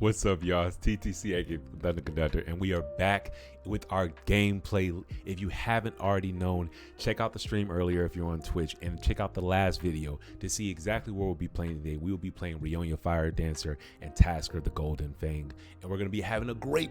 What's up, y'all? It's TTC, aka ThunderConductor, and we are back with our gameplay. If you haven't already known, check out the stream earlier if you're on Twitch, and check out the last video to see exactly what we'll be playing today. We will be playing Rionia Fire Dancer and Tasigur the Golden Fang, and we're going to be having a great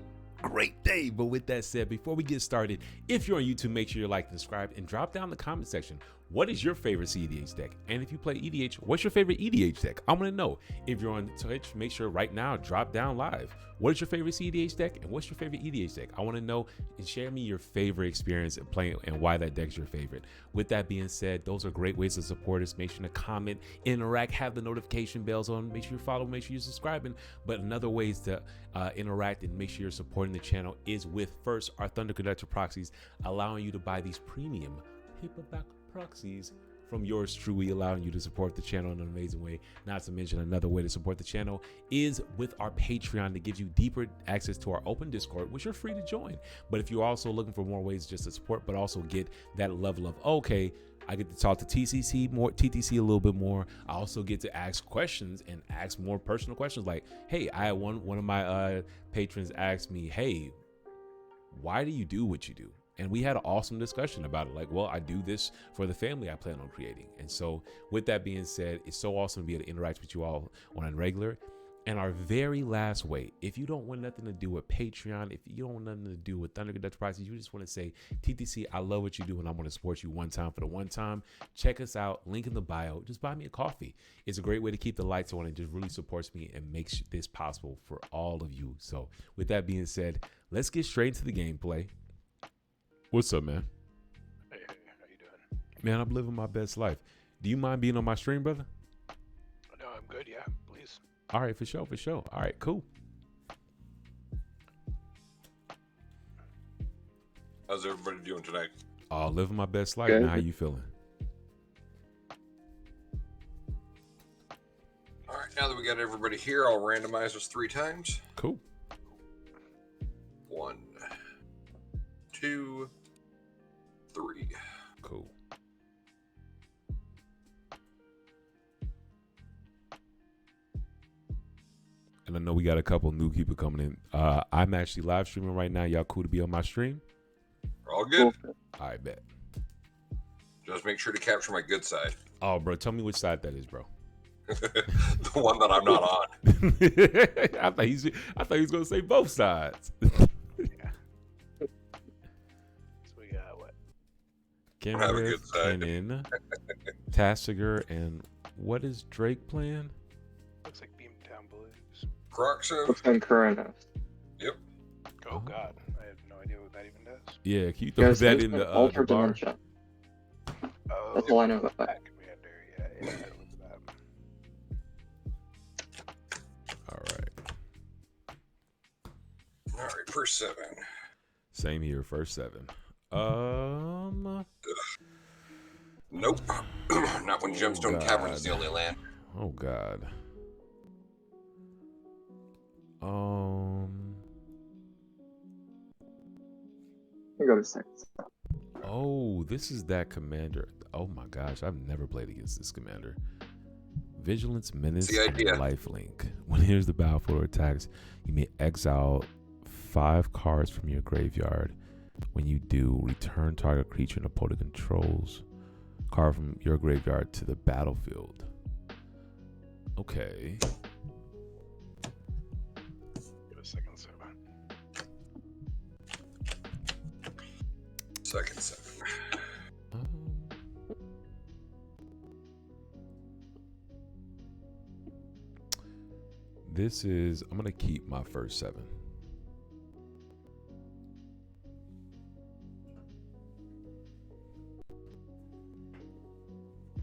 day. But with that said, before we get started, if you're on YouTube, make sure you like and subscribe and drop down in the comment section what is your favorite cEDH deck, and if you play EDH, what's your favorite EDH deck? I'm gonna know. If you're on Twitch, make sure right now drop down live what is your favorite cEDH deck and what's your favorite EDH deck. I want to know, and share me your favorite experience in playing and why that deck's your favorite. With that being said, those are great ways to support us. Make sure to comment, interact, have the notification bells on, make sure you follow, make sure you're subscribing. But another ways to interact and make sure you're supporting the channel is with first our ThunderConductor proxies, allowing you to buy these premium paperback proxies from yours truly, allowing you to support the channel in an amazing way. Not to mention, another way to support the channel is with our Patreon that gives you deeper access to our open Discord, which you're free to join. But if you're also looking for more ways just to support, but also get that level of, okay, I get to talk to TTC a little bit more. I also get to ask questions and ask more personal questions. Like, hey, I had one of my patrons asked me, hey, why do you do what you do? And we had an awesome discussion about it. Like, well, I do this for the family I plan on creating. And so with that being said, it's so awesome to be able to interact with you all on a regular. And our very last way, if you don't want nothing to do with Patreon, if you don't want nothing to do with ThunderConductor prices, you just want to say, TTC, I love what you do and I want to support you one time for the one time. Check us out. Link in the bio. Just buy me a coffee. It's a great way to keep the lights on and just really supports me and makes this possible for all of you. So with that being said, let's get straight into the gameplay. What's up, man? Hey, how you doing? Man, I'm living my best life. Do you mind being on my stream, brother? No, I'm good, yeah, please. All right, for sure. All right, cool. How's everybody doing tonight? Oh, living my best life. Good. Man, how you feeling? All right, now that we got everybody here, I'll randomize us 3 times. Cool. 1, 2, 3. Cool. And I know we got a couple new people coming in. I'm actually live streaming right now. Y'all cool to be on my stream? We're all good. All right, bet. Just make sure to capture my good side. Oh, bro, tell me which side that is, bro. The one that I'm not on. I thought he was gonna say both sides. Yeah. So we got what? Have a good Kenrith, side. Kinnan, Tasigur, and what is Drake playing? Looks like Beamtown Blues. Kroxa. Looks like Kunoros. Yep. Oh god, I have no idea what that even does. Yeah, can you throw Guys, that there's in an the Alter bar? Dimension. Oh, That's all I know about that. that commander. Yeah, I looked at that. All right. All right, first 7. Same here, first 7. Nope. Not when Gemstone God. Cavern is the only land. Oh God. We go to 6. Oh, this is that commander. Oh my gosh, I've never played against this commander. Vigilance, Menace, The and idea. Lifelink. When here's the battlefield attacks, you may exile 5 cards from your graveyard. When you do, return target creature and opponent controls card from your graveyard to the battlefield. Okay. Give a second, 7. Second 7. This is, I'm gonna keep my first 7.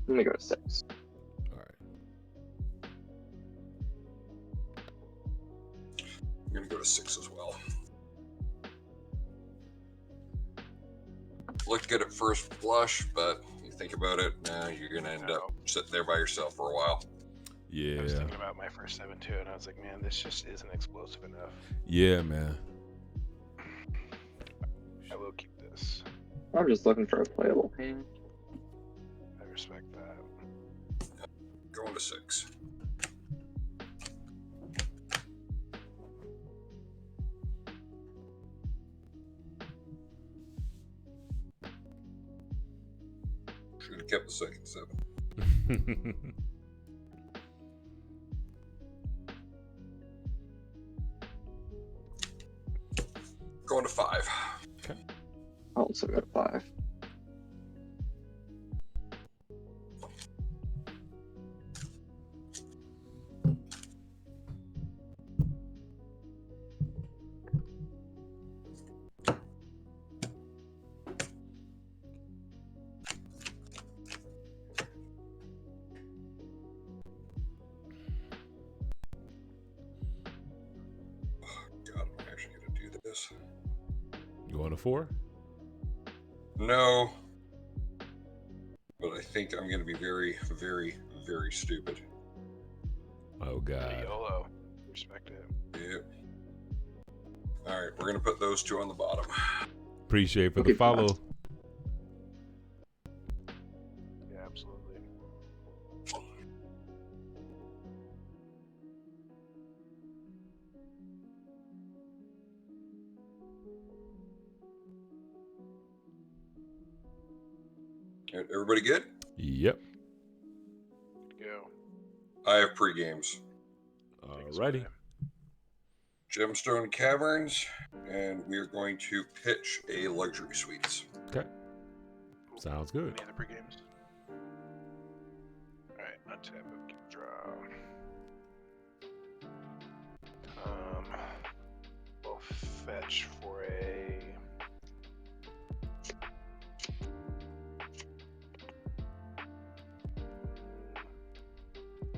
Let me go to 6. All right. I'm going to go to 6 as well. Looked good at first blush, but you think about it, you're going to end up sitting there by yourself for a while. Yeah. I was thinking about my first 7 too, and I was like, man, this just isn't explosive enough. Yeah, man. I will keep this. I'm just looking for a playable hand. I respect that. Going to 6. kept the second 7. Going to 5. Okay. I also got a 5. God, I'm actually going to do this. You want a 4? No. But I think I'm going to be very, very, very stupid. Oh God. YOLO. Respect it. Yep. All right, we're going to put those 2 on the bottom. Appreciate for the Okay, follow. Yeah, absolutely. Everybody good? Yep. Go. I have pre-games. Alrighty. Gemstone Caverns, and we are going to pitch a luxury suites. Okay. Sounds good. Any other pre-games? Alright, untap, keep draw. We'll fetch for a...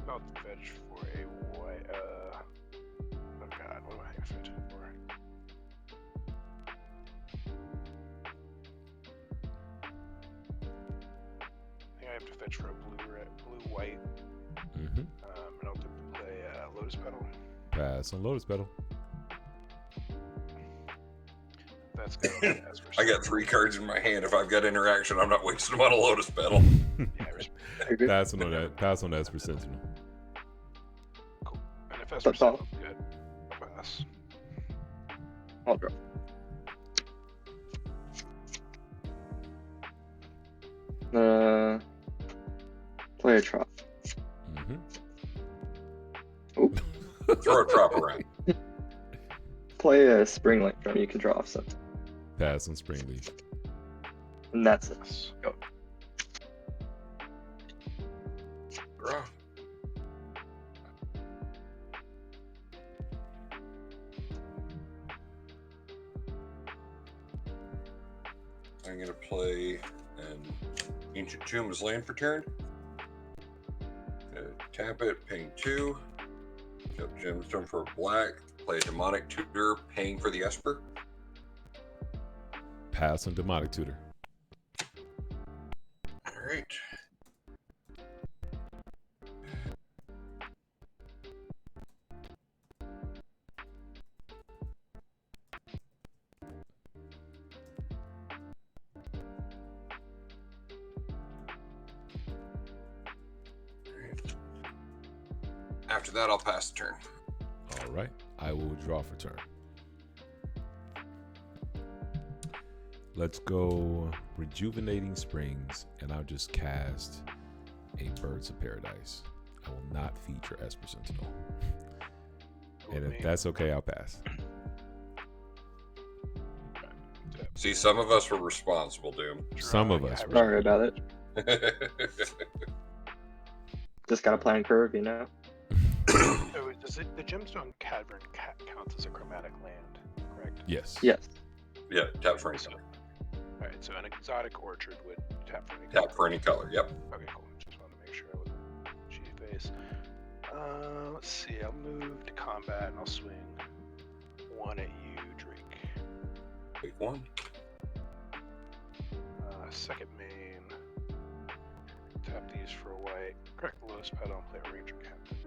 I'll fetch for a white, oh god, what am I gonna fetch it for? I think I have to fetch for a blue-white. Mm-hmm. And I'll play Lotus Petal. Pass on Lotus Petal. That's good. I got 3 cards in my hand. If I've got interaction, I'm not wasting them on a Lotus Petal. Yeah, respect. You're good. Pass on that. Pass on Esper Sentinel. Cool. And if That's Esper all. Sentinel's good, I'll pass. I'll draw. Play a trop. Mm-hmm. Oop. Throw a drop around. Play a spring link drum. You can draw off something. Pass on Springleaf. And that's it. Yes. Go. Draw. I'm going to play an Ancient Tomb as land for turn. Tap it, paying 2. Got Gemstone for black. Play a Demonic Tutor, paying for the Esper. Pass on Demonic Tutor. All right. After that, I'll pass the turn. All right. I will draw for turn. Let's go Rejuvenating Springs, and I'll just cast a Birds of Paradise. I will not feature Esper Sentinel. And if that's okay, I'll pass. See, some of us were responsible, Doom. Some of us were. Sorry about it. Just gotta plan curve, you know? So does the Gemstone Cavern counts as a chromatic land, correct? Yes. Yes. Yeah, tap for any color. Alright, so an exotic orchard would tap for any Tap for any color, yep. Okay, cool. Just wanted to make sure I wasn't cheaty face. Let's see. I'll move to combat and I'll swing 1 at you, Drake. Take 1. Second main. Tap these for a white. Correct the Lotus Petal and play a Ranger Captain.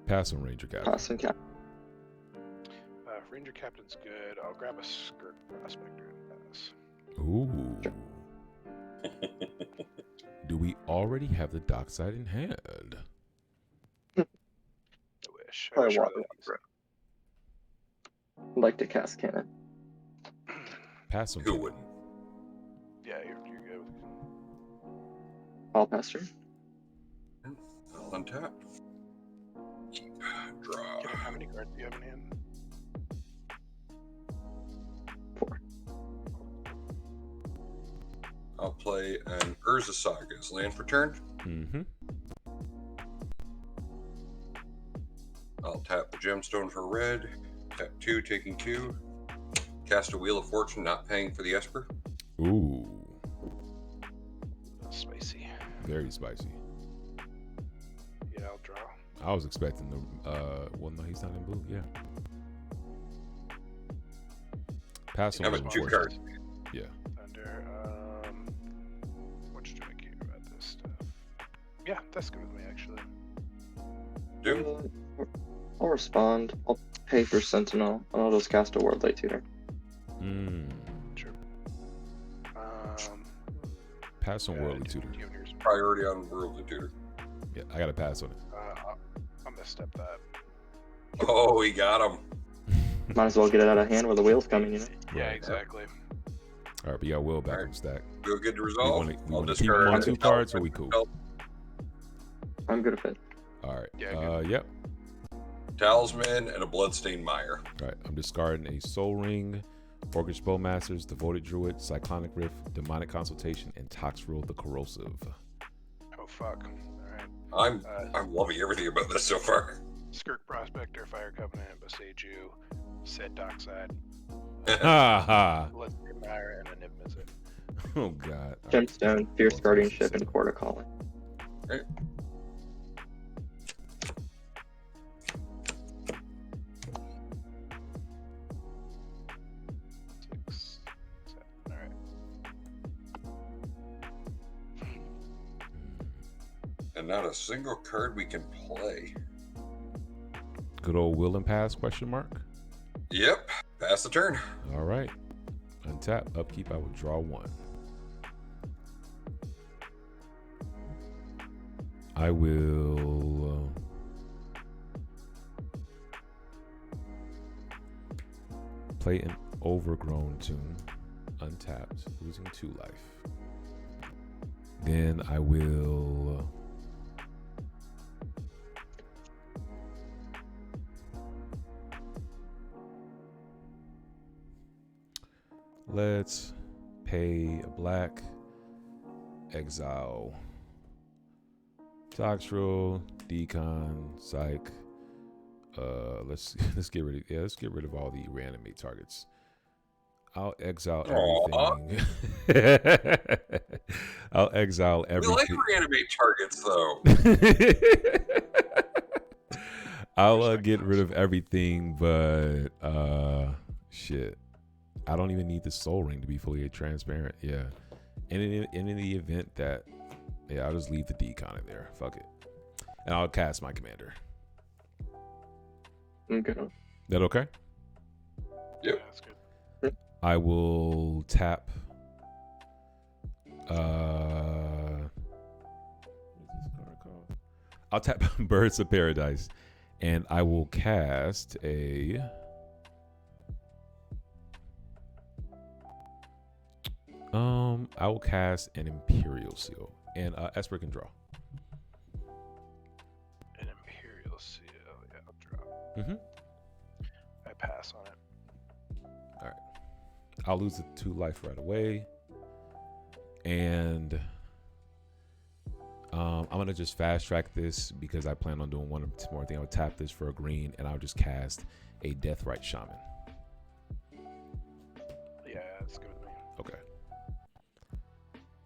Pass on Ranger Captain. Awesome cap. If Ranger Captain's good, I'll grab a Skirt Prospector and pass. Ooh. Do we already have the dockside in hand? I wish. I Probably wish I walk really it up. I'd like to cast Kinnan. Pass on Who Kinnan. wouldn't? Yeah, you're good. I'll pass turn. I'll untap. Keep. Draw. Kinnan, how many cards do you have in hand? 4. I'll play an Urza Saga's land for turn. Mm-hmm. I'll tap the gemstone for red. Tap 2, taking 2. Cast a Wheel of Fortune, not paying for the Esper. Ooh, Spicy. very spicy. Yeah, I'll draw. I was expecting the. Well, no, he's not in blue. Yeah. Pass on How Wheel about of 2 Fortune. cards? Thunder. What should I get about this stuff? Yeah, that's good with me actually. Doom. I'll respond. I'll pay for Sentinel, and I'll just cast a Worldly Tutor. Sure. Pass on yeah, Worldly do Tutor. you have yours? Priority on Worldly Tutor. Yeah, I got to pass on it. I'll misstep that. Oh, he got him. Might as well get it out of hand where the wheel's coming, you know? Yeah, Right. exactly. All right, but you got Will back All right. on stack. Feel good to We resolve. want I'll to keep him on discard 2 cards, or we cool? I'm good at it. All right. Yeah, Yep. Talisman and a Bloodstained Mire. All right. I'm discarding a Soul Ring, Orcish Bowmasters, Devoted Druid, Cyclonic Rift, Demonic Consultation, and Toxrill the Corrosive. Oh fuck. Alright. I'm loving everything about this so far. Skirk Prospector, Fire Covenant, Boseiju, Set Dockside, Ha ha. Let's Get Mire, and a NIV-MIZZET. Oh God. Gemstone, Fierce Guardianship, and Court of Calling. Right. Six, seven. Alright. And not a single card we can play. Good old Will and Pass? Question mark. Yep. Pass the turn. All right. Untap. Upkeep. I will draw 1. I will. Play an Overgrown Tomb, untapped, losing 2 life. Then I will. Let's pay a black, exile Toxrill, Decon, Psych. Let's get rid of all the reanimate targets. I'll exile everything. I'll exile We everything. like reanimate targets, though. I'll get rid of everything, but shit. I don't even need the Soul Ring to be fully transparent. Yeah, and in the event that, yeah, I'll just leave the decon in there. Fuck it, and I'll cast my commander. Okay. That okay? Yep. Yeah, that's good. I will tap. What is this card called? I'll tap Birds of Paradise, and I will cast a. I will cast an Imperial Seal, and Esper can draw. An Imperial Seal. Yeah, I'll draw. Mm-hmm. I pass on it. All right. I'll lose the 2 life right away, and I'm gonna just fast track this because I plan on doing one more thing. I'll tap this for a green, and I'll just cast a Deathrite Shaman. Yeah, that's good with me. Okay.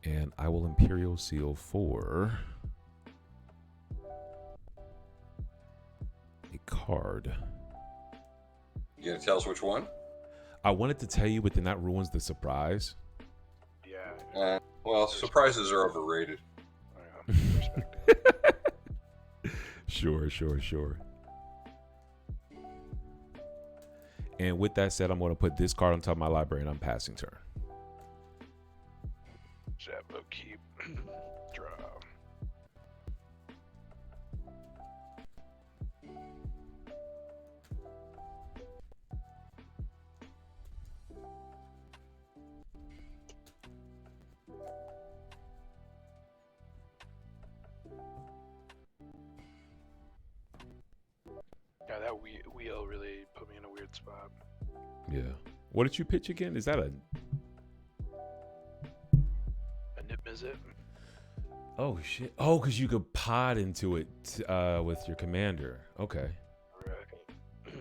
And I will Imperial Seal for a card. You gonna tell us which one? I wanted to tell you, but then that ruins the surprise. Yeah. Well, surprises are overrated. I respect it. Sure. And with that said, I'm going to put this card on top of my library, and I'm passing turn. Jablo keep. Draw. really put me in a weird spot. Yeah. What did you pitch again? Is that a... A NIV-MIZZET. Oh, shit. Oh, because you could pod into it with your commander. Okay. Right.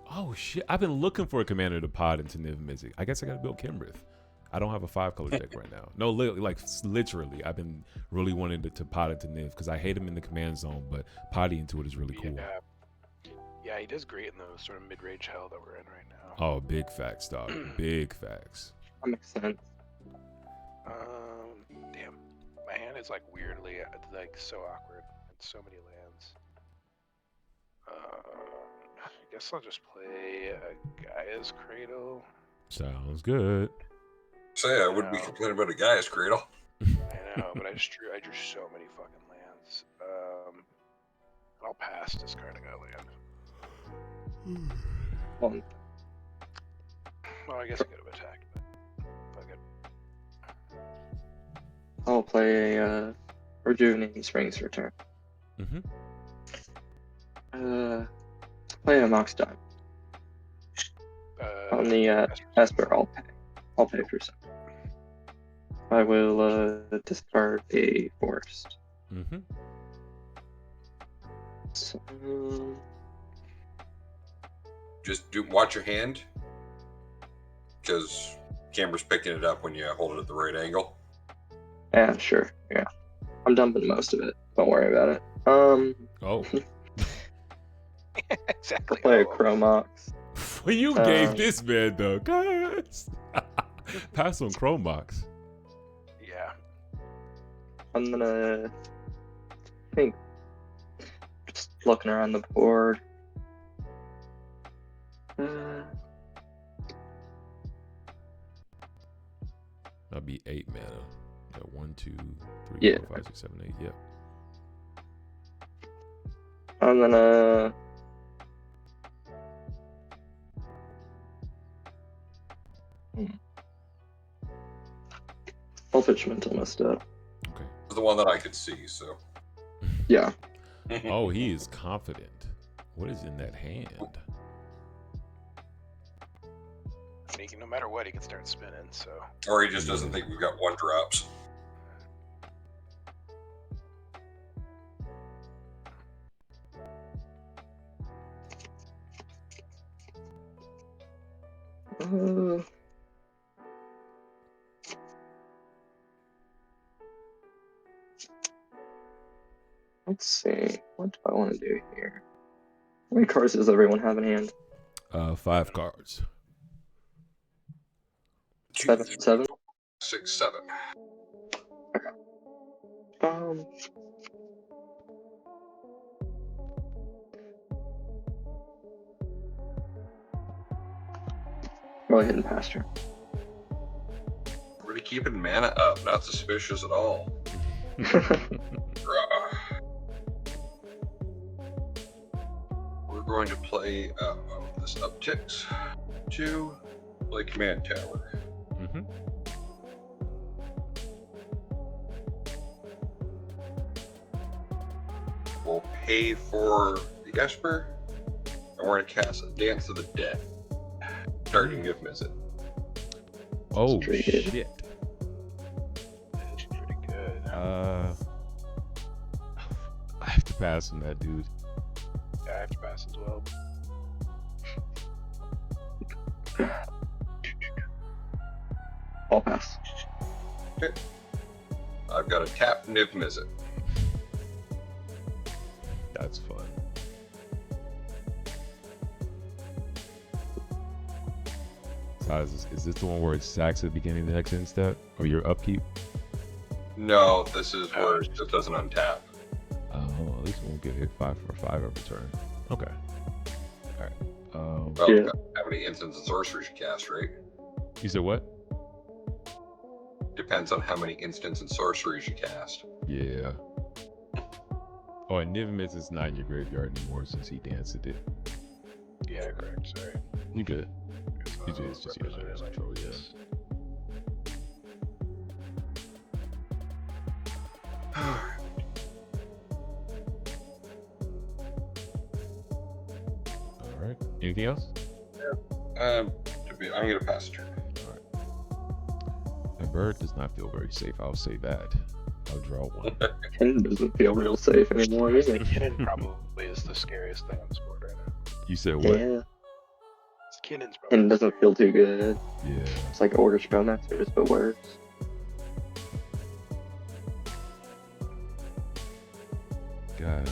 Oh, shit. I've been looking for a commander to pod into NIV-MIZZET. I guess I got to build Kenrith. I don't have a 5-color deck right now. No, literally. I've been really wanting to pod into NIV because I hate him in the command zone, but podding into it is really cool. Yeah, he does great in the sort of mid-range hell that we're in right now. Oh, big facts, dog. Big facts. That makes sense. Damn. My hand is like weirdly, like so awkward. It's so many lands. I guess I'll just play a Gaia's Cradle. Sounds good. Say, I wouldn't be complaining about a guy's cradle. I know, but I drew so many fucking lands. I'll pass discarding a land. Well, Well, I guess I could have attacked, but fuck it. I'll play a Rejuvenating Springs Return. Mm-hmm. Play a Mox Dime. On the Esper, I'll pay for some. I will discard a forest. Mm-hmm. So, Just watch your hand, because camera's picking it up when you hold it at the right angle. yeah, sure. Yeah. I'm dumping most of it. Don't worry about it. Oh. Exactly. I'll play a Chromox. Well, you gave this man, though. Guys. Pass on Chromox. Yeah. I'm gonna think, just looking around the board. That'll be 8 mana. Got 1, 2, 3, Yeah. 4, 5, 6, 7, 8. Yep. I'm gonna I'll pitch Mental Misstep. Okay. It's the one that I could see, so. Yeah. Oh, he is confident. What is in that hand? No matter what, he can start spinning, so. Or he just doesn't think we've got 1-drops. Let's see. What do I want to do here? How many cards does everyone have in hand? 5 cards. 7? 6, 7. Go ahead and pasture. Really keeping mana up, not suspicious at all. We're going to play, this upticks to play Command Tower. Mm-hmm. We'll pay for the Esper, and we're going to cast a Dance of the Dead, targeting NIV-MIZZET. Oh, Pretty good. shit. It's pretty good. I have to pass on that, dude. Yeah, I have to pass as well. I'll pass. Okay. I've got a tap NIV-MIZZET. That's fun. So is this the one where it sacks at the beginning of the next end step? Or your upkeep? No, this is where it just doesn't untap. Oh, at least we won't get hit 5 for 5 every turn. Okay. Alright. Well, Yeah. how many instants and sorceries you cast, right? You said what? Depends on how many instants and sorceries you cast. Yeah. Oh, and NIV-MIZZET is not in your graveyard anymore since he danced it. Yeah, correct. Sorry. You good. It's just yours under control, yeah. Alright. Anything else? I'm gonna pass a turn. My bird does not feel very safe. I'll say that. I'll draw one. Kinnan doesn't feel real safe anymore, is it? Kinnan probably is the scariest thing on this board right now. You said what? Yeah. Kinnan's probably Kinnan doesn't feel too good. Yeah. It's like Order Spellmaster, just but worse. God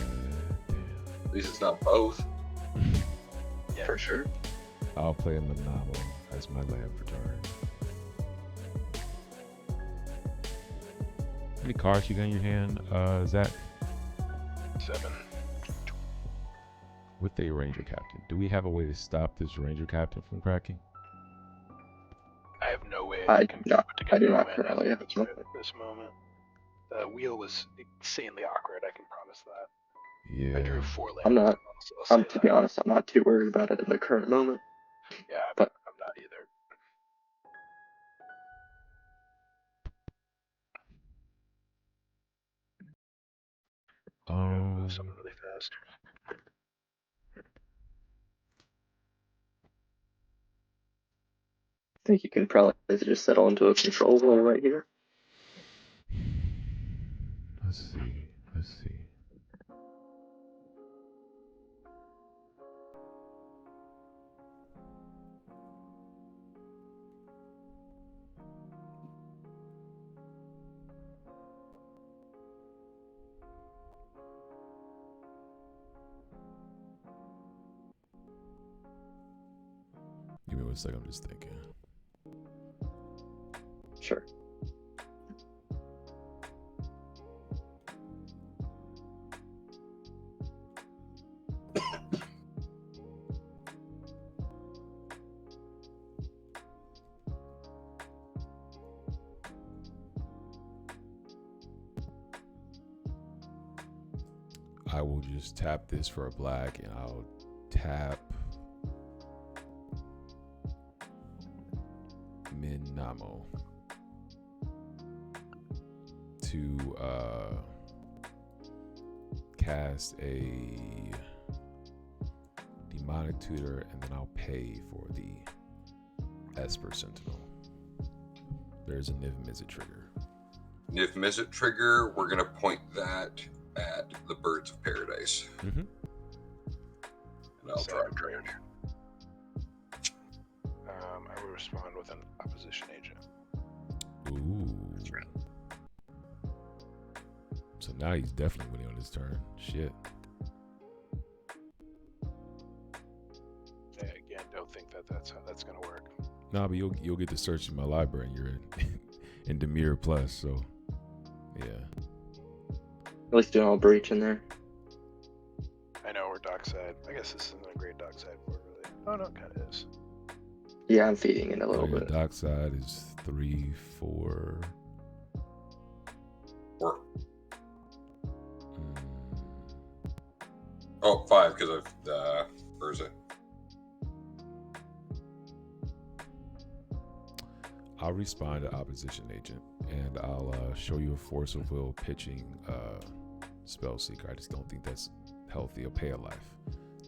At least it's not both. Yeah. For sure. I'll play a Manamo as my land for turn. How many cards you got in your hand, Zach? 7. With a Ranger Captain. Do we have a way to stop this Ranger Captain from cracking? I have no way. I can do not- put I do together a not win currently have at nothing. this moment. The wheel was insanely awkward. I can promise that. Yeah. I drew 4 lands. I'm not- I'll say to that. be honest, I'm not too worried about it in the current moment. Yeah, but- I'm not either. Move someone really fast. I think you can probably just settle into a control roll right here. Let's see. Let's see. Give me 1 second. I'm just thinking. Sure. I will just tap this for a black, and I'll tap Minamo to cast a Demonic Tutor, and then I'll pay for the Esper Sentinel. There's a NIV-MIZZET trigger. NIV-MIZZET trigger, we're going to point that at the Birds of Paradise. Mm-hmm. And I'll draw a card. I will respond with an opposition agent. Ooh. So now he's definitely winning on his turn. Shit. Again, don't think that that's how that's going to work. Nah, but you'll get to search in my library, and you're in Demir Plus, so yeah. At least doing all breach in there. I know we're dockside. I guess this isn't a great dockside board, really. Oh, no, it kind of is. Yeah, I'm feeding it a little bit. Dockside is 3, 4. 4. Oh, 5 because of Urza. I'll respond to opposition agent, and I'll show you a force of will pitching spell seeker. I just don't think that's healthy. I'll pay a life.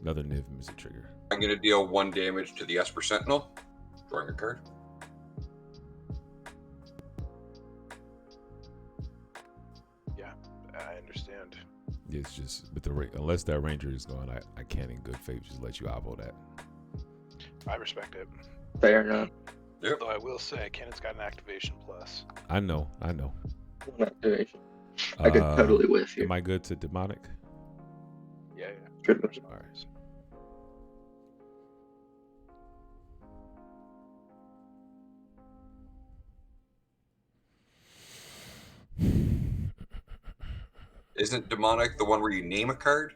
Another NIV-MIZZET trigger. I'm going to deal 1 damage to the Esper Sentinel. Drawing a card. Yeah, I understand. It's just, but unless that ranger is gone, I can't in good faith just let you eyeball that. I respect it. Fair enough. Yep. Though I will say, Cannon's got an activation plus. I know. One activation. I could totally whiff here. Am I good to demonic? Yeah. Good whiff. All right. Isn't demonic the one where you name a card?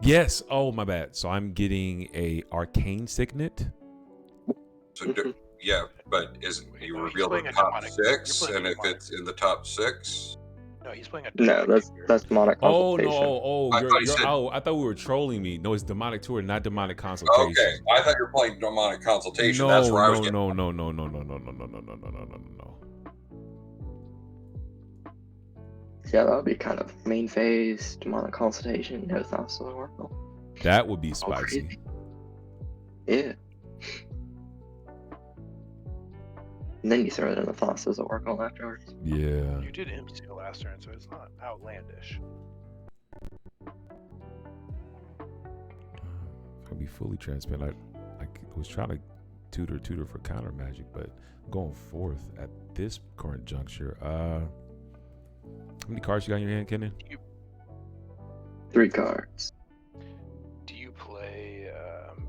Yes. Oh, my bad. So I'm getting a arcane signet. So yeah, but isn't you No, he's reveal the playing a top demonic. 6, You're playing and a if demonic. it's in the top 6, No, he's playing a No, that's demonic Oh consultation. no! I thought he You're said- out. I thought we were trolling me. No, it's demonic tour, not demonic consultation. okay. I thought you were playing demonic consultation. No, That's where I was no, getting. no. Yeah, that would be kind of main phase, demonic consultation, no thoughts of the oracle. That would be Oh, spicy. crazy. Yeah. And then you throw it in the Thassa's Oracle afterwards. Yeah. You did empty the last turn, so it's not outlandish. I'll be fully transparent. I was trying to tutor for counter magic, but going fourth at this current juncture. How many cards you got in your hand, Kinnan? 3 cards. Do you play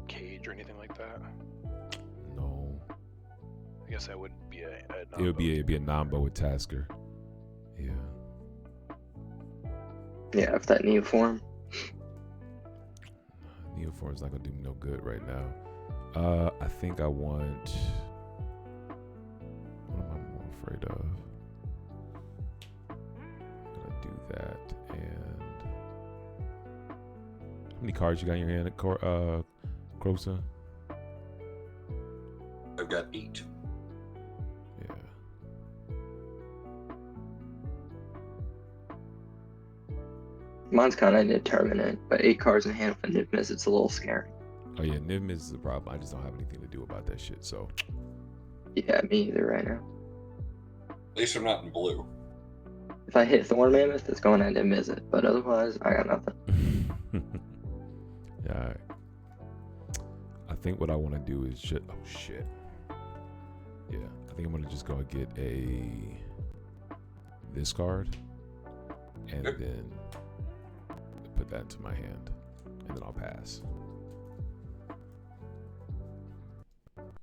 Cage or anything like that? No. I guess that would be a It would be a non-bo with Tasigur. Yeah. Yeah, if that new form. Neoform's not gonna do me no good right now. I think I want. What am I more afraid of? I'm gonna do that. And how many cards you got in your hand, Kroxa? I've got 8. Yeah. Mine's kind of indeterminate, but 8 cards in hand for NIV-MIZZET's a little scary. Oh yeah, NIV-MIZZET is the problem. I just don't have anything to do about that shit. So. Yeah, me either right now. At least I'm not in blue. If I hit Thorn Mammoth, it's going at NIV-MIZZET, but otherwise, I got nothing. Yeah. I think what I want to do is just. Oh shit. Yeah, I think I'm gonna just go get this card, and Yep. then put that into my hand, and then I'll pass.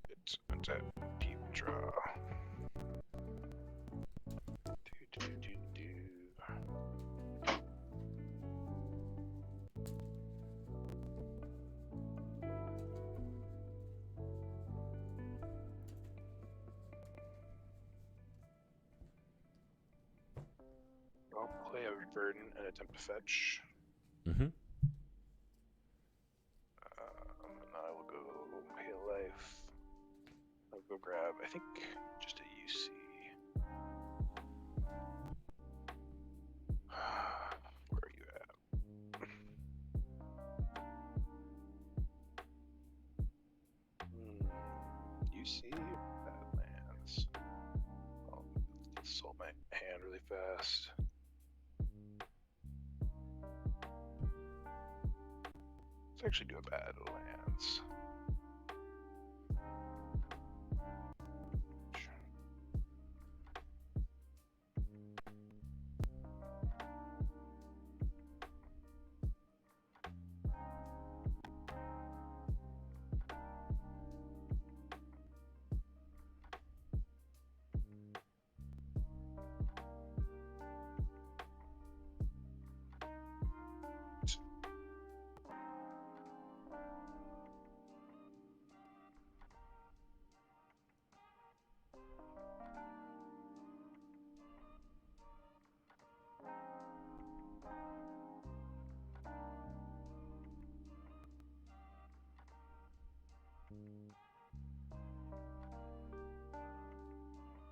It's a deep draw. I'll play a Verdant and attempt to fetch. Mm-hmm. And I will go pay a life. I'll go grab, I think, just a UC. Where are you at? UC Badlands. I'll sold my hand really fast. Let's actually do a Badlands.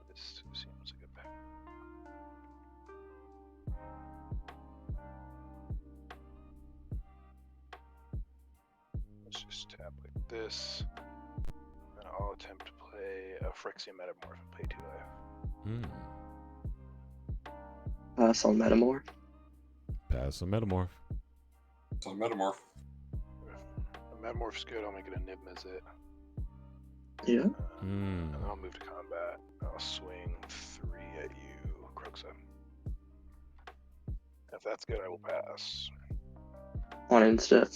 This seems like a bad. Let's just tap like this. And I'll attempt to play a Phyrexian Metamorph and pay 2 life. Pass on Metamorph. Pass on Metamorph. So Metamorph. The Metamorph's good, I'll make it a NIV-MIZZET. Yeah. And I'll move to combat. I'll swing 3 at you, Kroxa. If that's good, I will pass. On instead.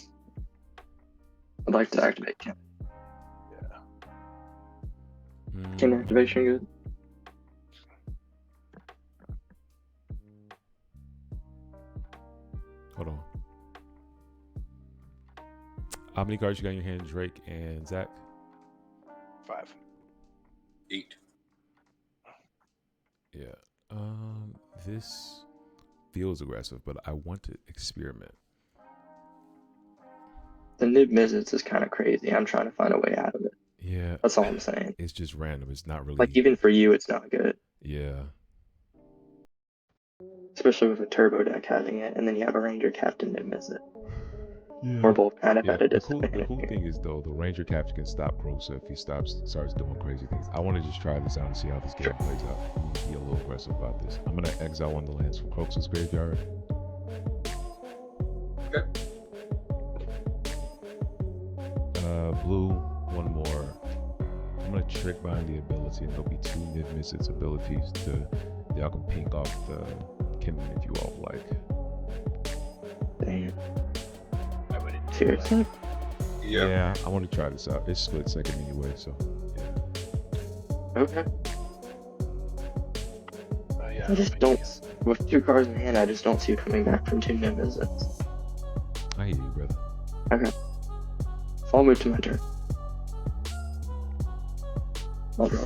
I'd like to activate Kinnan. Yeah. Kinnan activation good. Hold on. How many cards you got in your hand, Drake and Zach? 5. 8. Yeah. This feels aggressive, but I want to experiment. The NIV-MIZZET is kind of crazy. I'm trying to find a way out of it. Yeah. That's all I'm saying. It's just random. It's not really. Like, even for you, it's not good. Yeah. Especially with a turbo deck having it, and then you have a Ranger Captain NIV-MIZZET. We're both kind of Yeah, at a the cool disadvantage. thing is though, the Ranger capture can stop Kroxa if he starts doing crazy things. I want to just try this out and see how this game plays out. I'm gonna be a little aggressive about this. I'm gonna exile one of the lands from Kroxa's graveyard. Okay. Blue, one more. I'm gonna trick behind the ability, and there'll be 2 NIV-MIZZET's abilities to y'all can pink off the Kinnan if you all like. Damn. I would Seriously? Yeah. I want to try this out. It's split second anyway, so yeah. Okay. Yeah, I just don't. With 2 cards in hand, I just don't see you coming back from 2 NIV-MIZZETs. I hear you, brother. Okay. So I'll move to my turn. I'll draw.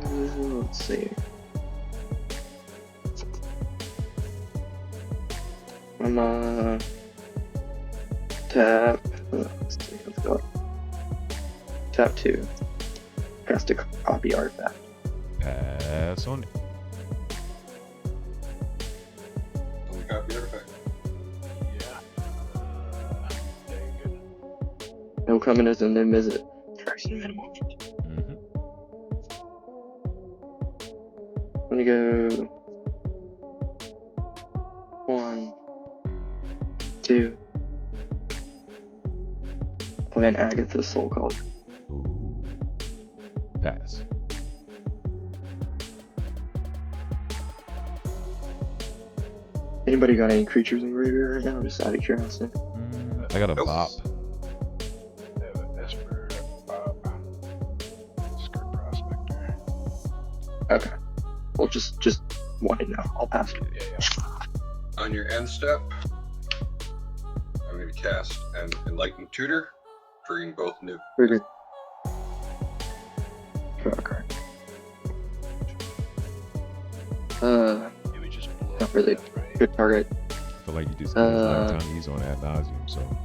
Let's see. I'm tap. Let's see. Let's go. Tap 2. Cast a copy artifact. Pass on it. Only copy artifact. Yeah. Yeah, you're good. No coming as a NIV-MIZZET. First minimal. Mm-hmm. I'm gonna go 1, 2. Play an Agatha Soul Cauldron. Ooh. Pass. Anybody got any creatures in graveyard right now? Just out of curiosity. I got a Nope. bop. I have an Esper, Bob, Skirt Prospector. Okay. Well, just wanted to know. I'll pass. Yeah. On your end step, I'm going to cast an Enlightened Tutor, triggering both new. Trigger. Okay. It would just blow Not up really. death, right? Good target. I feel like you just get his lifetime ease on ad nauseum, so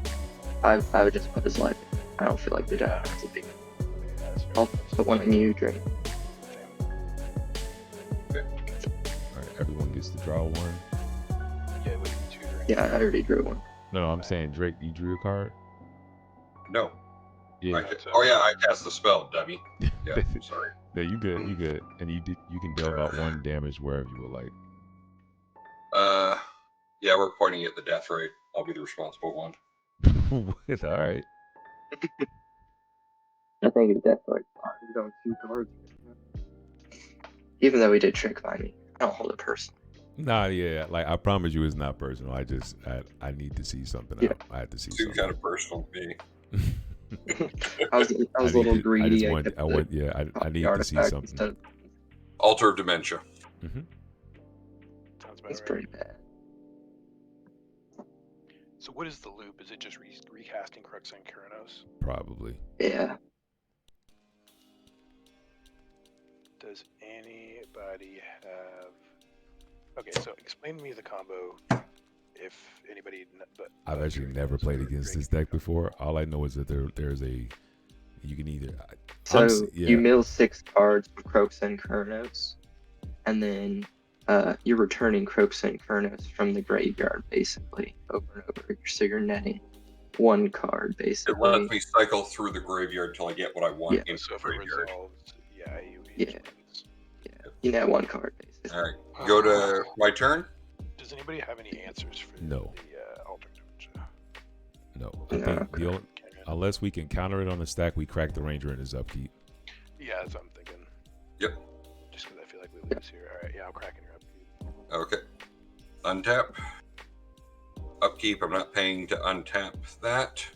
I would just put his life. I don't feel like the die is a big. Yeah, that's fair. I'll put one on you, Drake. alright, everyone gets to draw one. Yeah, it would be tutoring. Yeah, I already drew one. No, I'm saying Drake, you drew a card? No. Yeah. Oh yeah, I cast the spell, dummy. Yeah, sorry. Yeah, you good. And you can deal out 1 damage wherever you would like. Yeah, we're pointing at the death rate. I'll be the responsible one. It's alright. I think it's definitely he's on 2 cards. Even though he did trick by me, I don't hold it personally. Nah, yeah, like I promise you, it's not personal. I need to see something Yeah. out. I had to see Seems something. kind of personal to me. I was a little greedy. I need to see something. Altar of Dementia. Mm-hmm. Sounds about That's right. pretty bad. So what is the loop? Is it just recasting Kroxa and Kunoros? Probably. Yeah. Does anybody have... Okay, so explain to me the combo, if anybody... But I've actually never played against this deck before. All I know is that there's a... You can either... You mill 6 cards from Kroxa and Kunoros, and then you're returning Kroxa and Kunoros from the graveyard, basically, over and over. So you're netting 1 card, It basically. lets me cycle through the graveyard till I get what I want into So the if it graveyard. resolves, he Yeah. wins. You net 1 card, basically. All right, go to my turn. Does anybody have any answers for No. the alternate? No. I think the only, unless we can counter it on the stack, we crack the Ranger in his upkeep. Yeah, that's what I'm thinking. Yep. Just because I feel like we lose here. All right, yeah, I'll crack in your upkeep. Okay. Untap. Upkeep, I'm not paying to untap that.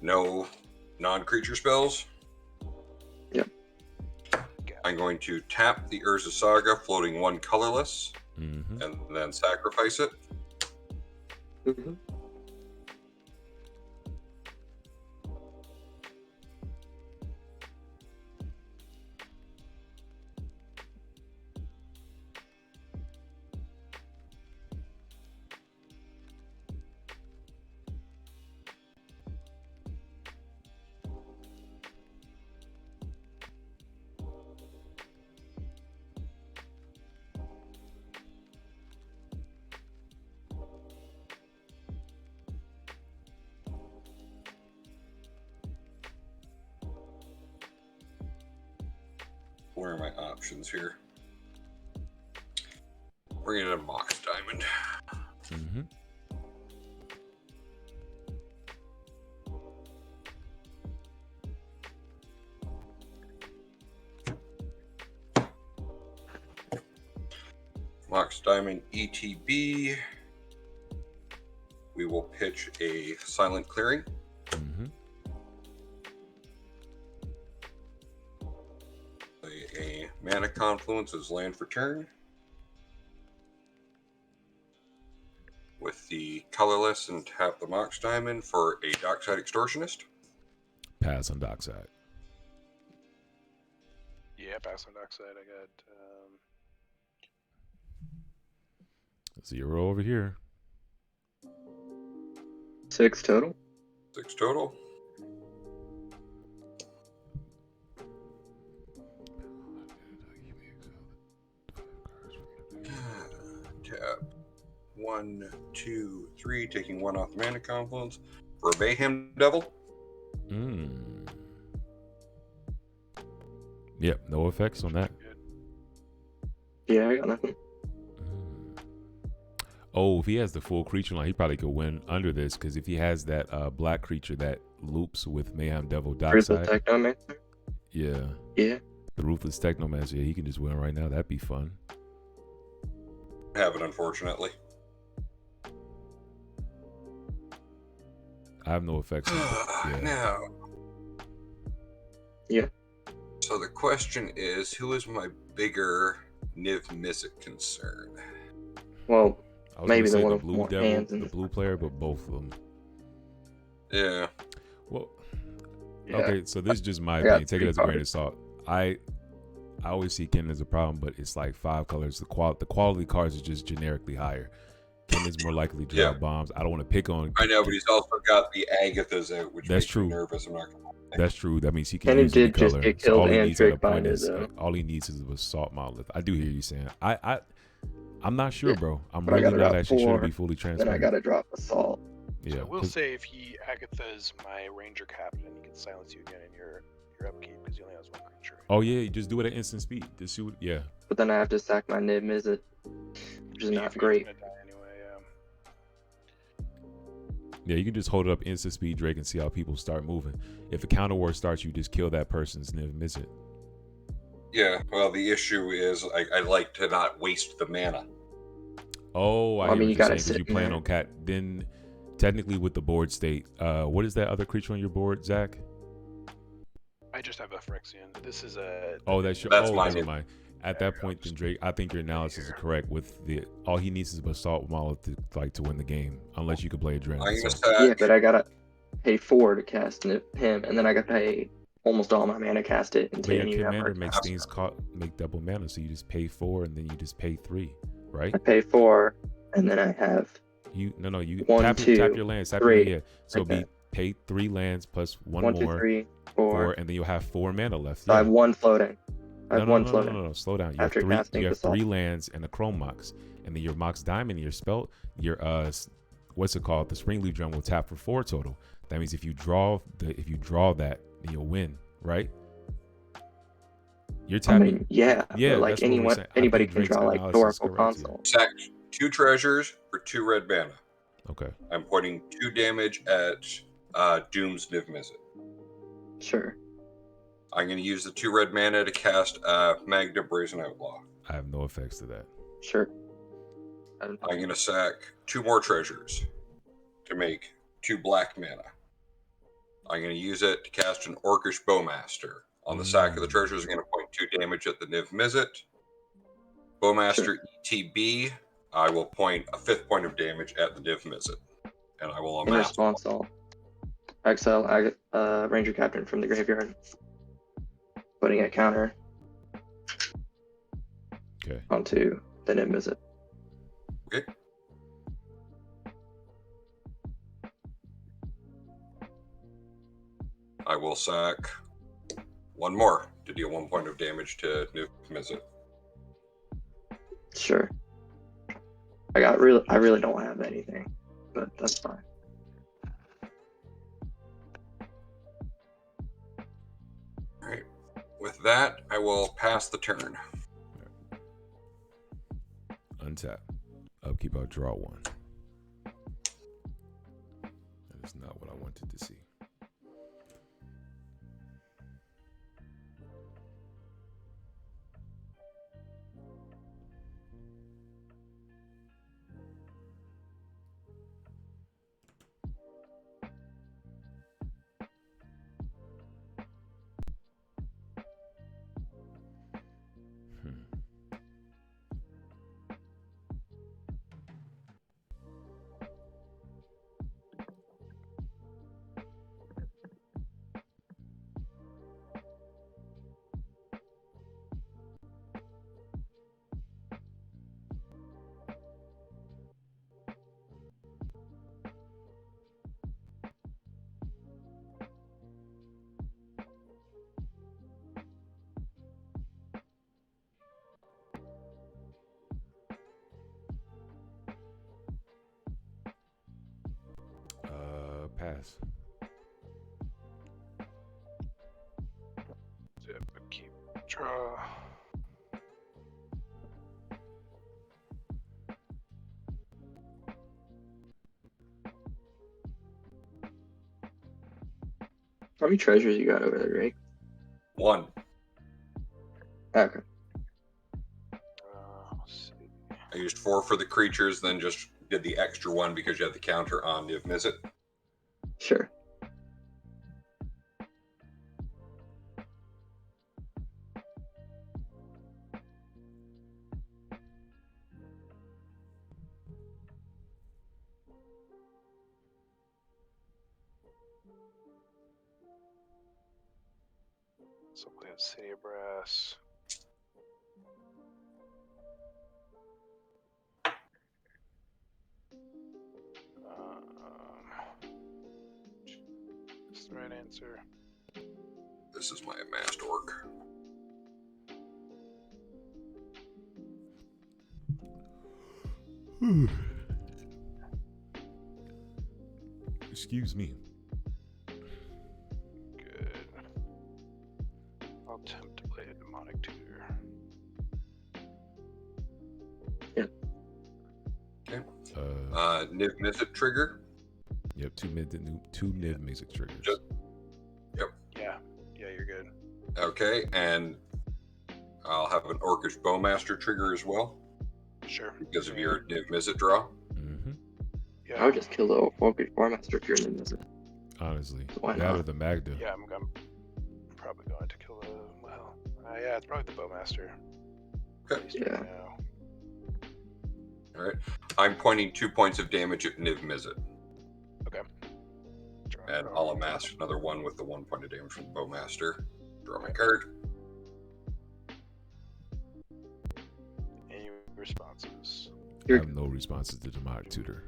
No non-creature spells. Yep. I'm going to tap the Urza Saga, floating 1 colorless, Mm-hmm. and then sacrifice it. Mm-hmm. Where are my options here? Bring in a Mox Diamond. Mm-hmm. Mox Diamond ETB. We will pitch a Silent Clearing. Mm-hmm. Play a Mana Confluence as land for turn. With the colorless and tap the Mox Diamond for a Dockside Extortionist. Pass on Dockside. Yeah, pass on Dockside. I got 0 over here. 6 total. 6 total. Tap 1, 2, 3, taking 1 off the Mana Confluence for a Mayhem Devil. Yep, no effects on that. Yeah, I got nothing. Oh, if he has the full creature line, he probably could win under this, because if he has that black creature that loops with Mayhem Devil Ruthless Dockside, Technomancer. yeah, Yeah. the Ruthless Technomancer, yeah, he can just win right now. That'd be fun. Have it, unfortunately. I have no effects on it. Yeah. Now. Yeah. So the question is, who is my bigger NIV-MIZZET concern? Well, I was maybe gonna say the one the with blue more devil, hands the and blue player, but both of them. Yeah. Well, Yeah. okay, so this is just my I got opinion. Take it 3 as a grain of cards. salt. I always see Kinnan as a problem, but it's like 5 colors. The quality cards are just generically higher. Kinnan's more likely to drop bombs. I don't want to pick on. I know, but he's also got the Agathas out, which That's makes true. me nervous. I'm not gonna lie. That's true. That means he can Kinnan use any did just color. get So killed all he and needs at a tricked by point it, is though. all he needs is a Assault Monolith. I do hear you saying. I'm not sure, Yeah, bro. I'm but I really gotta not drop actually sure to 4, be fully Then transparent. I gotta drop Assault. Yeah, So I will 'cause- say if he Agatha's my Ranger Captain, he can silence you again in your upkeep because he only has 1 creature. Oh yeah, you just do it at instant speed. Just shoot. Yeah. But then I have to sack my NIV-MIZZET, which is If not you're great. gonna die anyway, Yeah, you can just hold it up instant speed, Drake, and see how people start moving. If a counter war starts, you just kill that person's NIV-MIZZET. Yeah, well, the issue is I like to not waste the mana. Oh, Well, I I hear mean, what you you're gotta saying, because sit you're in playing there. on cat. Then, technically, with the board state, what is that other creature on your board, Zach? I just have a Phyrexian. This is a. Oh, that's your. That's Oh, mine. never mind. At that point, then Drake, I think your analysis is correct. With the all he needs is an Assault Monolith to win the game, unless you can play I'm Adrenaline. gonna So. sack. Yeah, but I gotta pay 4 to cast him, and then I gotta pay almost all my mana cast it But into your any commander effort. makes things make double mana, so you just pay 4 and then you just pay 3, right? I pay 4, and then I have You 1, tap 2, your lands, tap 3, your land. So like be that. pay 3 lands plus 1 1, 2, more, 3, 4, 4. and then you'll have 4 mana left. So I have 1 floating. I have one No, floating. slow down. You have After 3. casting You have Assault. 3 lands and a Chrome Mox, and then your Mox Diamond, your spell, your what's it called? The Springleaf Drum will tap for 4 total. That means if you draw that, then you'll win, right? You're I tapping. mean, yeah, Yeah, but like that's what we're anyone, saying. I anybody think can Drake's draw like analysis is Oracle correct here. Console. Sack 2 treasures for 2 red mana. Okay. I'm putting 2 damage at Doom's NIV-MIZZET. Sure. I'm going to use the 2 red mana to cast Magda Brazen Outlaw. I have no effects to that. Sure. I'm going to sack 2 more treasures to make 2 black mana. I'm going to use it to cast an Orcish Bowmaster. On the sack of the treasures, I'm going to point 2 damage at the NIV-MIZZET. Bowmaster ETB, I will point a 5th point of damage at the NIV-MIZZET. And I will In amass. response, I'll exile Ranger Captain from the graveyard, putting a counter Okay. onto the NIV-MIZZET. Okay. I will sack 1 more to deal 1 point of damage to NIV-MIZZET. Sure. I really don't have anything, but that's fine. Alright. with that, I will pass the turn. Untap. Upkeep, I'll draw one. That is not what I wanted to see. Pass. Zip, keep, draw. How many treasures you got over there, Drake? 1. Okay. Let's see. I used 4 for the creatures, then just did the extra 1 because you had the counter on NIV-MIZZET. Sure. So we have City of Brass. What's the right answer? This is my amassed orc. Excuse me. Good. I'll attempt to play a demonic tutor. Yep. Okay. NIV-MIZZET trigger. Yep, two NIV-MIZZET triggers. Yeah, you're good. Okay, and I'll have an Orcish Bowmaster trigger as well Sure. because of your NIV-MIZZET draw. Mm-hmm. Yeah. I would just kill the Orcish Bowmaster if you're in the visit. Honestly, Why that not? or the Magda. Yeah, I'm probably going to kill the. Well, yeah, it's probably the Bowmaster. Okay. At least Yeah. right now. All right. I'm pointing 2 points of damage at NIV-MIZZET. Okay. And I'll amass another 1 with the 1 point of damage from the Bowmaster. Draw my card. Any responses? I have no responses to Demonic Tutor.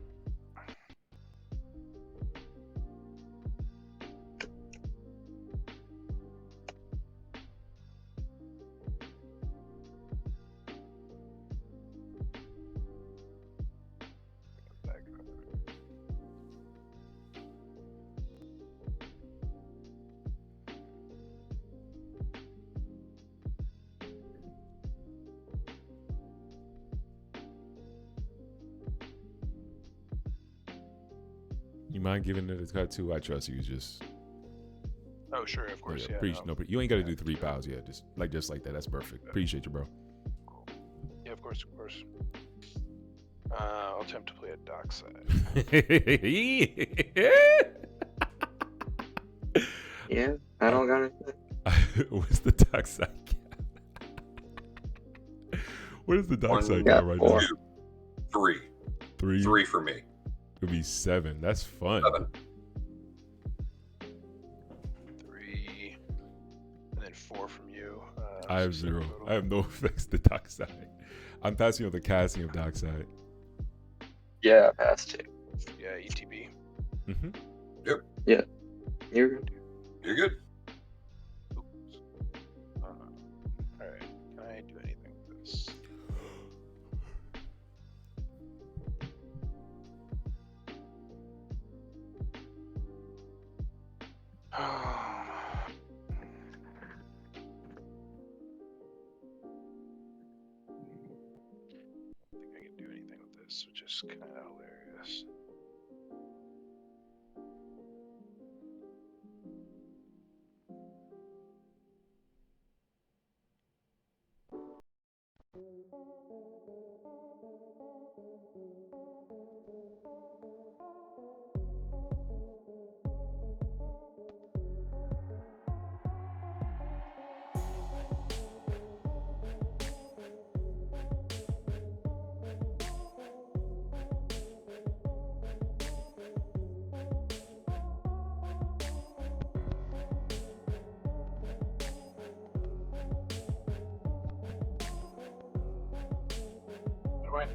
You mind giving it a cut too? I trust you. Just Oh, sure, of course. Yeah. no, you ain't got to do 3 piles. Yeah, just like that. That's perfect. Appreciate you, bro. Cool. Yeah, of course. I'll attempt to play a dockside. Yeah, I don't got anything. What's the dark side cap? What is the dark side Yeah, cap right 4. now? 3. 3. 3 for me. It'd be 7. That's fun. 7. 3, and then 4 from you. I have so 0. total. I have no effects to dark side. I'm passing on the casting of dark side. Yeah, I passed 2. Yeah, ETB. Mm-hmm. You're good. You're good. Oops. Alright, can I do anything with this? is kind of hilarious.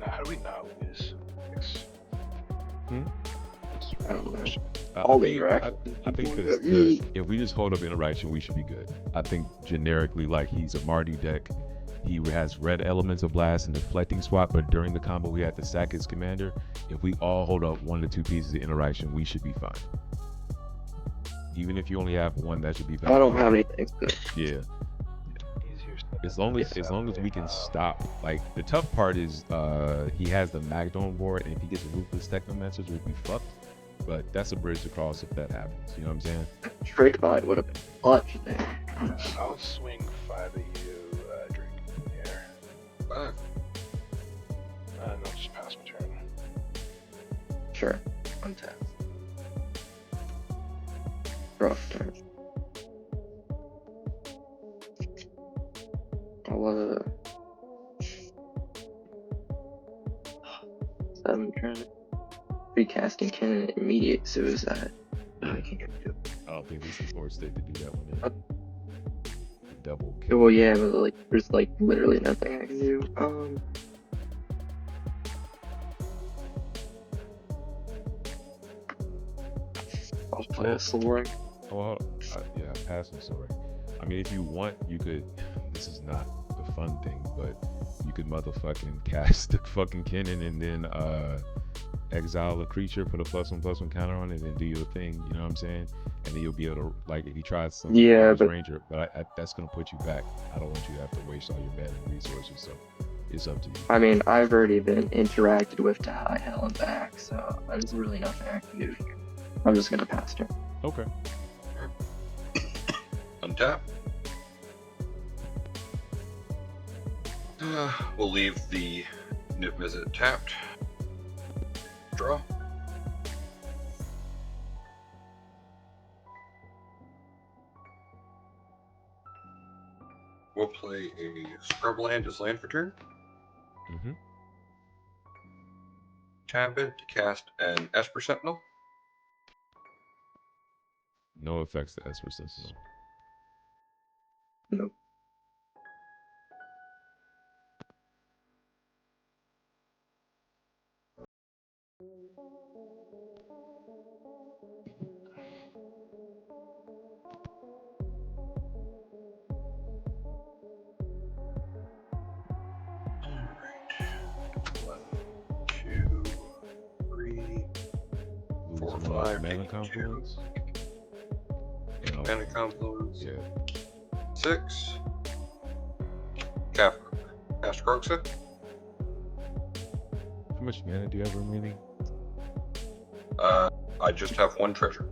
How do we not lose? I don't know. I All think- interaction. I think that if we just hold up interaction, we should be good. I think generically, like, he's a Mardu deck. He has red elements of blast and deflecting swap, but during the combo we had to sack his commander. If we all hold up 1 to 2 pieces of interaction, we should be fine. Even if you only have 1, that should be fine. I don't have anything. So. Yeah. Easier As long as we can stop. Like, the tough part is he has the Magdome board, and if he gets a Ruthless Technomancer, we'd be fucked. But that's a bridge to cross if that happens. You know what I'm saying? Trick Bite would have been clutch there. I'll swing 5 at you, Drake. Here. 5. No, just pass my turn. Sure. Untap. Rough turn. I'll 7 turn. Recasting Kinnan immediate suicide. I can't do it. I don't think this is Lord State to do that one. Double kill. Oh, well, yeah, but like, there's like literally nothing I can do. I'll play a Soaring. Well, yeah, passing sorry. I mean, if you want, you could. This is not the fun thing, but you could motherfucking cast the fucking Kinnan and then exile a creature, put a +1/+1 counter on it, and do your thing. You know what I'm saying? And then you'll be able to, like, if he tries some but Ranger, but that's gonna put you back. I don't want you to have to waste all your mana and resources. So it's up to you. I mean, I've already been interacted with to high hell and back, so there's really nothing I can do here. I'm just gonna pass turn. Okay. Untap. We'll leave the NIV-MIZZET tapped. Draw. We'll play a Scrubland as land for turn. Mm-hmm. Tap it to cast an Esper Sentinel. No effects to Esper Sentinel. Nope. Four, Losing five, mana taking confluence. Mana Confluence. Yeah. 6. Cast Kroxa. How much mana do you have remaining? I just have 1 treasure.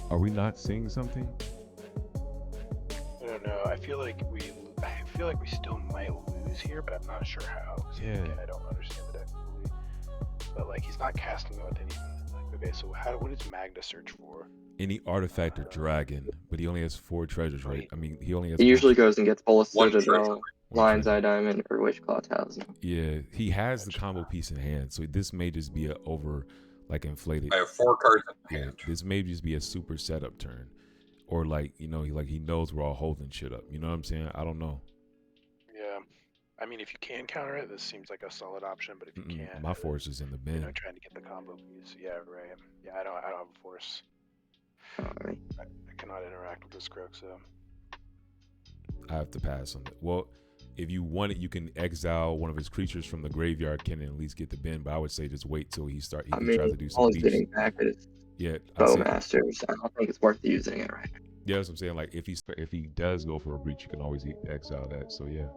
Are we not seeing something? I don't know. I feel like we still might lose here, but I'm not sure how. 'Cause, Yeah. again, I don't understand the deck fully. But like, he's not casting it with anything. Like, okay, so what does Magda search for? Any artifact or dragon, but he only has 4 treasures, right? I mean, he only has. He usually goes and gets Bolas One Citadel, treasure. Lion's Eye Diamond, or Witchclaw Talisman. Yeah, he has the combo piece in hand, so this may just be a over, like, inflated. I have 4 cards in Yeah, hand. this may just be a super setup turn, or like, you know, he knows we're all holding shit up. You know what I'm saying? I don't know. Yeah. I mean, if you can counter it, this seems like a solid option. But if you can't, My force is in the bin. trying to get the combo piece. Yeah, right. Yeah, I don't have a force. Alright. I cannot interact with this Kroxa. I have to pass on it. Well, if you want it, you can exile one of his creatures from the graveyard, can at least get the bin. But I would say just wait till he tries to do some all he's beats. getting back is Yeah, Bowmasters. I don't think it's worth using it right now. Yeah, that's what I'm saying. Like if he does go for a breach, you can always exile that. So yeah.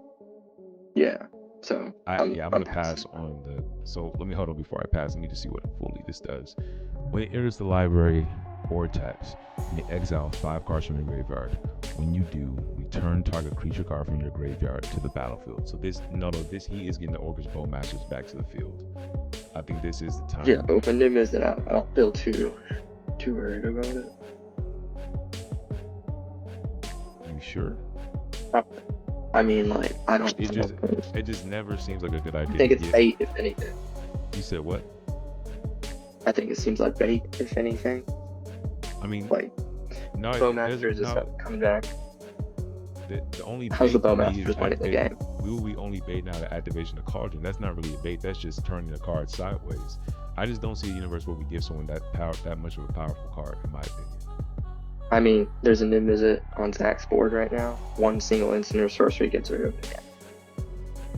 Yeah. So I'm gonna passing. pass on the. So let me hold on before I pass. Let me just see what fully this does. When it enters the library or taps, you may exile 5 cards from your graveyard. When you do, return target creature card from your graveyard to the battlefield. So this he is getting the Orcish Bowmasters back to the field. I think this is the time. Yeah, open NIV-MIZZET out. I don't feel too worried about it. You sure? I mean, like, I don't. It just never seems like a good idea. I think it's bait, if anything. You said what? I think it seems like bait, if anything. I mean, like, no, Bowmasters is coming back. The only how's the bait to me Bowmasters is winning the game? We will be only baiting out the activation of Cauldron. That's not really a bait. That's just turning the card sideways. I just don't see a universe where we give someone that much of a powerful card, in my opinion. I mean, there's a NIV-MIZZET on Zach's board right now. One single instant or sorcery gets rid of it.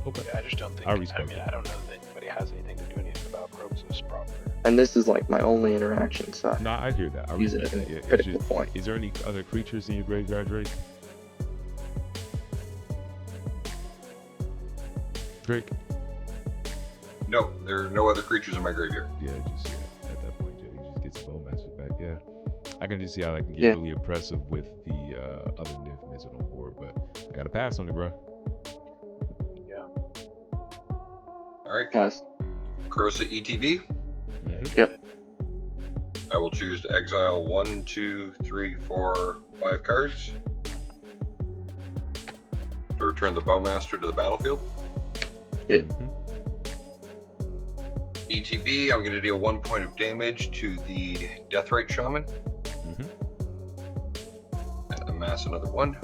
Okay. Yeah, I just don't think. I don't know that anybody has anything to do anything about Kroxa's proper. And this is like my only interaction, so no, I hear that. I use it at a critical point. Is there any other creatures in your graveyard, Drake? Drake? No, there are no other creatures in my graveyard. Yeah, at that point, Jay just gets the Bowmasters back. Yeah, I can just see how that can get really oppressive with the other NIV-MIZZET on board, but I got to pass on it, bro. Yeah. All right. Pass. Kroxa ETB. Yep. I will choose to exile 1, 2, 3, 4, 5 cards to return the Bowmaster to the battlefield. Yeah. ETB, I'm going to deal 1 point of damage to the Deathrite Shaman. And amass another 1.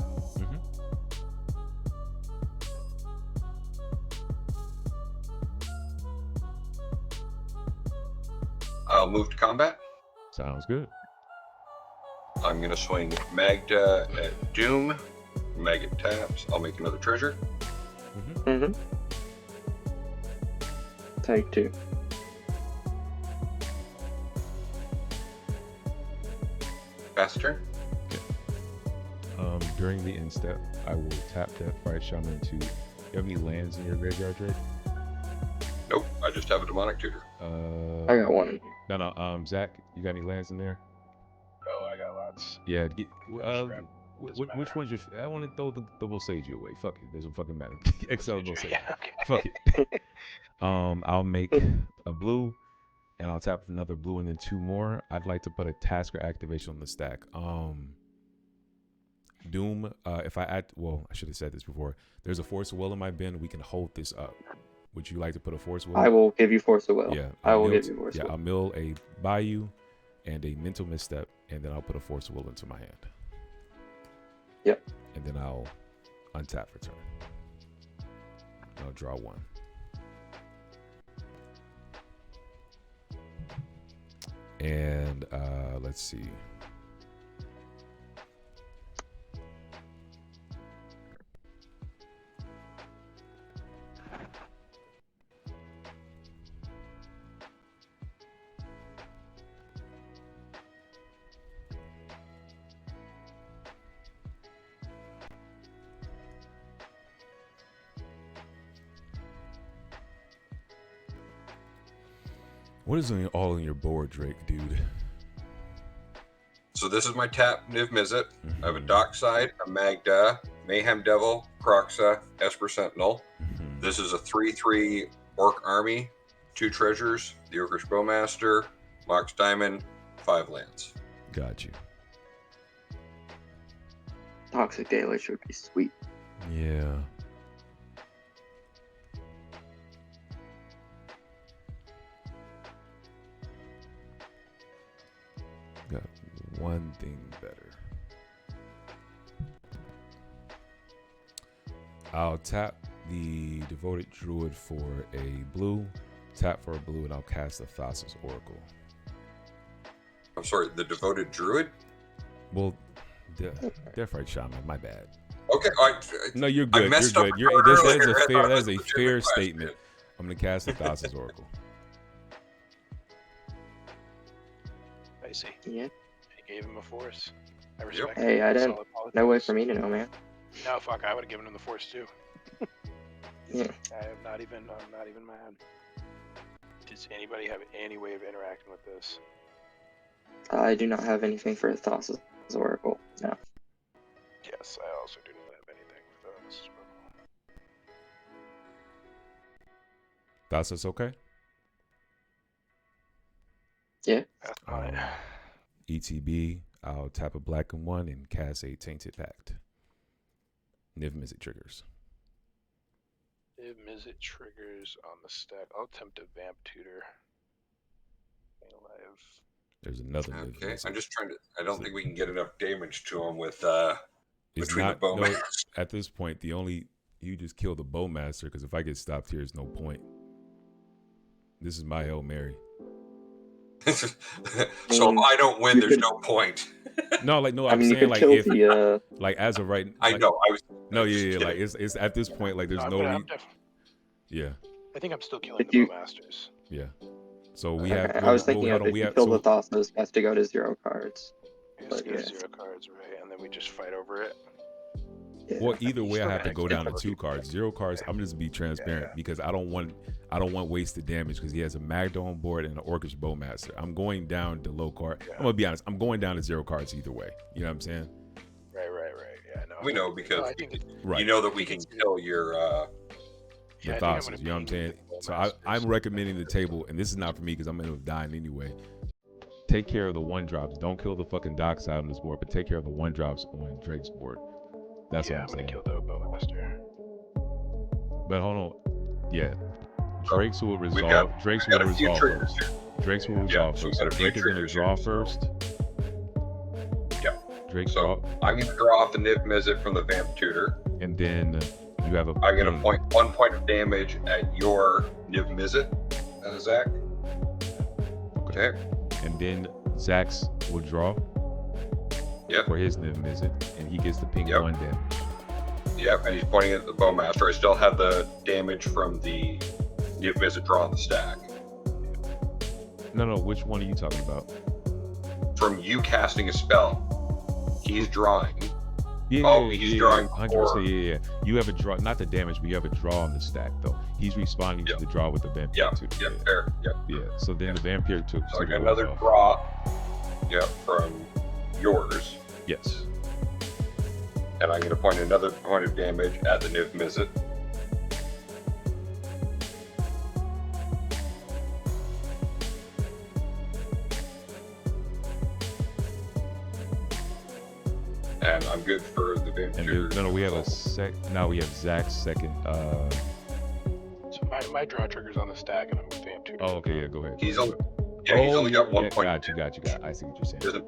I'll move to combat. Sounds good. I'm going to swing Magda at Doom. Maggot taps. I'll make another treasure. Take 2. Pass turn. Okay. During the end step, I will tap Deathrite Shaman to. You have any lands in your graveyard, Drake? Nope, I just have a Demonic Tutor. I got 1 in here. No. Zach, you got any lands in there? Oh, I got lots. Yeah. Which one's your? I want to throw the Volsage away. Fuck it. Doesn't fucking matter. Excel Volsage. Yeah, okay. Fuck it. I'll make a blue, and I'll tap another blue, and then 2 more. I'd like to put a Tasker activation on the stack. Doom. If I add, well, I should have said this before. There's a Force of Will in my bin. We can hold this up. Would you like to put a Force of Will? I will give you Force of Will. Yeah, I will give you Force of Will. Yeah, I'll mill a Bayou and a Mental Misstep, and then I'll put a Force of Will into my hand. Yep. And then I'll untap for turn. I'll draw 1. And let's see. What is all in your board, Drake, dude? So this is my tap NIV-MIZZET. I have a Dockside, a Magda, Mayhem Devil, Kroxa, Esper Sentinel. This is a 3/3 Orc Army, 2 treasures, the Orcish Bowmaster, Mox Diamond, 5 lands. Got you. Toxic Deluge would be sweet. Yeah. Got one thing better. I'll tap the Devoted Druid for a blue, tap for a blue, and I'll cast the Thassa's Oracle. I'm sorry, the Devoted Druid? Well, Deathrite Shaman, my bad. Okay, no, you're good. I messed you're up good. That is a fair question. statement. I'm gonna cast the Thassa's Oracle. I see. Yeah. He gave him a force. I respect Hey, it. I didn't. Solid politics. No way for me to know, man. No, fuck, I would have given him the force too. Yeah. I'm not even mad. Does anybody have any way of interacting with this? I do not have anything for Thassa's Oracle. No. Yes, I also do not have anything for this. That's okay. Yeah. That's fine. ETB, I'll tap a black and 1 and cast a Tainted Pact. NIV-MIZZET triggers. NIV-MIZZET triggers on the stack. I'll attempt a Vamp Tutor. Alive. There's another Okay, NIV-MIZZET. I'm just trying to. I don't think we can get enough damage to him with It's between not, the bowmen. no, at this point, you just kill the Bowmaster, because if I get stopped here, there's no point. This is my Hail Mary. So if I don't win, there's no point. No, like, no, I I'm mean, you saying, could like, kill if, the. like, as of right, I like, know. I was. no, I was yeah, just yeah, like, kidding. it's at this point, like, there's yeah, I think I'm still killing If the you- Bowmasters. yeah. So we Okay, have. I was well, thinking hold of on, if we you have. kill So, the Thassa's, it has to go to 0 cards. Just But go yeah. 0 cards, right? And then we just fight over it. Yeah. well, either way, I Still have to gotta go down to kill 2 cards. 0 cards. I'm just be transparent Yeah. because I don't want wasted damage because he has a Magda on board and an Orcish Bowmaster. I'm going down to low card. Yeah. I'm gonna be honest. I'm going down to 0 cards either way. You know what I'm saying? Right. Yeah, no. We know because No, I think Right. you know that we can kill your. The thoughts, you know what I'm saying? So I'm recommending the table, and this is not for me because I'm gonna dying anyway. Take care of the 1-drops. Don't kill the fucking dockside on this board, but take care of the 1-drops on Drake's board. That's yeah, what I'm I'm gonna saying. kill the Bowmaster. But hold on, yeah. Drake's will We've resolve. got- Drake's got will a few resolve triggers. first. Drake's will Yeah, resolve so we've first. got a So few Drake is gonna triggers draw here, so- first. Yep. Drake So draw, I'm going to draw off the NIV-MIZZET from the Vamp Tutor. and then you have a. I'm going to ping. point 1 point of damage at your NIV-MIZZET, Zach. Okay. And then Zach's will draw. Yep. For his NIV-MIZZET, and he gets the ping Yep. 1 damage. Yep, and he's pointing at the Bowmaster. I still have the damage from the NIV-MIZZET draw on the stack. No, which one are you talking about? From you casting a spell, he's drawing. Yeah, Oh, he's drawing 100%. Yeah. You have a draw, not the damage, but you have a draw on the stack though. He's responding Yep. to the draw with the vampire Yep, too. yep, fair. Yep. Yeah. So then the vampire took. So I took got it another off. draw. Yep, from yours. Yes. And I'm going to point another point of damage at the NIV-MIZZET. And I'm good for the And vampire. we have a now we have Zach's second. So my draw trigger's on the stack, and I'm with Vamp Tutor. Oh, okay, yeah, go ahead. He's only, he's only got 1 point. Got you. I see what you're saying. Doesn't-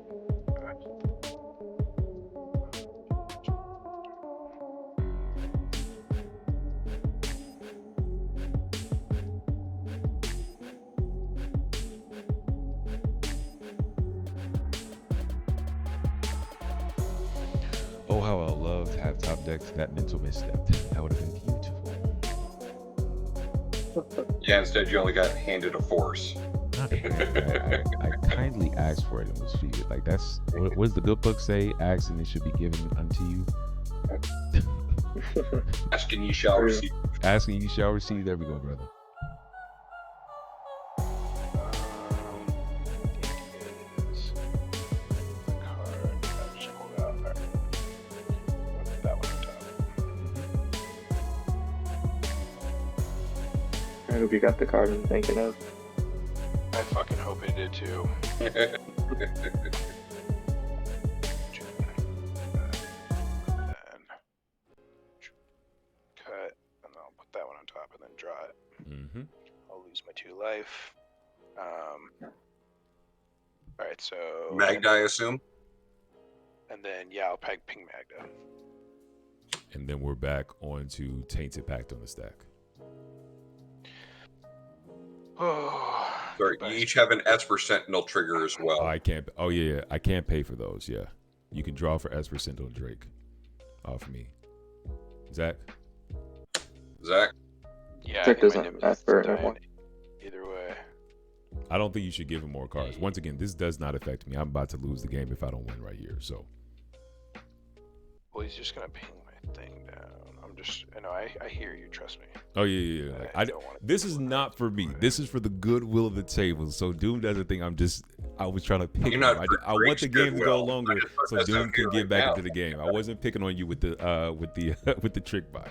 Oh, how I love to have top decks that mental misstep. That would have been beautiful. Yeah, instead you only got handed a force. Not that I kindly asked for it and was treated like that's what does the good book say? Ask and it should be given unto you. Asking you shall True. receive. Asking you shall receive. There we go, brother. Is the card I just pulled out. Alright. Put that one on top. I hope you got the card I'm thinking of. I fucking hope it did too. Cut, and I'll put that one on top and then draw it. Mm-hmm. I'll lose my 2 life. Alright, so. Magda, I assume? And then, yeah, I'll ping Magda. And then we're back on to Tainted Pact on the stack. Oh. Sorry, you each have an Esper Sentinel trigger as well. I can't. Oh yeah, I can't pay for those. Yeah, you can draw for Esper Sentinel Drake off me. Zach. Zach? Yeah, I Trick think my doesn't Nemesis ask for is it no dying more. either way. I don't think you should give him more cards. Once again, this does not affect me. I'm about to lose the game if I don't win right here. So Well, he's just gonna ping my thing down. I'm just, I know, I hear you. Trust me. Oh yeah. Like, this is not for me. This is for the goodwill of the table. So Doom doesn't think I was trying to pick him. I want the game to go longer so Doom can get back into the game. I wasn't picking on you with the with the trick bite.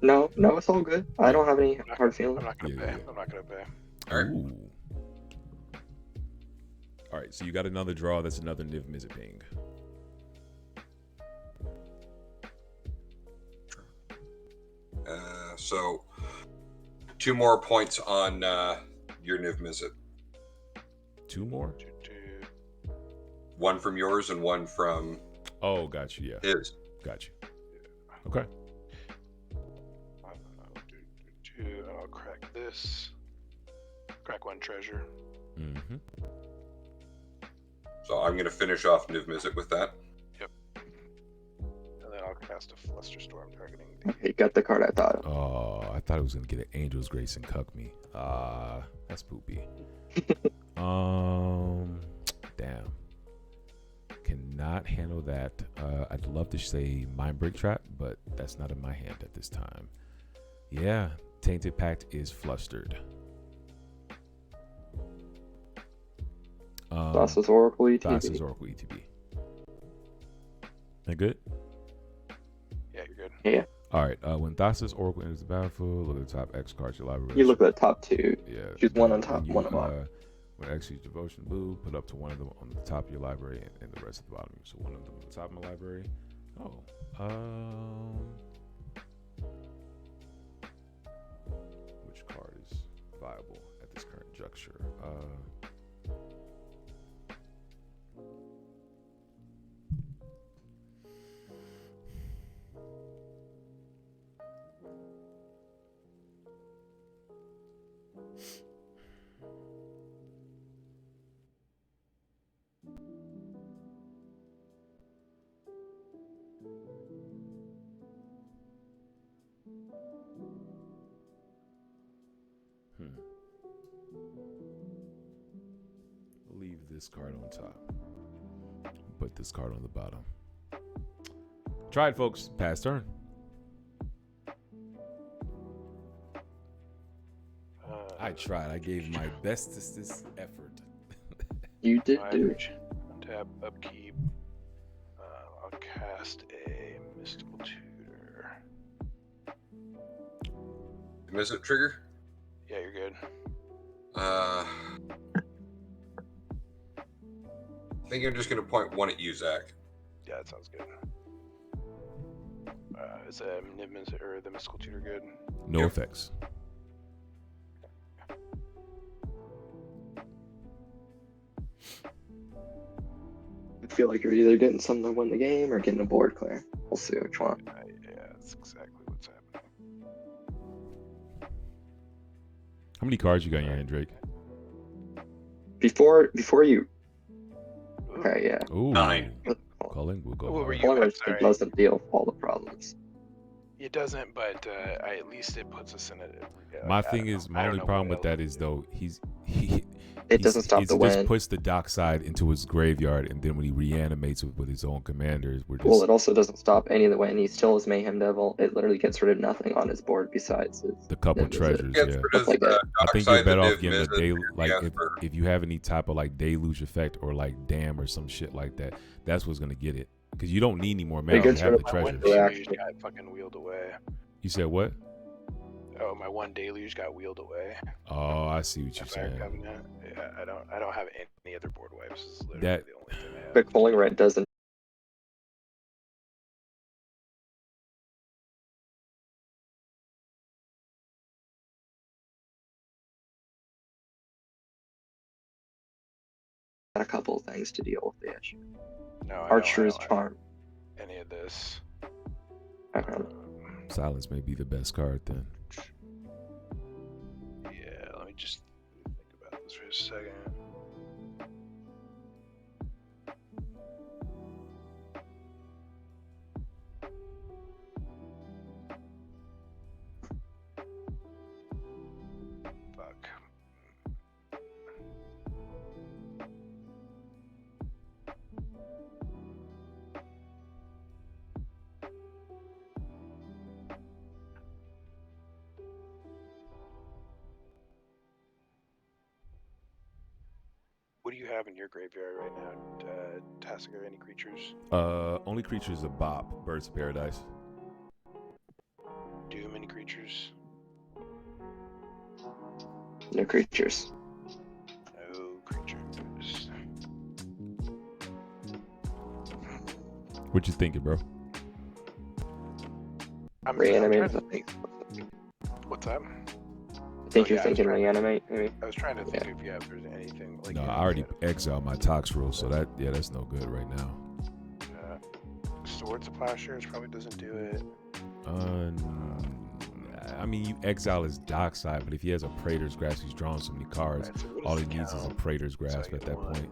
No, it's all good. I don't have any hard feelings. I'm not gonna pay. I'm not gonna pay. All right. Ooh. All right, so you got another draw. That's another NIV-MIZZET ping. So 2 more points on your NIV-MIZZET. 2 more? 1 from yours and 1 from. Oh, got you. Yeah. His. Got you. Okay. I'll crack this. Crack 1 treasure. Mm-hmm. So I'm going to finish off NIV-MIZZET with that. Yep. And then I'll cast a Flusterstorm targeting. Okay, got the card I thought of. Oh, I thought it was gonna get an Angel's Grace and cuck me. That's poopy. Damn. Cannot handle that. I'd love to say Mind Break Trap, but that's not in my hand at this time. Yeah, Tainted Pact is flustered. Thassa's Oracle ETB. Thassa's Oracle ETB. That good? Yeah, you're good. Yeah. All right. When Thassa's Oracle enters the battlefield, look at the top X cards your library. You look at the top 2. Yeah. Choose one on top, When one on bottom. When X use Devotion Blue, put up to one of them on the top of your library and the rest at the bottom. So one of them on the top of my library. Oh. Which card is viable at this current juncture? Leave this card on top. Put this card on the bottom. Try it, folks. Pass turn. I tried. I gave my bestest effort. You did do it. Tap upkeep. I'll cast a Mystical Tutor. MIZZET trigger? Yeah, you're good. I think I'm just going to point 1 at you, Zach. Yeah, that sounds good. Is the NIV-MIZZET or the Mystical Tutor good? No Yep. effects. I feel like you're either getting something to win the game or getting a board clear. We'll see which one. Yeah, that's exactly what's happening. How many cards you got in your hand, Drake? Before you. Okay, yeah. Ooh. 9. Calling. We'll go. What were hard. you- Calling I'm Rage sorry. doesn't deal with all the problems. It doesn't, but at least it puts us in it. My thing is, my only problem with that is though It doesn't stop the It win. just puts the dockside into his graveyard, and then when he reanimates with his own commanders, we're just. Well, it also doesn't stop any of the win. He still is Mayhem Devil. It literally gets rid of nothing on his board besides his. the couple NIV-MIZZET. treasures, Gets yeah. rid of Like the that. I think dockside, you're better the off getting a NIV-MIZZET, day like yeah, if you have any type of like deluge effect or like dam or some shit like that. That's what's gonna get it because you don't need any more mana. You gets have rid the of My treasures. one Yeah. deluge got fucking wheeled away. You said what? Oh, my one deluge got wheeled away. Oh, I see what you're Fire saying. Covenant. Yeah, I don't have any other board wipes. This is literally That- the only thing I have. But Calling Red doesn't. A couple of things to deal with the issue. No, Archer's I don't Charm. have any of this. Silence may be the best card then. Yeah, let me just think about this for a second. Fuck. do you have in your graveyard right now, Tasigur? Any creatures? Only creatures are Bop, Birds of Paradise. Doom, any creatures? No creatures. No creatures. What you thinking, bro? I'm Reanimate. trying to think. What's that? I think you're thinking reanimate, maybe. I was trying to think if there's anything like. No, I already exiled my Tox rule, so that's no good right now. Swords of Plowshares probably doesn't do it. I mean, you exile his Dockside, but if he has a Praetor's Grasp, he's drawing so many cards. Right, so all he needs is a Praetor's Grasp at that point.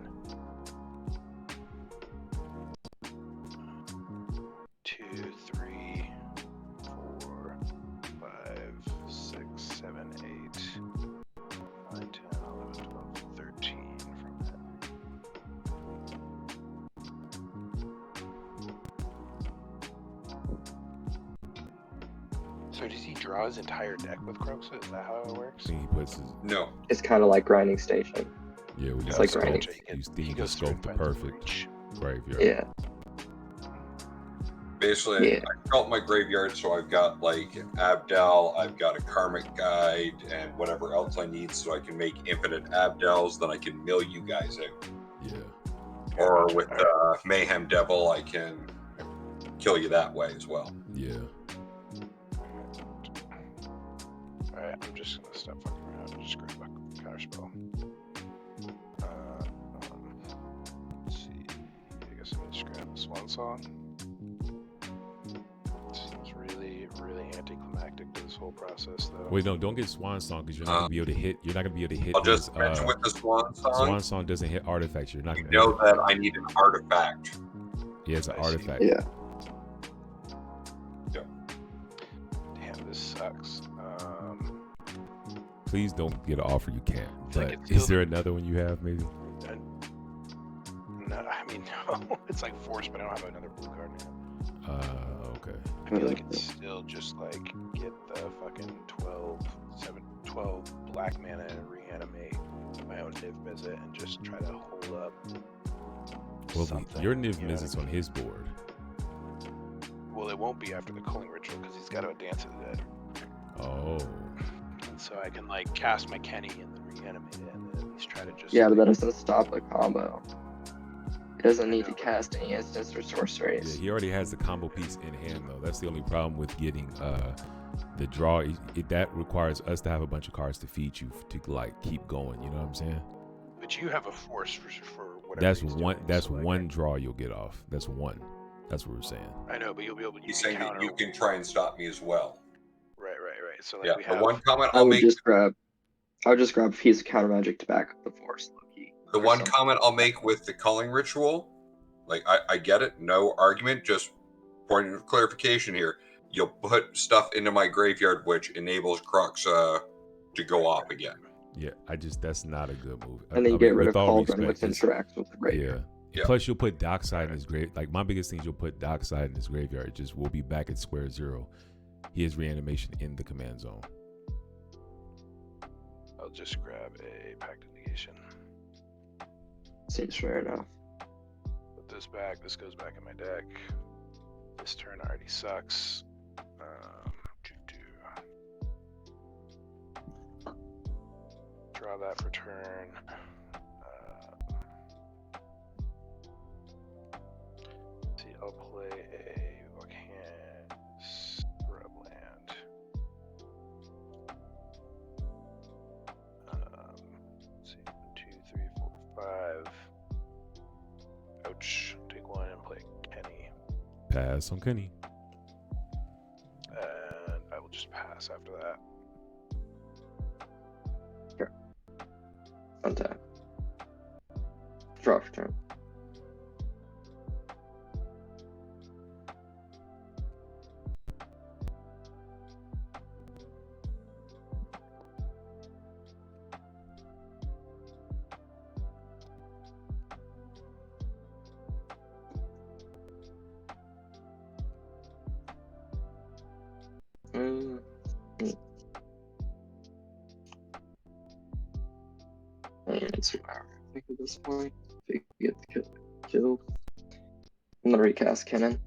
2, 3, 4, 5, 6, 7, 8, 9, 10, 11, 12, 13 from that. So does he draw his entire deck with Kroxa? Is that how it works? I think he puts his... No. It's kind of like grinding station. Yeah, we It's got like scope. grinding. You can scope the perfect graveyard. Yeah. Basically, I felt my graveyard, so I've got like Abdal, I've got a Karmic Guide, and whatever else I need, so I can make infinite Abdals. Then I can mill you guys out. Yeah. Or with Mayhem Devil, I can kill you that way as well. Yeah. Alright, I'm just gonna stop fucking around and just grab a counterspell. Let's see. I guess I'm just grab a Swan Song. It seems really, really anticlimactic to this whole process, though. Wait, no, don't get Swan Song because you're not gonna be able to hit. You're not gonna be able to hit. I'll just mention with the Swan Song. Swan Song doesn't hit artifacts. You're not You gonna know that I need an artifact. Yeah, it's an artifact. Yeah. Damn, this sucks. Please don't get an offer you can't. It's like But it's is still- there another one you have, maybe? No, I mean, no. It's like force, but I don't have another blue card now. Okay. I feel like it's still just like get the fucking 12 black mana and reanimate my own NIV-MIZZET and just try to hold up. Well, something, your you know NIV-MIZZET's what I on his board. Well, it won't be after the culling ritual because he's got to advance to the dead. Oh. And so I can like cast my Kenny and then reanimate it and then at least try to just. Yeah, but that doesn't stop the combo. It doesn't need to know. cast any instants or sorceries. Yeah, he already has the combo piece in hand, though. That's the only problem with getting the draw. That requires us to have a bunch of cards to feed you to like keep going. You know what I'm saying? But you have a force for whatever. That's he's one. doing, That's so, like, one draw you'll get off. That's one. That's what we're saying. I know, but you'll be able to. He's saying that you can try and stop me as well. Right. So like Yeah, we the have. one comment I I'll would make. just grab a piece of counter magic to back up the force, Loki. The or one something. comment I'll make with the culling ritual, like I get it, no argument, just point of clarification here. You'll put stuff into my graveyard which enables Kroxa to go off again. Yeah, that's not a good move. And then you get rid of Cauldron, which interacts with the graveyard. Yeah. Plus, you'll put Dockside in his grave. Like my biggest thing is you'll put Dockside in his graveyard. It just will be back at square zero. He has reanimation in the command zone. I'll just grab a Pact of Negation. Seems fair enough. Put this back. This goes back in my deck. This turn already sucks. Draw that for turn. See, I'll play a Volcan Scrubland. Let's see, 1, 2, 3, 4, 5. Ouch. Take one and play Kenny. Pass on Kenny. And I will just pass after that. Untap. Draw for turn. And it's wow. think at this point. If you get the kill. I'm gonna recast Kinnan.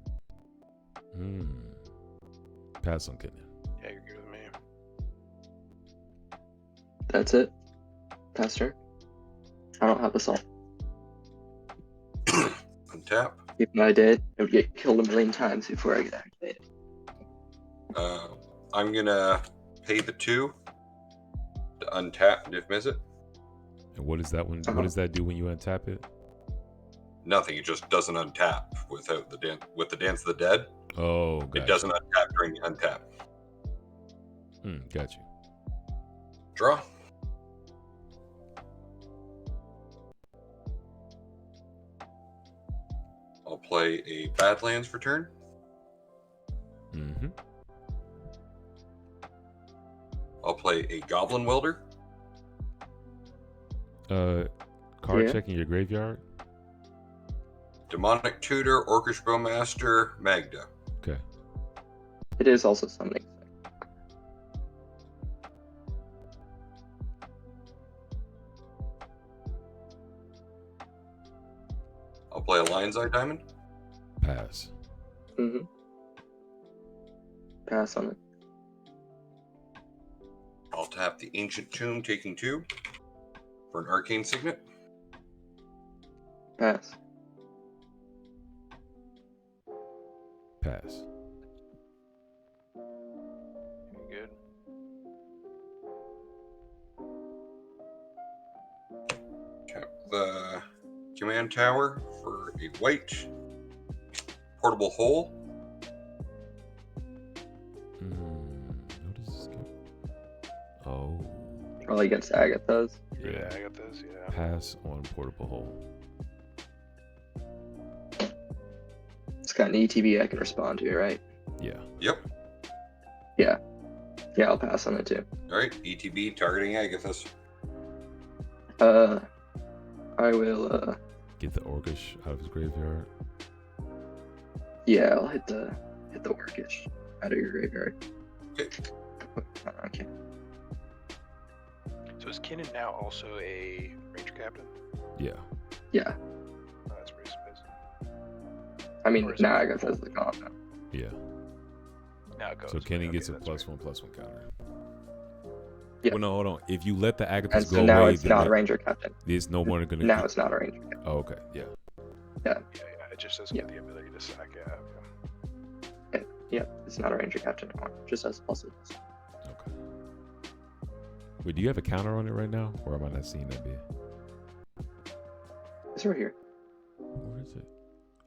Pass on Kinnan. Yeah, you're good with me. That's it. Pass turn. I don't have assault. Untap. Even though I did, I would get killed a million times before I get activated. I'm gonna pay the 2 to untap NIV-MIZZET. And what is that one? What does that do when you untap it? Nothing. It just doesn't untap without the with the Dance of the Dead. Oh, gotcha. It doesn't untap during the untap. Got you. Draw. I'll play a Badlands for turn. I'll play a Goblin Welder. Card checking your graveyard. Demonic Tutor, Orcish Bowmaster, Magda. Okay. It is also summoning. I'll play a Lion's Eye Diamond. Pass. Pass on it. I'll tap the Ancient Tomb, taking 2 for an Arcane Signet. Pass. Pass. You good? Tap the Command Tower for a white portable hole. What does this get? Oh. Probably against Agatha's. Yeah, I got this. Yeah. Pass on portable hole. It's got an ETB I can respond to, right? Yeah. Yep. Yeah. Yeah, I'll pass on it too. All right. ETB targeting Agathis. I will, Get the Orcish out of his graveyard. yeah, I'll hit the Orcish out of your graveyard. Okay. Okay. So is Kinnan now also a Ranger Captain? Yeah. Yeah. Oh, that's pretty spicy. I mean, Or is now it- Agatha's the con now. Yeah. Now it goes. So Kenny Okay, gets a that's +1/+1 right. counter. Yeah. Well, no, hold on. If you let the Agathis And go so now away, it's then not a Ranger Captain. it's no more gonna. Now it's not a Ranger Captain. Oh, okay. Yeah. Yeah, it just doesn't Yeah. get the ability to sack it. Yeah, it's not a Ranger Captain anymore. Just has pluses. Okay. Wait, do you have a counter on it right now, or am I not seeing that bit? It's right here. Where is it?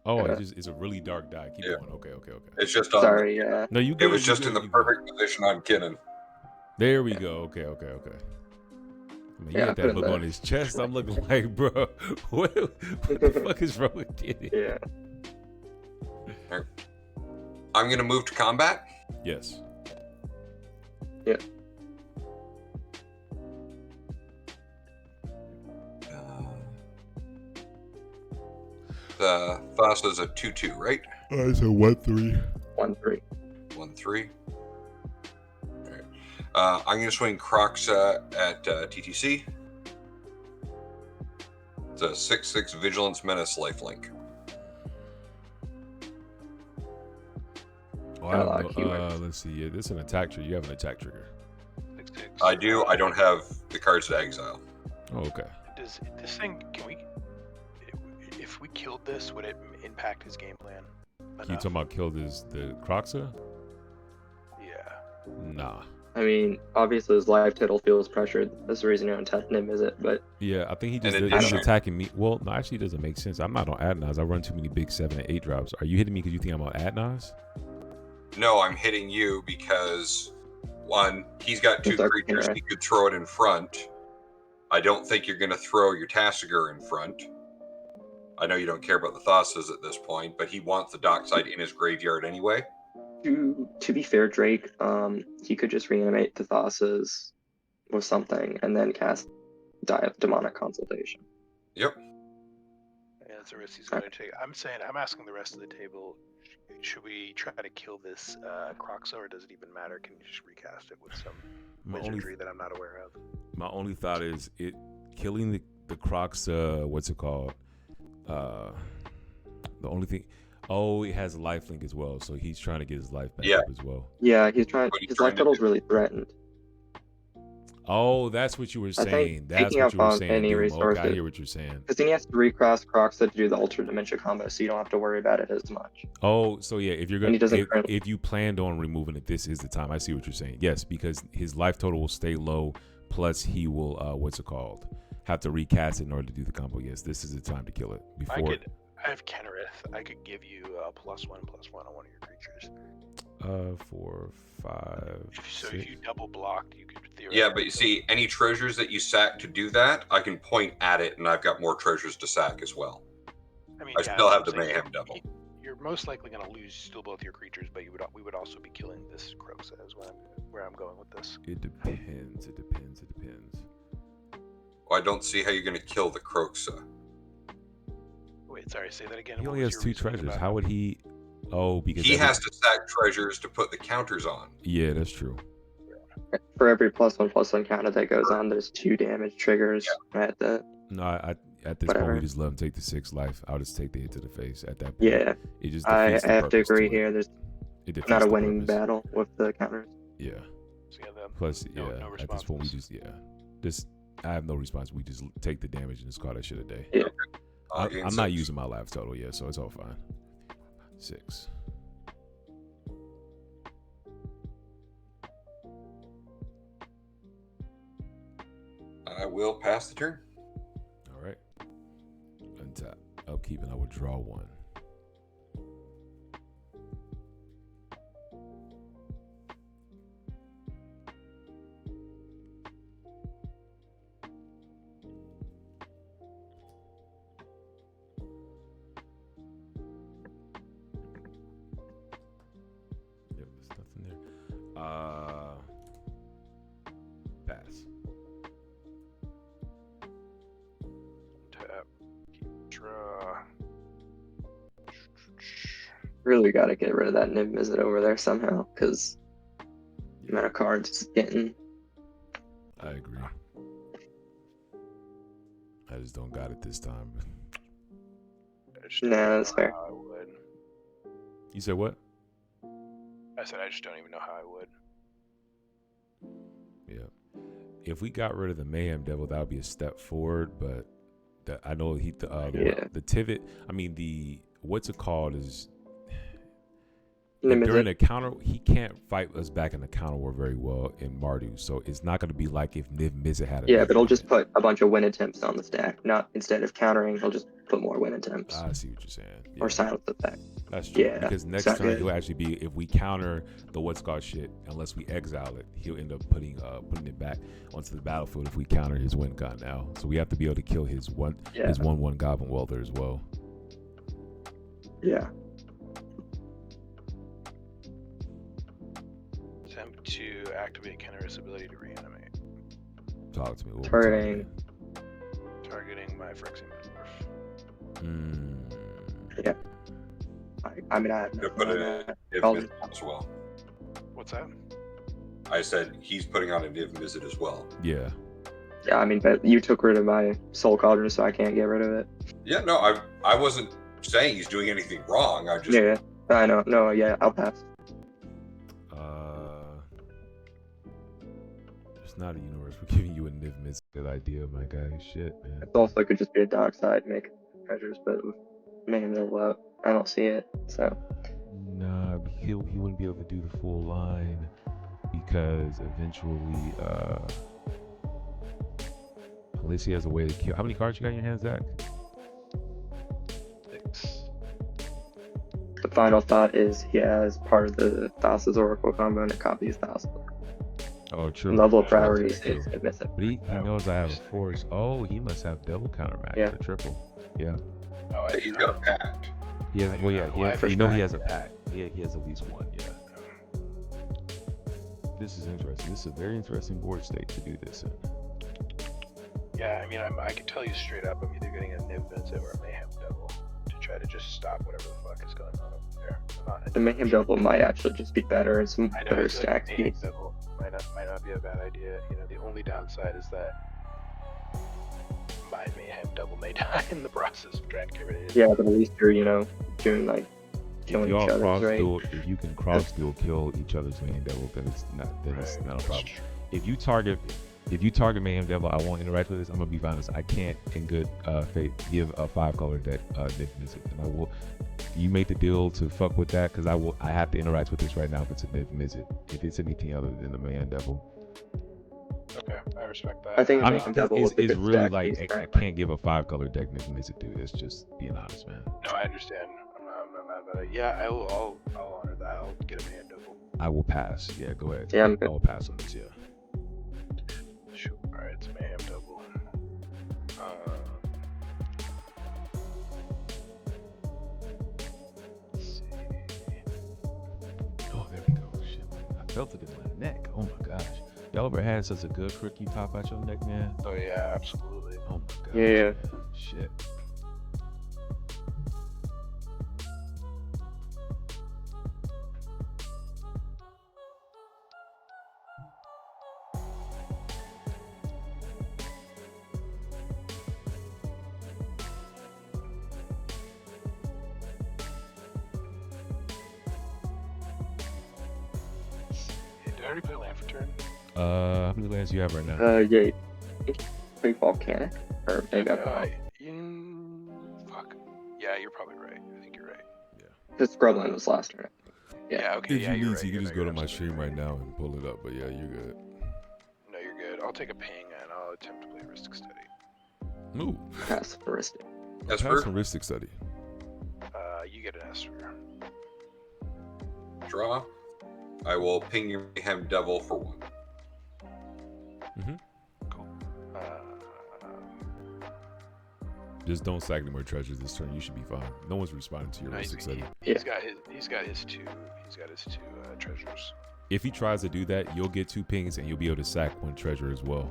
Oh, it's a really dark die. Keep Yeah. going. Okay. It's just on. Sorry, yeah. No, you. It Good, was you just good, in the you good. perfect position on Kinnan. There we go. Okay. I mean, you Yeah, got put that in look the- on his chest. I'm looking like, bro, what the fuck is wrong with Kenny? Yeah. I'm going to move to combat. Yes. The Thassa's a 2/2, right? It's a 1/3. 1/3. 1/3. All right. I'm going to swing Kroxa at TTC. It's a 6/6 Vigilance Menace lifelink. Oh, I don't like know. keywords. Let's see. Yeah, this is an attack trigger. You have an attack trigger. 6/6. I do. I don't have the cards to exile. Oh, okay. Does this thing? Can we? If we killed this, would it impact his game plan? You enough? talking about killed the Kroxa? Yeah. Nah. I mean, obviously his life total feels pressured. That's the reason you don't tap him, is it? But Yeah, I think he just And he's addition- attacking me. Well, no, actually, it doesn't make sense. I'm not on Adnaz. I run too many big 7 and 8 drops. Are you hitting me because you think I'm on Adnaz? No, I'm hitting you because, one, he's got 2 Dark creatures. Kenrith. He could throw it in front. I don't think you're going to throw your Tasigur in front. I know you don't care about the Thassas at this point, but he wants the Dockside in his graveyard anyway. to be fair, Drake, he could just reanimate the Thassas with something and then cast Demonic Consultation. Yep. Yeah, that's a risk he's going to take. I'm asking the rest of the table. Should we try to kill this Kroxa, or does it even matter? Can you just recast it with some My wizardry that I'm not aware of? only thought is it killing the Kroxa, what's it called? The only thing, oh, it has a life link as well, so he's trying to get his life back up as well. Yeah, he's trying. What he's His trying life to total's do. really threatened. Oh, that's what you were I saying. think That's taking what up you were on saying. any Doom. Okay, resources. I hear what you're saying. Because then he has to recross Kroxa to do the Ultra Dementia combo, so you don't have to worry about it as much. Oh, so yeah, if you're And gonna, he doesn't currently. if you planned on removing it, this is the time. I see what you're saying. Yes, because his life total will stay low. Plus, he will what's it called? Have to recast it in order to do the combo. Yes, this is the time to kill it before. I have Kenrith. I could give you +1/+1 on one of your creatures. 4, 5. So 6. if you double blocked, you could theoretically. Yeah, but you see, any treasures that you sack to do that, I can point at it, and I've got more treasures to sack as well. I mean, I yeah, still have I'm the saying Mayhem Devil. You're most likely going to lose still both your creatures, but we would also be killing this Kroxa as well. Where I'm going with this. It depends. It depends. It depends. Well, I don't see how you're going to kill the Kroxa. Wait, sorry, say that again. He What only was has your 2 reasoning treasures. about How it? would he? Oh, because He has to sack treasures to put the counters on. Yeah, that's true. For every +1/+1 counter that goes on, there's 2 damage triggers at the. No, I at this point Whatever. we just let him take the 6 life. I'll just take the hit to the face at that point. Yeah, It just I defeats the have to purpose agree it. here. There's It defeats not a the winning purpose. battle with the counters. Yeah. So yeah, the, Plus, no at this point we responses. just I have no response. We just take the damage and just call that shit a day. Yeah. I'm not using my life total yet, so it's all fine. 6. I will pass the turn. All right. Untap. Upkeep, and I will draw 1. Yep, there's nothing there. Pass. Tap, draw. Really got to get rid of that NIV-MIZZET over there somehow, because the amount of cards is getting. I agree. I just don't got it this time. I just Nah, don't even that's know fair. how I would. You said what? I said I just don't even know how I would. Yeah. If we got rid of the Mayhem Devil, that would be a step forward. But I know Yeah. the Tivit. I mean the what's it called is NIV-MIZZET. during a counter. He can't fight us back in the counter war very well in Mardu. So it's not going to be like if NIV-MIZZET had a Yeah, Mayhem but he'll just Devil. put a bunch of win attempts on the stack. Not instead of countering, he'll just put more win attempts I see what you're saying. Yeah. or silence effect. That's true. Yeah, Because next it's not turn good. he'll actually be if we counter the what's called shit, unless we exile it, he'll end up putting it back onto the battlefield if we counter his win con now. So we have to be able to kill his 1/1 Goblin Welder as well. Yeah. Attempt to activate Kenrith's ability to reanimate. Talk to me. What we Targeting. Targeting my Phyrexian Metamorph. Yeah. I mean, I have Yeah, nothing but on it that. Niv I'll Mizzet as well. What's that? I said he's putting on a Niv Mizzet as well. Yeah. Yeah, I mean, but you took rid of my Soul Cauldron, so I can't get rid of it. Yeah, no, I wasn't saying he's doing anything wrong. I just Yeah, I know. No, yeah, I'll pass. It's not a universe. We're giving you a NIV-MIZZET. Good idea, my guy. Shit, man. It also could just be a dark side, make treasures, but with Mayhem Devil, I don't see it. So Nah, he wouldn't be able to do the full line because eventually, unless he has a way to kill. How many cards you got in your hands, Zach? 6. the final thought is he has part of the Thassa's Oracle combo and it copies Thassa. Oh, true. Level of True, priorities true. is NIV-MIZZET. But he knows I have a force. Oh, he must have double countermatch. Yeah. The triple. Yeah. Oh, I he's got a pact. He has. Well, yeah. Why You know he first has a pack. Yeah, he has at least one. Yeah. This is interesting. This is a very interesting board state to do this in. Yeah, I mean, I can tell you straight up, I'm either getting a NIV-MIZZET or a Mayhem Devil to try to just stop whatever the fuck is going on over there. The Mayhem Devil might actually just be better and some I know better it's like stack Mayhem speeds. Devil might not be a bad idea. You know, the only downside is that behind me, him double may die in the process of trying to get rid of it. Yeah, but at least you're, doing like If killing y'all each other's, cross right? duel, if you can cross duel kill each other's Mayhem Devil, then it's not a problem. If you target Mayhem Devil, I won't interact with this. I'm gonna be honest. I can't, in good faith, give a 5-color deck NIV-MIZZET, and I will. You make the deal to fuck with that, because I have to interact with this right now if it's a NIV-MIZZET. If it's anything other than the Mayhem Devil, Okay, I respect that. I think I Mayhem Devil it's with a good really stack, like he's I currently- can't give a 5-color deck NIV-MIZZET, dude. It's just being honest, man. No, I understand. I'm not mad about it. Yeah, I'll honor that. I'll get a man double. I will pass. Yeah, go ahead. Yeah, I'm I good. will pass on this. Yeah. Sure. Alright, it's mayhem double. Let's see. Oh, there we go. Shit, I felt it in my neck. Oh my gosh. Y'all ever had such a good crook you pop out your neck, man? Oh yeah, absolutely. Oh my gosh. Yeah. Man. Shit. Did I already play land for turn? How many lands do you have right now? Yeah. Big volcanic, or maybe I'm wrong. Fuck. Yeah, you're probably right. I think you're right. The Scrubland was last turn. Yeah. Okay. If Yeah, you you're need right. to, you can You're just go to right, my you're stream absolutely right now and pull it up. But yeah, you're good. No, you're good. I'll take a ping and I'll attempt to play Ristic Study. Move. Pass heuristic. Esper, Pass heuristic study. You get an Esper. draw. I will ping your Mayhem Devil for 1. Cool. Just don't sack any more treasures this turn. You should be fine. No one's responding to your heuristic study. He's got his two treasures. If he tries to do that, you'll get 2 pings and you'll be able to sack 1 treasure as well.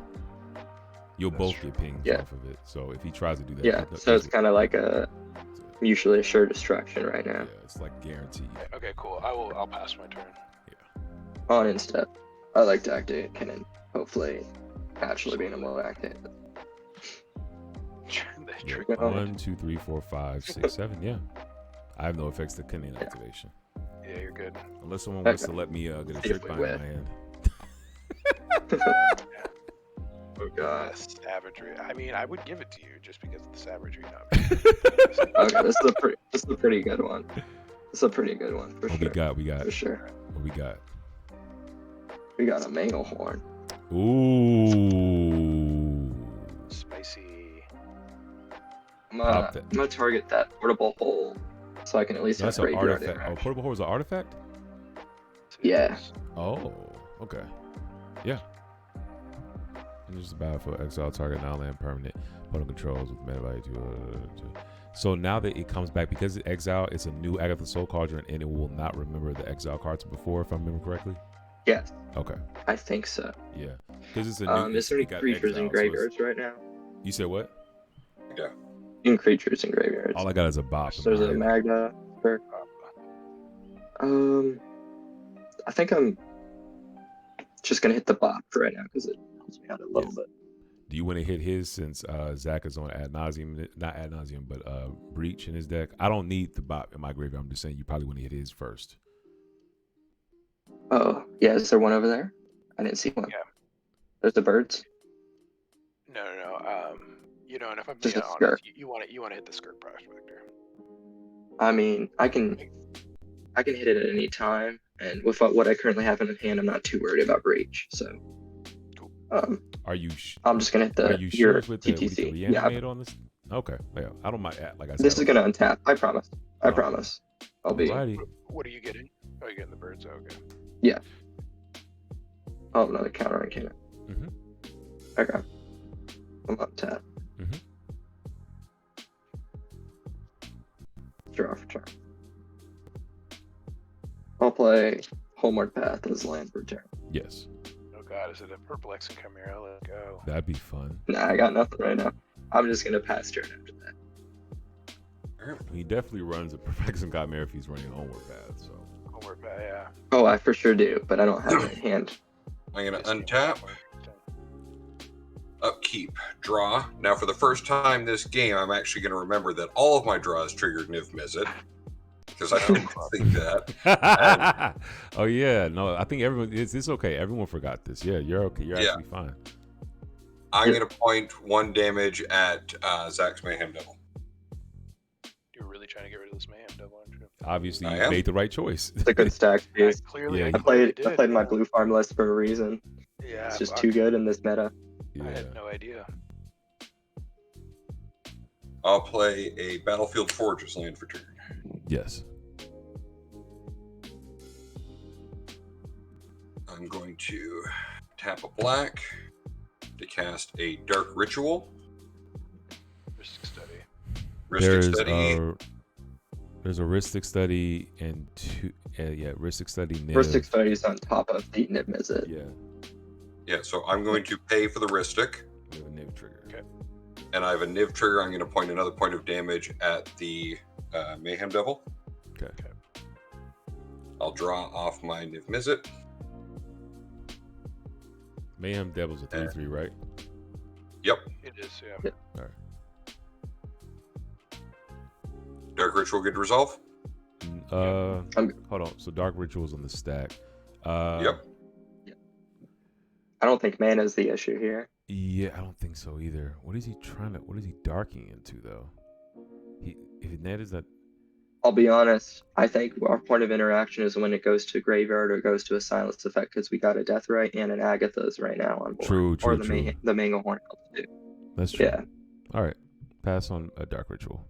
You'll That's both true. get pings Yeah. off of it. So if he tries to do that, Yeah, so it's kind of like a mutually assured destruction right now. yeah, it's like guaranteed. Okay, cool. I'll pass my turn. On instep, I like to activate Kinnan. Hopefully, naturally being able to activate it. The Yeah, trick. Yeah. 1, 2, 3, 4, 5, 6, 7. Yeah, I have no effects to Kinnan activation Yeah, you're good. unless someone wants to let me get a See trick if we bind in win. my hand. Oh god. Savagery. I mean, I would give it to you just because of the savagery. Okay, this is a pretty good one. This is a pretty good one for What sure. we got. For sure. What we got? We got a mangle horn. Ooh. Spicy. I'm Pop that. gonna target that portable hole so I can at least That's have an graveyard artifact. Oh, interaction. portable hole is an artifact? Yeah. Oh, okay. Yeah. And just a battlefield exile target non-land permanent. Opponent controls with mana value to. So now that it comes back, because it's exile, it's a new Agatha Soul Cauldron, and it will not remember the exile cards before, if I remember correctly. Yes, Okay. I think so. Yeah. Because it's a new. Is there any it got creatures exile, in so it's- graveyards right now? You said what? In creatures in graveyards. All I got is a bop. in So there's my a hand. Magda. I think I'm just gonna hit the bop for right now because it helps me out a little bit. Do you want to hit his since Zach is on ad nauseum, not ad nauseum, but breach in his deck? I don't need the bop in my graveyard. I'm just saying you probably want to hit his first. Oh, yeah, is there one over there? I didn't see one. Yeah. There's the birds. No. And if I'm Just being a honest, skirt. you want to hit the skirt prospector. I mean, I can hit it at any time, and with what I currently have in hand, I'm not too worried about breach. So, Are you? I'm just gonna hit Are the you your sure with the TTC. reanimate on this? Okay, yeah, I don't mind. Like I said, This is gonna untap. I promise. I Oh. promise. I'll be. Alrighty. What are you getting? Oh, you're getting the birds. Oh, okay. Oh, another counter on Kinnan. Mhm. Okay. I'm up tap. Mhm. Draw for turn. I'll play Homeward Path as land for turn. Yes, Oh God, is it a perplexing chimera? Let's go. that'd be fun. Nah, I got nothing right now. I'm just gonna pass turn after that. He definitely runs a perfection chimera if he's running homeward path. So Homeward Path, yeah. Oh, I for sure do, but I don't have it in hand. I'm going to untap, upkeep, draw. Now, for the first time this game, I'm actually going to remember that all of my draws triggered NIV-MIZZET, because I didn't think that. Oh yeah, no, I think everyone. It's okay. Everyone forgot this. Yeah, you're okay. You're actually fine. I'm going to point 1 damage at Zach's Mayhem Devil. You're really trying to get rid of this Mayhem Devil, aren't you? Obviously, you made the right choice. It's a good stack piece. Clearly, Yeah, I played my blue farm list for a reason. Yeah, It's just too good in this meta. Yeah. I had no idea. I'll play a Battlefield Forges land for turn. Yes. I'm going to tap a black to cast a Dark Ritual. Risk study. There's a Ristic Study and two. Ristic Study. Ristic Study is on top of the NIV-MIZZET. Yeah. Yeah, so I'm going to pay for the Ristic. We have a NIV trigger. Okay. And I have a NIV trigger. I'm going to point another point of damage at the Mayhem Devil. Okay. I'll draw off my NIV-MIZZET. Mayhem Devil's a 3/3, right? Yep. It is, yeah. Yep. All right. Dark Ritual good to resolve? Hold on. So Dark Ritual's on the stack. Yep. I don't think mana is the issue here. Yeah, I don't think so either. What is he darking into though? If Ned is that. I'll be honest. I think our point of interaction is when it goes to graveyard or goes to a silence effect, because we got a Deathrite and an Agatha's right now on board. True. Or the Manglehorn too. That's true. Yeah. All right. Pass on a Dark Ritual.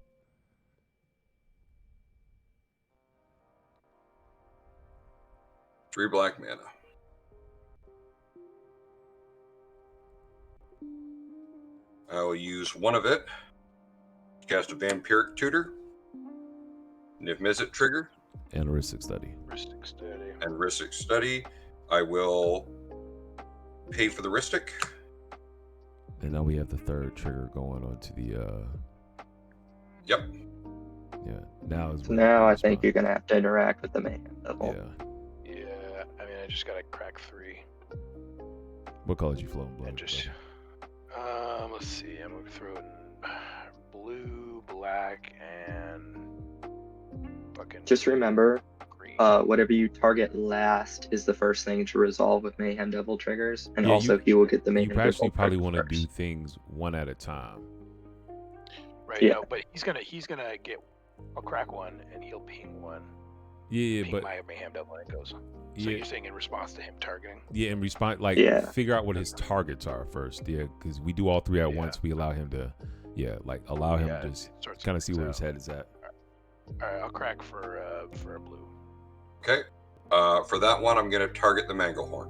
Three black mana. I will use one of it to cast a Vampiric Tutor, NIV-MIZZET trigger, And a Ristic Study. Ristic study. and Ristic Study. I will pay for the Ristic. And now we have the third trigger going on to the. Yep. Yeah. Now is. So now I think you're gonna have to interact with the Mayhem Devil. Yeah. Yeah, I mean, I just gotta crack 3. What color did you flow in blood? And just, let's see, I'm gonna throw in blue, black, and fucking Just remember, green. whatever you target last is the first thing to resolve with Mayhem Devil triggers, and Yeah, also he will get the You Mayhem Devil actually probably trigger want to first. do things one at a time. Right, yeah. no, but he's gonna get, I'll crack 1, and he'll ping 1. Yeah, Ping but my Mayhem Devil when it goes. So yeah, you're saying in response to him targeting? yeah, and respond like Yeah. figure out what his targets are first. Yeah, because we do all 3 at Yeah. once. We allow him to, allow him Yeah, to it just sorts kind of see things where his out. head is at. Alright, I'll crack for a blue. Okay. For that one, I'm going to target the Manglehorn.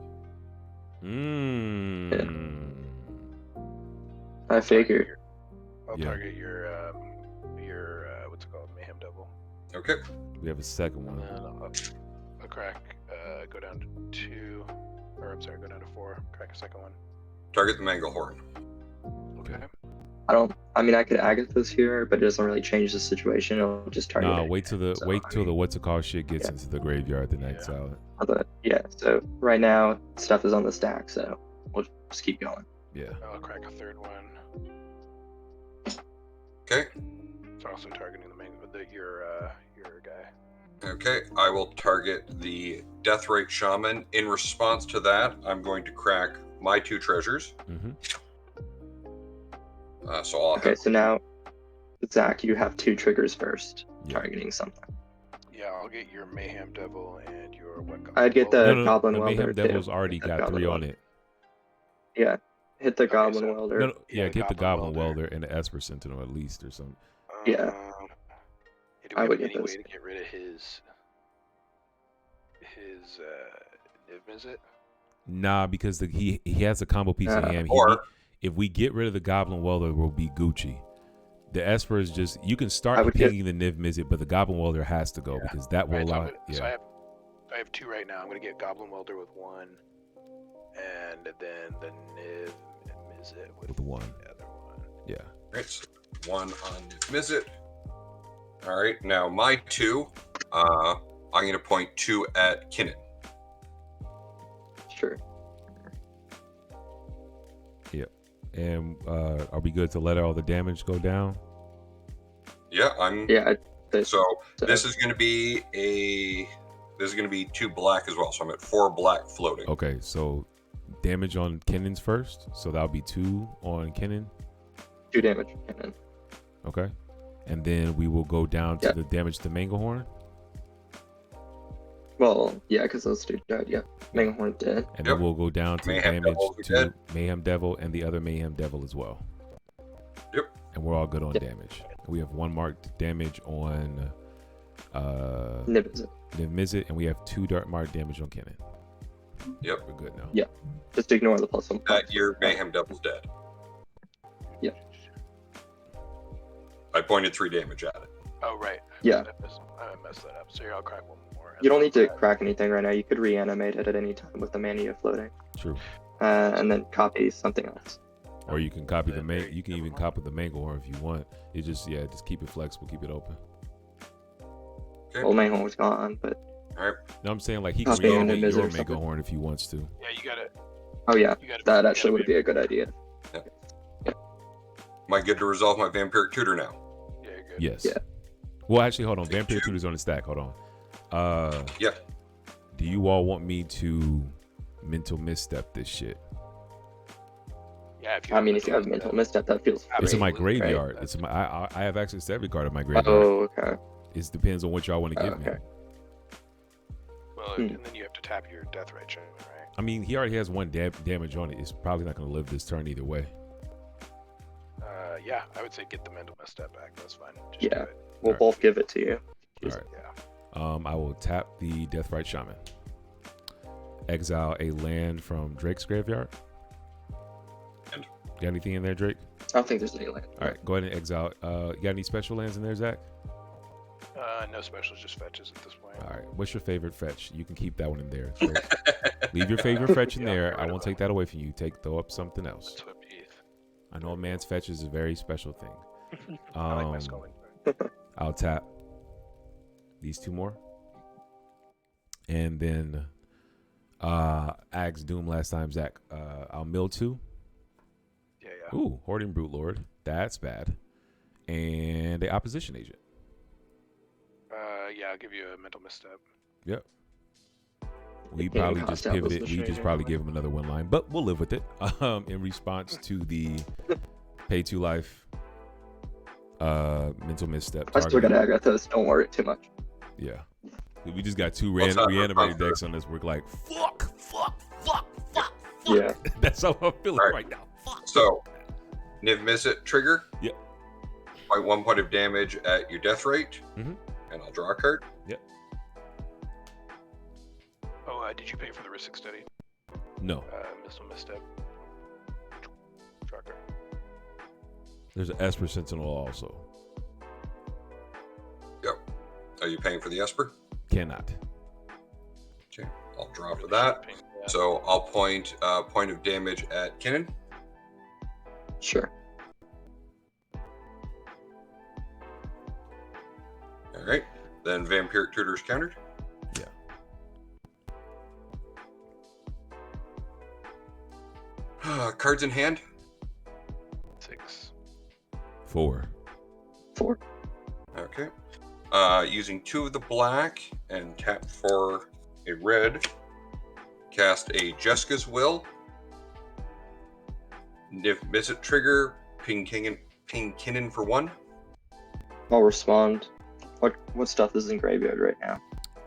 I figure. I'll Yeah. target your what's it called, Mayhem Devil. Okay. We have a second one. And then I'll crack, go down to 2, or I'm sorry, go down to 4. Crack a second one. Target the Manglehorn. Okay. I could Agatha's here, but it doesn't really change the situation. It'll just target. Nah, it. wait till the what's it called shit gets Yeah. into the graveyard the night Yeah. silent. So right now stuff is on the stack, so we'll just keep going. Yeah. I'll crack a third one. Okay. It's also targeting your guy. Okay. I will target the Deathrite Shaman. In response to that, I'm going to crack my 2 treasures. Mm-hmm. So I'll Okay, have so now Zach, you have 2 triggers first, Yeah. targeting something. Yeah, I'll get your Mayhem Devil and your what color? I'd get the No, Goblin the Mayhem Welder Devil's too. already Hit that got Goblin 3 on Welder. it. Yeah, hit the Okay, Goblin so- Welder. No, Yeah, get the Goblin Goblin Welder and the Esper Sentinel at least or something. Yeah. Do I we would have get any those. way to get rid of his NIV-MIZZET? Nah, because he has a combo piece in hand. or- If we get rid of the Goblin Welder, we'll be Gucci. The Esper is just you can I start would get- pinging the NIV-MIZZET, but the Goblin Welder has to go Yeah. because that will Right, so allow. I'm gonna- so I have 2 right now. I'm gonna get Goblin Welder with 1, and then the NIV-MIZZET with With 1. the other one. Yeah. Right, so 1 on NIV-MIZZET. All right. Now my 2, I'm going to point 2 at Kinnan. Sure. And are we good to let all the damage go down? Yeah, Yeah. So this is going to be 2 black as well. So I'm at 4 black floating. Okay, so damage on Kinnan's first. So that'll be 2 on Kinnan. 2 damage. Kinnan. Okay. And then we will go down to the damage to Manglehorn. Well, yeah, because those 2 died. Yeah, Manglehorn dead. And then we'll go down to Mayhem damage Devil to dead. Mayhem Devil and the other Mayhem Devil as well. Yep. And we're all good on damage. We have 1 marked damage on NIV-MIZZET, and we have 2 dark mark damage on Kinnan. Yep. We're good now. Yeah. Just ignore the +1. Your Mayhem Devil's dead. Yeah. I pointed 3 damage at it. Oh, right. Yeah. I messed that up. So here, I'll crack 1 more. You don't need to crack anything right now. You could reanimate it at any time with the mania floating. True. And then copy something else. Or you can copy you can even copy the Manglehorn if you want. It just keep it flexible, keep it open. Okay. Well, Manglehorn was gone, but All right. No, I'm saying like he can Copy on reanimate your NIV-MIZZET or something. Manglehorn if he wants to. Yeah, you got it. oh yeah, that actually would be a good idea. Am I good to resolve my Vampiric Tutor now? Yeah, you're good. Yes. Yeah. Well, actually, hold on. Vampire Tutor's on the stack. Hold on. Yeah. Do you all want me to mental misstep this shit? Yeah, if you If you have mental misstep, that feels. It's in my Absolutely. graveyard. Right. It's in my. I have access to every card in my graveyard. Oh, okay. It depends on what y'all want to give me. Okay. Well, and then you have to tap your death rate check, right? I mean, he already has 1 damage on it. It's probably not going to live this turn either way. Yeah, I would say get the mental misstep back. That's fine. Just Yeah. do it. We'll Alright. both give it to you. All right. Yeah. I will tap the Deathrite Shaman. Exile a land from Drake's graveyard. And? Got anything in there, Drake? I don't think there's any land. All right, go ahead and exile. You got any special lands in there, Zach? No specials, just fetches at this point. All right. What's your favorite fetch? You can keep that one in there. So leave your favorite fetch in there. I won't take that away from you. Throw up something else. Let's whip ETH. I know a man's fetch is a very special thing. I like my sculling. I'll tap these 2 more. And then I asked Doom last time, Zach. I'll mill 2. Yeah. Ooh, Hoarding Brute Lord. That's bad. And the opposition agent. Yeah, I'll give you a mental misstep. Yep. We Yeah, probably cost just out was pivoted. the We shade just probably anyway. gave him another 1 line, but we'll live with it. In response to the pay 2 life mental misstep. I still got Agathos. Don't worry too much. Yeah. We just got 2 What's that reanimated for? decks on this. We're like, fuck. Yeah. That's how I'm feeling Right. right now. Fuck. So, NIV-MIZZET trigger. Yep. 1 point of damage at your death rate. Mhm. And I'll draw a card. Yep. Oh, did you pay for the Ristic study? No. Missile misstep. Trucker. There's an Esper Sentinel also. Yep. Are you paying for the Esper? Cannot. Okay. I'll draw for Really that. should pay for that. So I'll point of damage at Kinnan. Sure. All right. Then Vampiric Tutor's countered. Yeah. Cards in hand. 6. 4. 4. Okay. Using 2 of the black and tap for a red. Cast a Jessica's Will. NIV-MIZZET trigger. Ping Kinnan for 1. I'll respond. What stuff is in graveyard right now?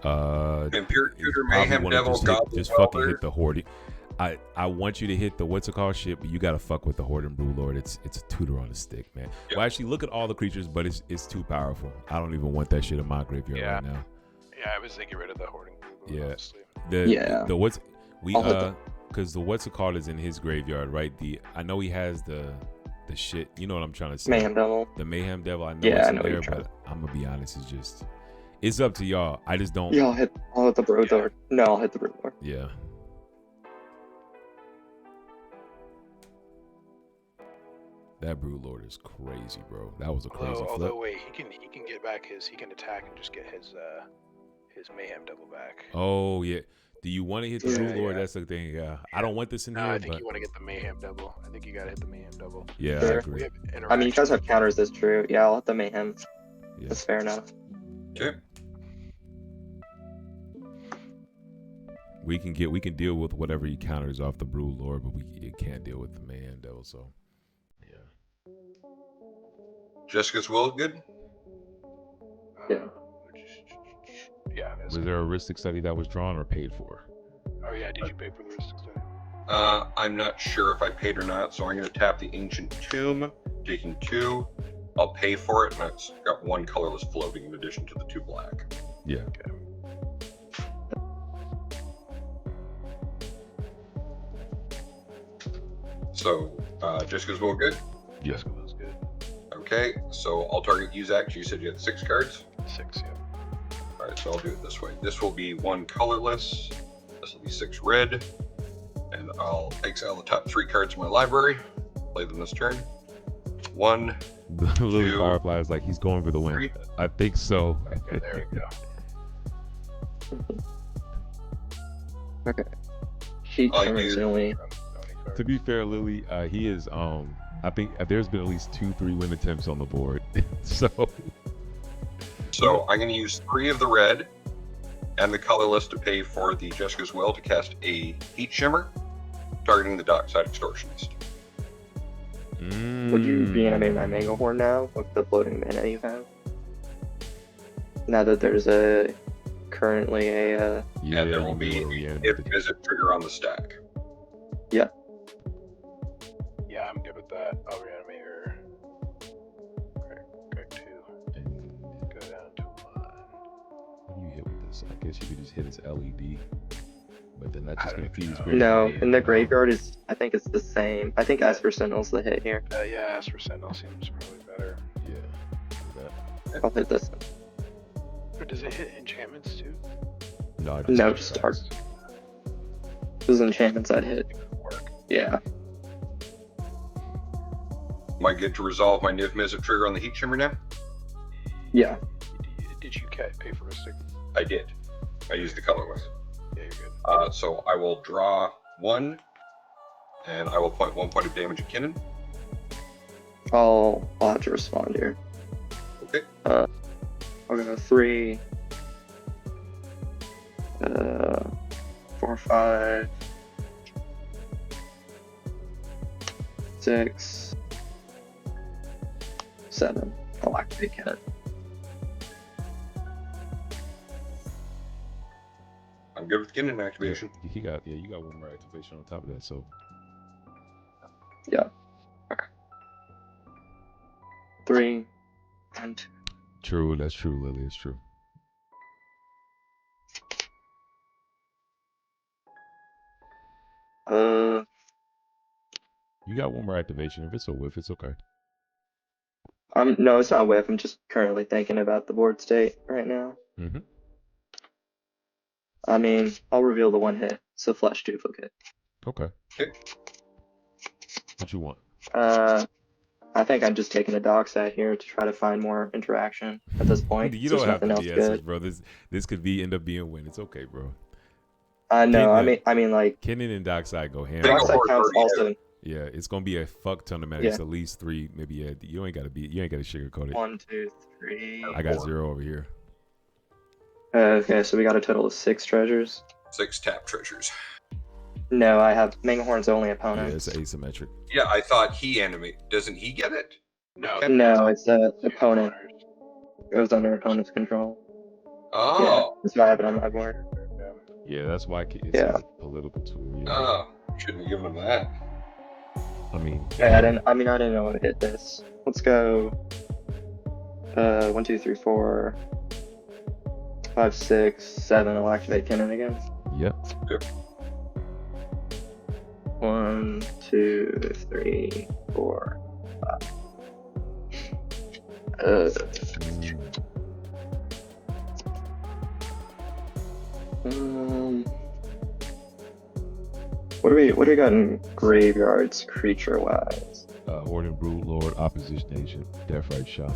Vampiric you Tutor, probably Mayhem wanna Devil, Goblin just fucking Welder. hit the Hoarding. I want you to hit the what's it called shit, but you gotta fuck with the Hoarding Brew Lord. It's a tutor on a stick, man. Yep. Well, actually, look at all the creatures, but it's too powerful. I don't even want that shit in my graveyard Yeah. right now. Yeah, I was thinking rid of the hoarding. Group, Yeah. Honestly. The what's we I'll hit that. because the what's it called is in his graveyard, right? I know he has the shit. You know what I'm trying to say? Mayhem Devil. The Mayhem Devil. I know Yeah, it's I in know what there, you're trying but I'm gonna be honest. It's up to y'all. I just don't. Yeah, I'll hit the Brood Yeah. Lord. No, I'll hit the Brood Lord. Yeah. That Brood Lord is crazy, bro. That was a crazy flip. Although wait, he can get back he can attack and just get his his Mayhem Devil back. Oh yeah. Do you want to hit the Yeah, Blue Lord? yeah. That's the thing. Yeah. I don't want this in No, here, I think but you want to get the Mayhem Devil. I think you gotta hit the Mayhem Devil. yeah, I Sure. agree. We have I mean, you guys have interaction. counters. That's true. Yeah, I'll hit the Mayhem. Yeah. That's fair enough. Okay. We can deal with whatever he counters off the Brood Lord, but we can't deal with the Mayhem Devil. So yeah. Jessica's will good. Yeah. Yeah. That's Was there a Ristic study that was drawn or paid for? Oh yeah, did you pay for the Ristic study? I'm not sure if I paid or not, so I'm going to tap the Ancient Tomb, taking 2. I'll pay for it, and it's got 1 colorless floating in addition to the 2 black. Yeah. Okay. So, Jessica's will good? Yeah. Jessica was good. Okay, so I'll target use action. You said you had 6 cards? 6, yeah. Alright, so I'll do it this way. This will be 1 colorless, this will be 6 red, and I'll exile the top 3 cards of my library, play them this turn. 1, The little 2, Firefly is like he's going for the win. 3. I think so. Okay, there we go. Okay. Sheet I turns do. only. To be fair, Lily, he is. I think there's been at least 2-3 win attempts on the board. So So I'm going to use 3 of the red and the colorless to pay for the Jessica's Will to cast a Heat Shimmer, targeting the Dockside Extortionist. Would you reanimate my Megahorn now with the floating mana you have? Now that there's currently a yeah, and there will be a NIV-MIZZET trigger on the stack. Yeah, I'm good with that. I'll reanimate her. Correct 2. Go down to 1. What do you hit with this? I guess you could just hit his LED, but then that I just don't confuses know. me. no. In the graveyard is I think it's the same. I think Esper Sentinel's the hit here. Yeah, Asper Sentinel seems probably better. Yeah. do that. I'll hit this. Or does it hit enchantments too? No, I No, just target. Those enchantments I'd hit. Work. Yeah. Am I good to resolve my NIV-MIZZET trigger on the Heat Shimmer now? Yeah. Did you pay for a stick? I did. I used the colorless. Yeah, you're good. So I will draw 1, and I will point 1 point of damage at Kinnan. I'll have to respond here. Okay. I'll go 3, 4, 5, 6, 7. I'll activate Kinnan. I'm good with Kinnan activation. You got one more activation on top of that. So Yeah. Okay. 3 and 2. true. That's true, Lily. It's true. You got one more activation. If it's a whiff, it's okay. No, it's not a whiff. I'm just currently thinking about the board state right now. Mm-hmm. I mean, I'll reveal the 1 hit. So flash duplicate. Okay. Okay. What you want? I think I'm just taking a dockside here to try to find more interaction at this point. You There's don't have to nothing be else SS, good. bro. This could end up being a win. It's okay, bro. No, Kinnan- I mean, like Kinnan and Dockside go hand. Big in dockside Megahorn hand. counts already also. Yeah, it's gonna be a fuck ton of magics. At least 3, maybe. Yeah, you ain't gotta sugarcoat it. 1, 2, 3. I got 0 over here. Okay, so we got a total of 6 treasures. 6 tap treasures. No, I have Megahorn's only Yeah, opponent. it's asymmetric. Yeah, I thought he animate. Doesn't he get it? No. No, it's the opponent. It goes under opponent's control. Oh. Yeah, that's why I have it on my board. Yeah, that's why it's Yeah. a political tool. Yeah. Oh. Shouldn't have given him that. I mean, Yeah, I didn't know how to hit this. Let's go. 1, 2, 3, 4, 5, 6, 7. I'll activate Kinnan again. yep. 1, 2, 3, 4, 5. What do we got in graveyards, creature wise? Horde Brood Lord, Opposition Agent, Deathrite Shaman.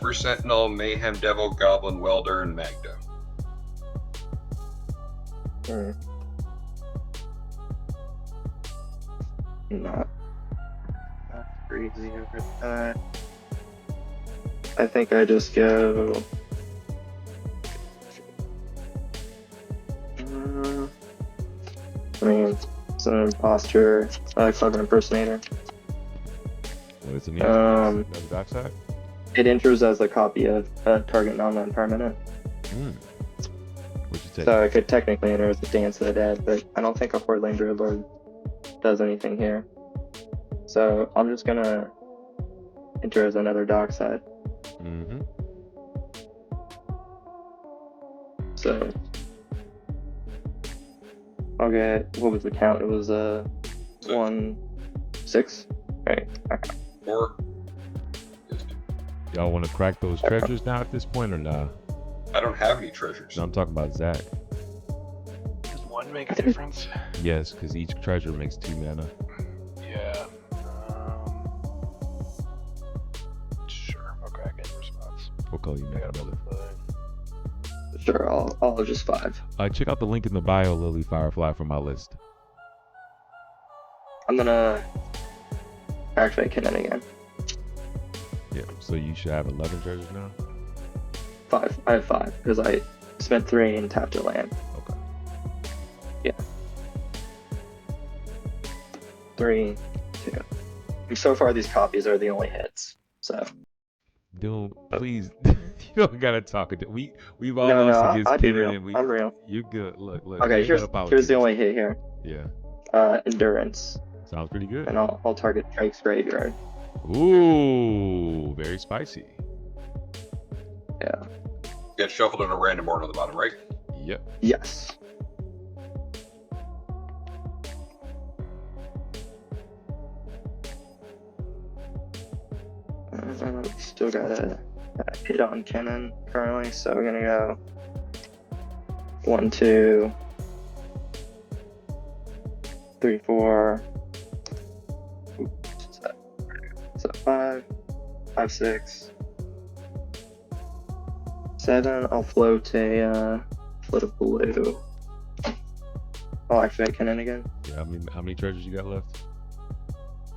First Sentinel, Mayhem Devil, Goblin Welder, and Magda. Not crazy over that. I think I just go. I mean, it's an imposter, clever impersonator. What is it? Another dark side? It enters as a copy of a target non-permanent. What'd you take? So it could technically enter as a Dance of the Dead, but I don't think a Horde Lane Druid does anything here. So I'm just gonna enter as another dark side. So I'll get, what was the count? It was 1, 6. Right. Okay. 4. Y'all want to crack those treasures now at this point or nah? I don't have any treasures. No, I'm talking about Zach. Does 1 make a difference? Yes, because each treasure makes 2 mana. Yeah. Sure. I'll crack it in response. What color you I make, got a brother? Sure, I'll just 5. Check out the link in the bio, Lily Firefly, for my list. I'm gonna activate Kinnan again. Yeah, so you should have 11 treasures now? 5. I have 5 because I spent 3 and tapped a land. Okay. Yeah. 3, 2. And so far, these copies are the only hits. So. Dude, please, you don't gotta talk. We've all No, lost against I'll be Kinnan. real. I'm real. You're good. Look. Okay, here's the only hit here. Yeah. Endurance. Sounds pretty good. And I'll target Drake's Graveyard. Ooh, very spicy. Yeah. Get shuffled in a random order on the bottom, right? Yep. Yes. Still got a hit on Kinnan currently, so we're gonna go 1, 2, 3, 4. So 5, 6, 7. I'll float a blue. I'll activate Kinnan again. Yeah. How many treasures you got left?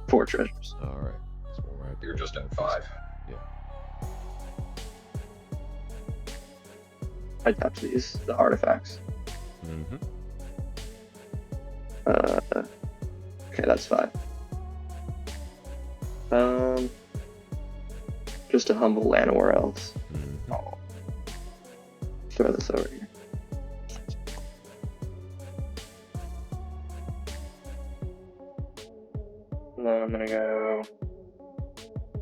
4 treasures. All right. That's one right You're there. just at 5. Yeah. I tapped the artifacts. Okay, that's 5. Just a humble Llanowar Elves. I'll throw this over here. And then I'm gonna go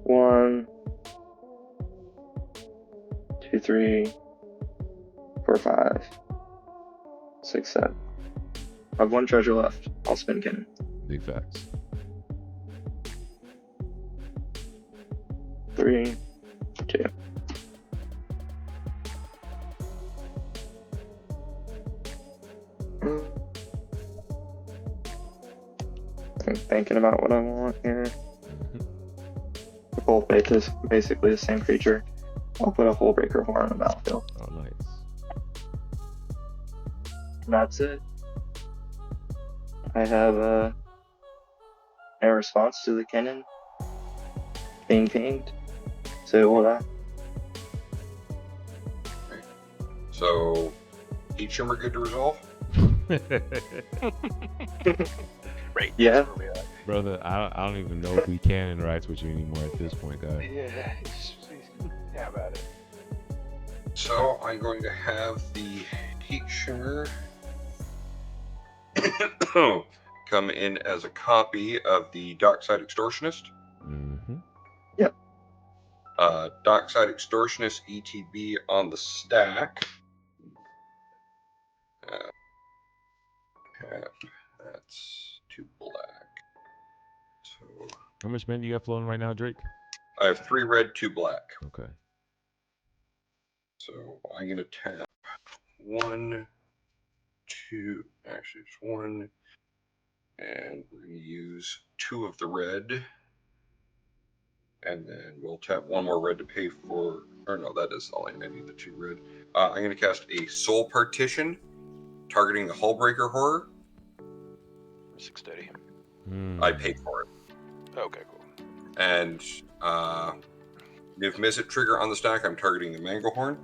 1, 2, 3, 4, 5, 6, 7. I have 1 treasure left. I'll spin Kinnan. Big facts. 3, 2. I'm thinking about what I want here. They're both basically the same creature. I'll put a Hullbreaker Horn on the battlefield. Oh, nice. And that's it. I have a response to the Kinnan being pinged. So will that? So, each of them are good to resolve? Right. Yeah. That's where we are. Brother, I don't even know if we can interact with you anymore at this point, guys. Yeah, about it. So, I'm going to have the Heat Shimmer come in as a copy of the Dockside Extortionist. Yep. Dockside Extortionist ETB on the stack. That's 2 black. So How much mana you got flowing right now, Drake? I have 3 red, 2 black. Okay. So I'm gonna tap 1, 2, actually it's 1, and we're gonna use 2 of the red, and then we'll tap 1 more red to pay for. Or no, that is all I need. The 2 red. I'm gonna cast a Soul Partition targeting the Hullbreaker Horror. 630. I paid for it. Okay, cool. And NIV-MIZZET trigger on the stack, I'm targeting the Manglehorn.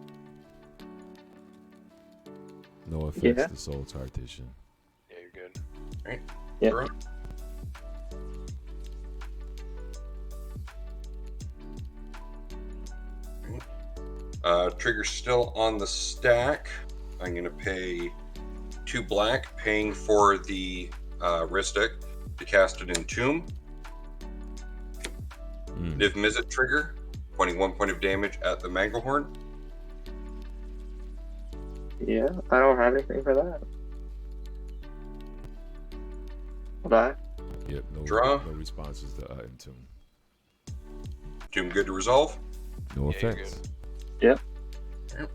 No effects Yeah. to Soul Tartician. Yeah, you're good. Right. Yep. Trigger still on the stack. I'm going to pay 2 black, paying for the Ristic to cast it in Tomb. NIV-MIZZET trigger, pointing 1 point of damage at the Manglehorn. Yeah, I don't have anything for that. Hold on. Yep, Draw. no responses to Entomb. Tomb good to resolve. No Yeah, you're effects. Yep. Yep.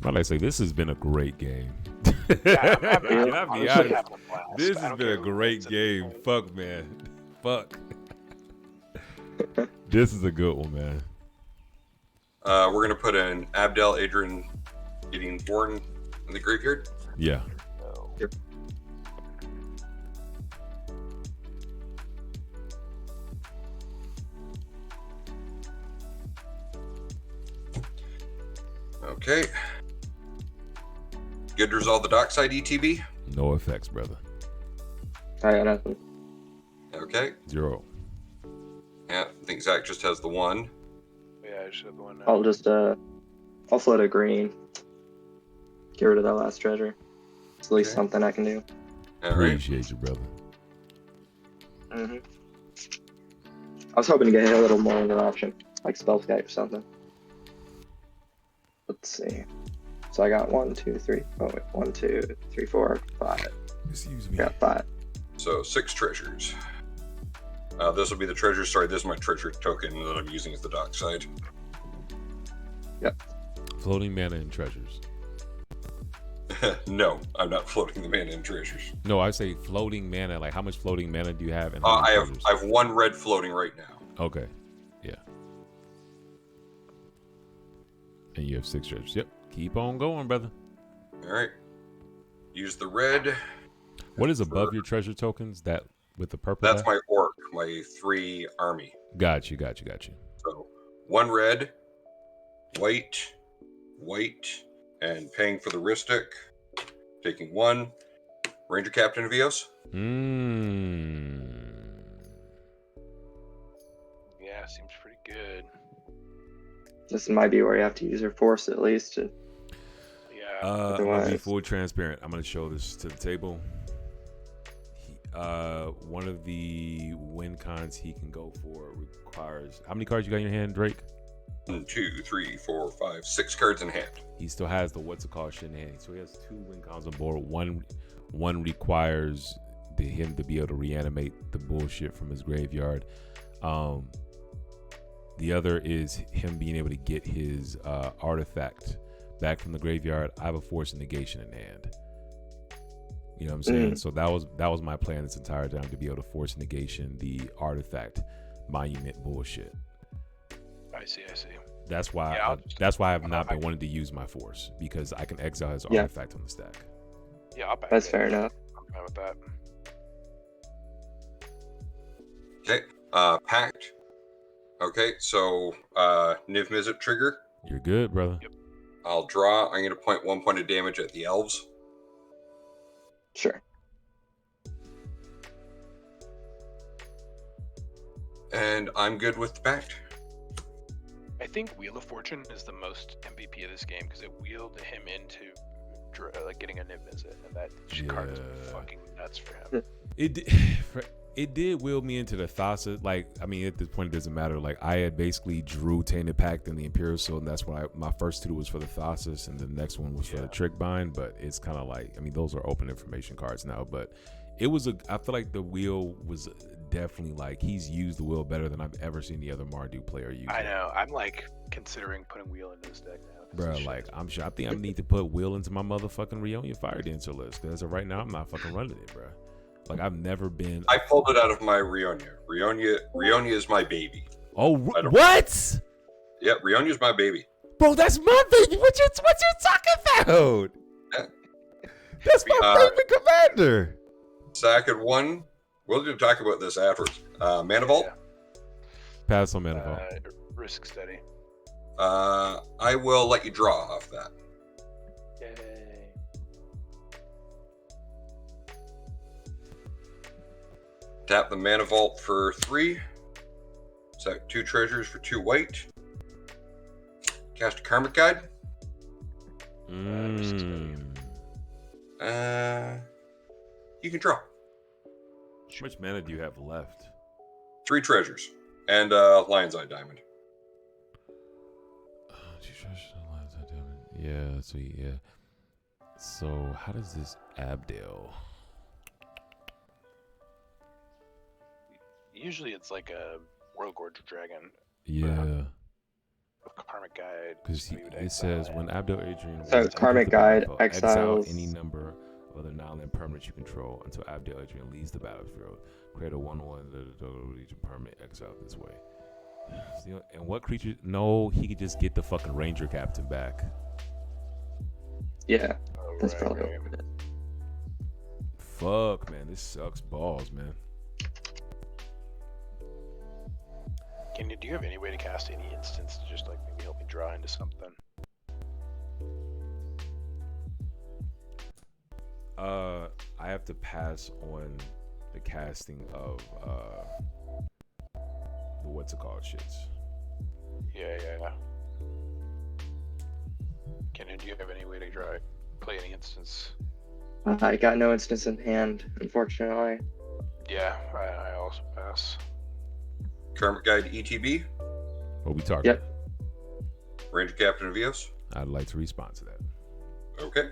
I'd like to say this has been a great game. Yeah, I'll be honestly honest. having a blast. This I has don't been a care who great wins at this game. point. Fuck, man. Fuck. This is a good one, man. We're going to put an Abdel Adrian getting born in the graveyard. Yeah. No. Yep. Okay. Good to resolve the dockside ETB. No effects, brother. I got nothing. Okay. 0. Yeah, I think Zach just has the 1. Yeah, I just have the one now. I'll just I'll float a green. Get rid of that last treasure. It's at least Okay. something I can do. All right. Appreciate you, brother. I was hoping to get a little more of an option, like Spellscape or something. Let's see. So I got 1, 2, 3. Oh wait, 1, 2, 3, 4, 5. Excuse me. Got 5. So 6 treasures. This will be the treasure. Sorry, this is my treasure token that I'm using as the dockside. Floating mana and treasures. No, I'm not floating the mana in treasures. No, I say floating mana. Like, how much floating mana do you have? And how I many have treasures? I have 1 red floating right now. Okay. Yeah. And you have 6 treasures. Yep. Keep on going, brother. All right. Use the red. What is above your treasure tokens? That with the purple? That's my orc, my 3 army. Got you. So 1 red, white, and paying for the Ristic. Taking 1. Ranger Captain of Eos. Yeah, seems pretty good. This might be where you have to use your force at least. To... Yeah. I'm gonna be Otherwise- full transparent. I'm gonna show this to the table. One of the win cons he can go for requires how many cards you got in your hand, Drake? 1, 2, 3, 4, 5, 6 cards in hand. He still has the what's it called shit in hand. So he has 2 win cons on board. One requires him to be able to reanimate the bullshit from his graveyard. The other is him being able to get his artifact back from the graveyard. I have a force of negation in hand. You know what I'm saying? So that was my plan this entire time, to be able to force negation the artifact monument bullshit. I see. That's why Yeah, I have not been wanting to use my force, because I can exile his artifact on the stack. Yeah, I'll back That's it. fair enough. I'm fine with that. Okay. Pact. Okay, so NIV-MIZZET trigger. You're good, brother. Yep. I'll draw. I'm going to point 1 point of damage at the elves. Sure. And I'm good with the pact. I think Wheel of Fortune is the most MVP of this game because it wheeled him into like getting a NIV-MIZZET, and that card is Yeah. fucking nuts for him. It did wheel me into the Thassa. Like, I mean, at this point, it doesn't matter. Like, I had basically drew Tainted Pact and the Imperial Soul, and that's why my first 2 was for the Thassus, and the next one was for the Trick Bind. But it's kind of like, I mean, those are open information cards now. But it was I feel like the wheel was definitely like he's used the wheel better than I've ever seen the other Mardu player use. I know. I'm like considering putting wheel into this deck now. Bro, like I think I need to put wheel into my motherfucking Rionia Fire Dancer list because as of right now I'm not fucking running it, bro. Like I've never been. I pulled it out of my Rionia. Rionia is my baby. Oh, what? Yeah, Rionia is my baby. Bro, that's my baby. What you talking about? Yeah. That's my favorite commander. Second one. We'll talk about this afterwards. Mana Vault. Yeah. Pass on Mana Vault. Risk steady. I will let you draw off that. Yay. Tap the Mana Vault for 3. Sack 2 treasures for 2 white. Cast a Karmic Guide. You can draw. How much mana do you have left? 3 treasures. And Lion's Eye Diamond. Yeah, sweet, yeah. So, how does this Abdel? Usually it's like a World Gorge Dragon. Yeah. Karmic Guide. Because it says when Abdel Adrian. So Karmic Guide exile exiles any number of other non-land permanents you control until Abdel Adrian leaves the battlefield. Create a 1/1 Legion permanent exile this way. And what creature? No, he could just get the fucking Ranger Captain back. Yeah, that's Right, probably right. what it is. Fuck, man, this sucks balls, man. Do you have any way to cast any instance to just like maybe help me draw into something? I have to pass on the casting of the what's it called shits. Yeah. Kinnan, do you have any way to play any instance? I got no instance in hand, unfortunately. Yeah, I also pass. Karmic Guide ETB. What we talking? Yep. Ranger Captain of Eos. I'd like to respond to that. Okay.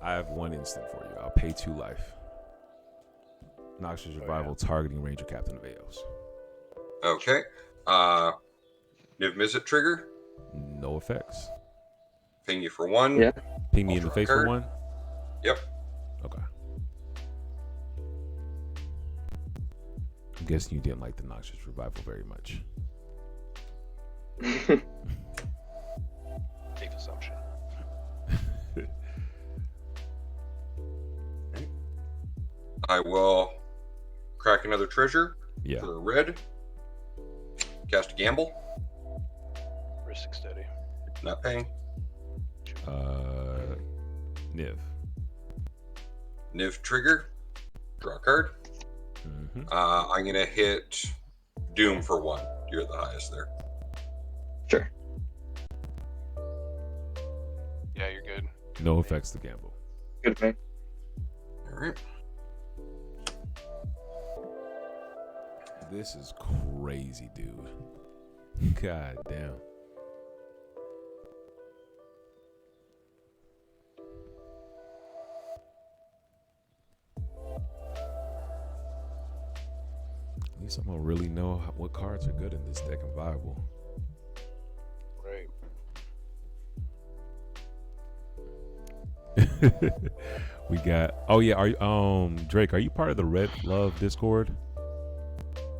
I have one instant for you. I'll pay 2 life. Noxious Revival targeting Ranger Captain of Eos. Okay. NIV-MIZZET trigger. No effects. Ping you for 1. Yeah. Ping me in the face for 1? Yep. Okay. I'm guessing you didn't like the Noxious Revival very much. Safe assumption. I will crack another treasure Yeah. for a red. Cast a Gamble. Risk steady. Not paying. Niv. NIV trigger. Draw a card. Mm-hmm. I'm going to hit Doom for 1. You're at the highest there. Sure. Yeah, you're good. No effects to gamble. Good thing. All right. This is crazy, dude. God damn. At least I'm gonna really know what cards are good in this deck and viable. Right. We got. Oh yeah, are you, Drake? Are you part of the Red Love Discord?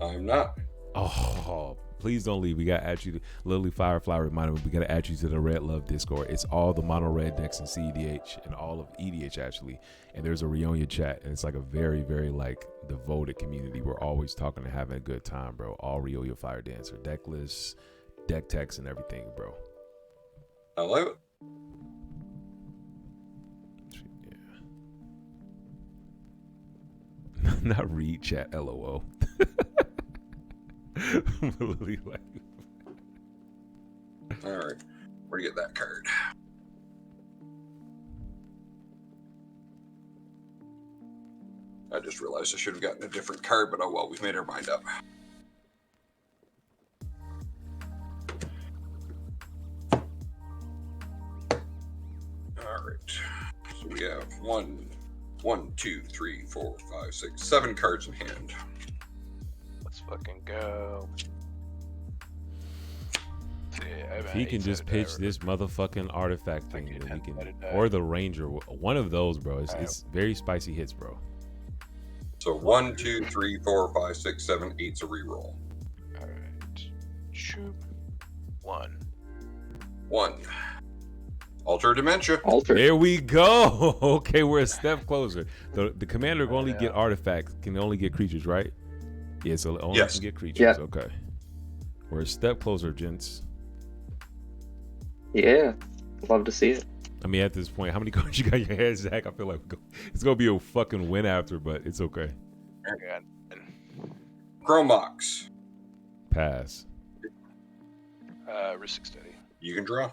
I'm not. Oh, please don't leave. We got to add you to Lily Firefly reminded me we got to add you to the Red Love Discord. It's all the mono red decks in cEDH and all of EDH actually. And there's a Rionia chat, and it's like a very, very like devoted community. We're always talking and having a good time, bro. All Rionia Fire Dancer deck lists, deck techs, and everything, bro. I love it. Yeah. Not read chat, LOL. Literally like. All right. Where do you get that card? I just realized I should have gotten a different card, but oh well, we've made our mind up. All right. So we have 1, 1, 2, 3, 4, 5, 6, 7 cards in hand. Let's fucking go. If he can just pitch this motherfucking artifact thing, then we can, or the ranger, one of those, bro. It's very spicy hits, bro. So 1, 2, 3, 4, 5, 6, 7, 8's a reroll. All right. Shoot. 1. 1. Alter Dementia. Alter. There we go. Okay, we're a step closer. The commander can only get artifacts, can only get creatures, right? Yeah, so only can get creatures. Yeah. Okay. We're a step closer, gents. Yeah, love to see it. I mean, at this point, how many cards you got in your head, Zach? I feel like it's gonna be a fucking win after, but it's okay. Chromox. Pass. Risk steady. You can draw.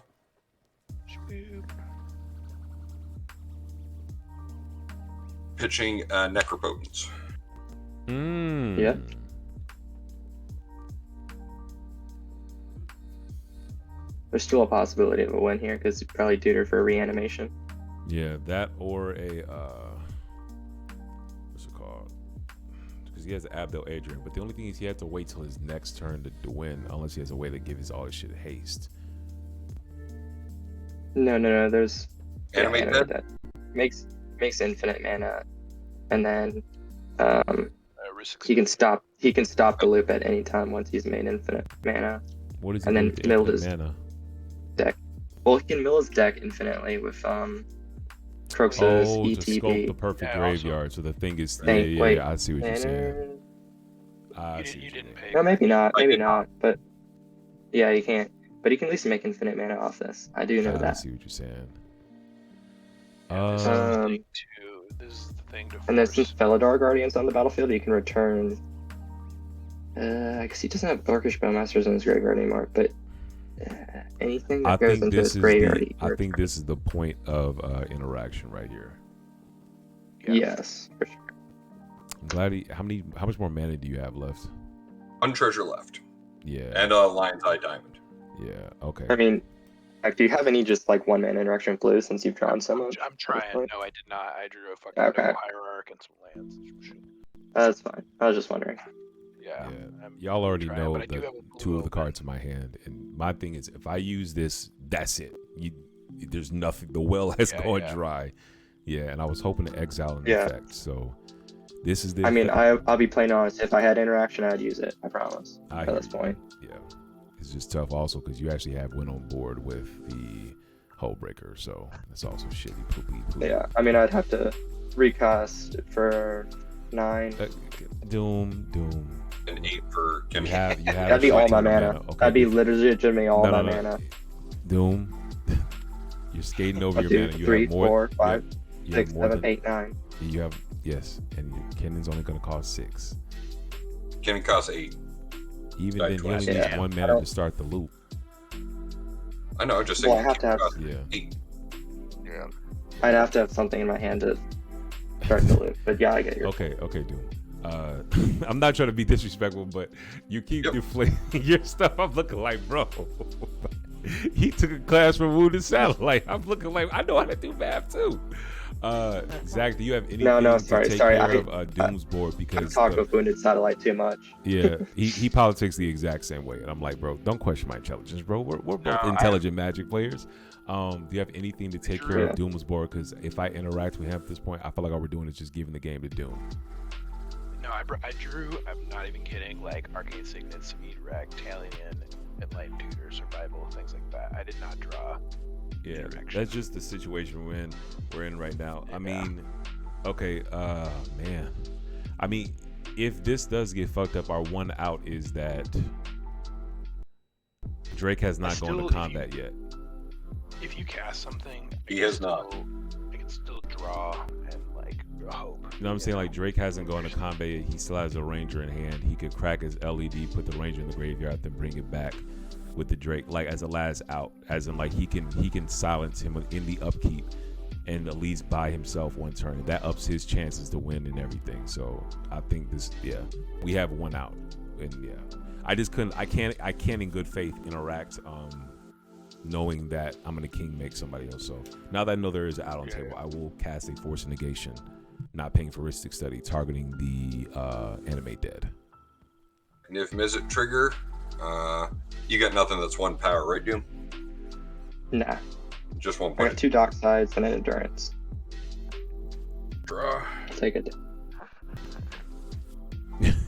Pitching Necropotence. Yeah. There's still a possibility of a win here because you probably tutor for a reanimation. Yeah, that or a what's it called? Because he has Abdel Adrian, but the only thing is he has to wait till his next turn to win, unless he has a way to give all his shit haste. No. There's Animate that makes infinite mana, and then he can stop the loop at any time once he's made infinite mana. What is and then mill his mana? Deck. Well, he can mill his deck infinitely with Kroxa's to ETB. sculpt the perfect graveyard. Also, so the thing is, wait, I see what you're saying. You didn't pay. No, maybe not. But yeah, he can't. But he can at least make infinite mana off this. I do know that. I see what you're saying. This is the thing to and then since Felidar Guardian's on the battlefield, he can return. I guess he doesn't have Darkish Bowmasters in his graveyard anymore, but anything that goes into his graveyard. I think this is the point of interaction right here. Yes, for sure. I'm glad how much more mana do you have left? 1 treasure left. Yeah. And a Lion's Eye Diamond. Yeah, okay. I mean, do you have any just like 1 mana interaction blue since you've drawn so much? I'm trying. No, I did not. I drew a fucking hierarch and some lands. That's fine. I was just wondering. Yeah. Y'all already know the 2 of the cards in my hand, and my thing is, if I use this, that's it. There's nothing. The well has gone dry. Yeah, and I was hoping to exile an effect. So this is the. I mean, I'll be plain honest. If I had interaction, I'd use it. I promise. At this point. Yeah, it's just tough also because you actually have win on board with the Hullbreaker, so that's also shitty. Poopy. Yeah, I mean, I'd have to recast for 9. Doom. And 8 for Kenrith. You have That'd be all my mana. Okay. That'd be legitimately all my mana. Doom. You're skating over your mana. You 3, have more, 4, 5, 6, 7, than, 8, 9. You have and Kennan's only going to cost 6. Kennan costs 8. Even then, you only need 1 mana to start the loop. I know. Just saying. Well, I have to have 8. Yeah. I'd have to have something in my hand to start the loop. But yeah, I get your. Okay, Doom. I'm not trying to be disrespectful, but you keep deflating your stuff. I'm looking like, bro. He took a class from Wounded Satellite. I'm looking like I know how to do math too. Zach, do you have anything to take care of Doom's board? Because I've talked with Wounded Satellite too much. Yeah, he politics the exact same way, and I'm like, bro, don't question my intelligence, bro. We're both intelligent Magic players. Do you have anything to take care of Doom's board? Because if I interact with him at this point, I feel like all we're doing is just giving the game to Doom. No, I drew. I'm not even kidding. Like Arcane Signet, Speed Rack, Talion, and like Tutor, Survival, things like that. I did not draw. Yeah, that's just the situation we're in right now. Yeah. I mean, okay, man. I mean, if this does get fucked up, our one out is that Drake has not gone to combat yet. If you cast something, he has not. I can still draw and like hope. You know what I'm saying? Like Drake hasn't gone to combat yet. He still has a Ranger in hand. He could crack his LED, put the Ranger in the graveyard, then bring it back with the Drake, like as a last out, as in like he can silence him in the upkeep and at least buy himself one turn. That ups his chances to win and everything. So I think we have one out, and I can't in good faith interact, knowing that I'm gonna king make somebody else. So now that I know there is an out on table, I will cast a Force of Negation not paying for Ristic Study, targeting the animate dead. NIV-MIZZET trigger. You got nothing that's 1 power, right, Doom? Nah. Just 1 I point. got 2 dock sides and an endurance. Draw. I'll take it.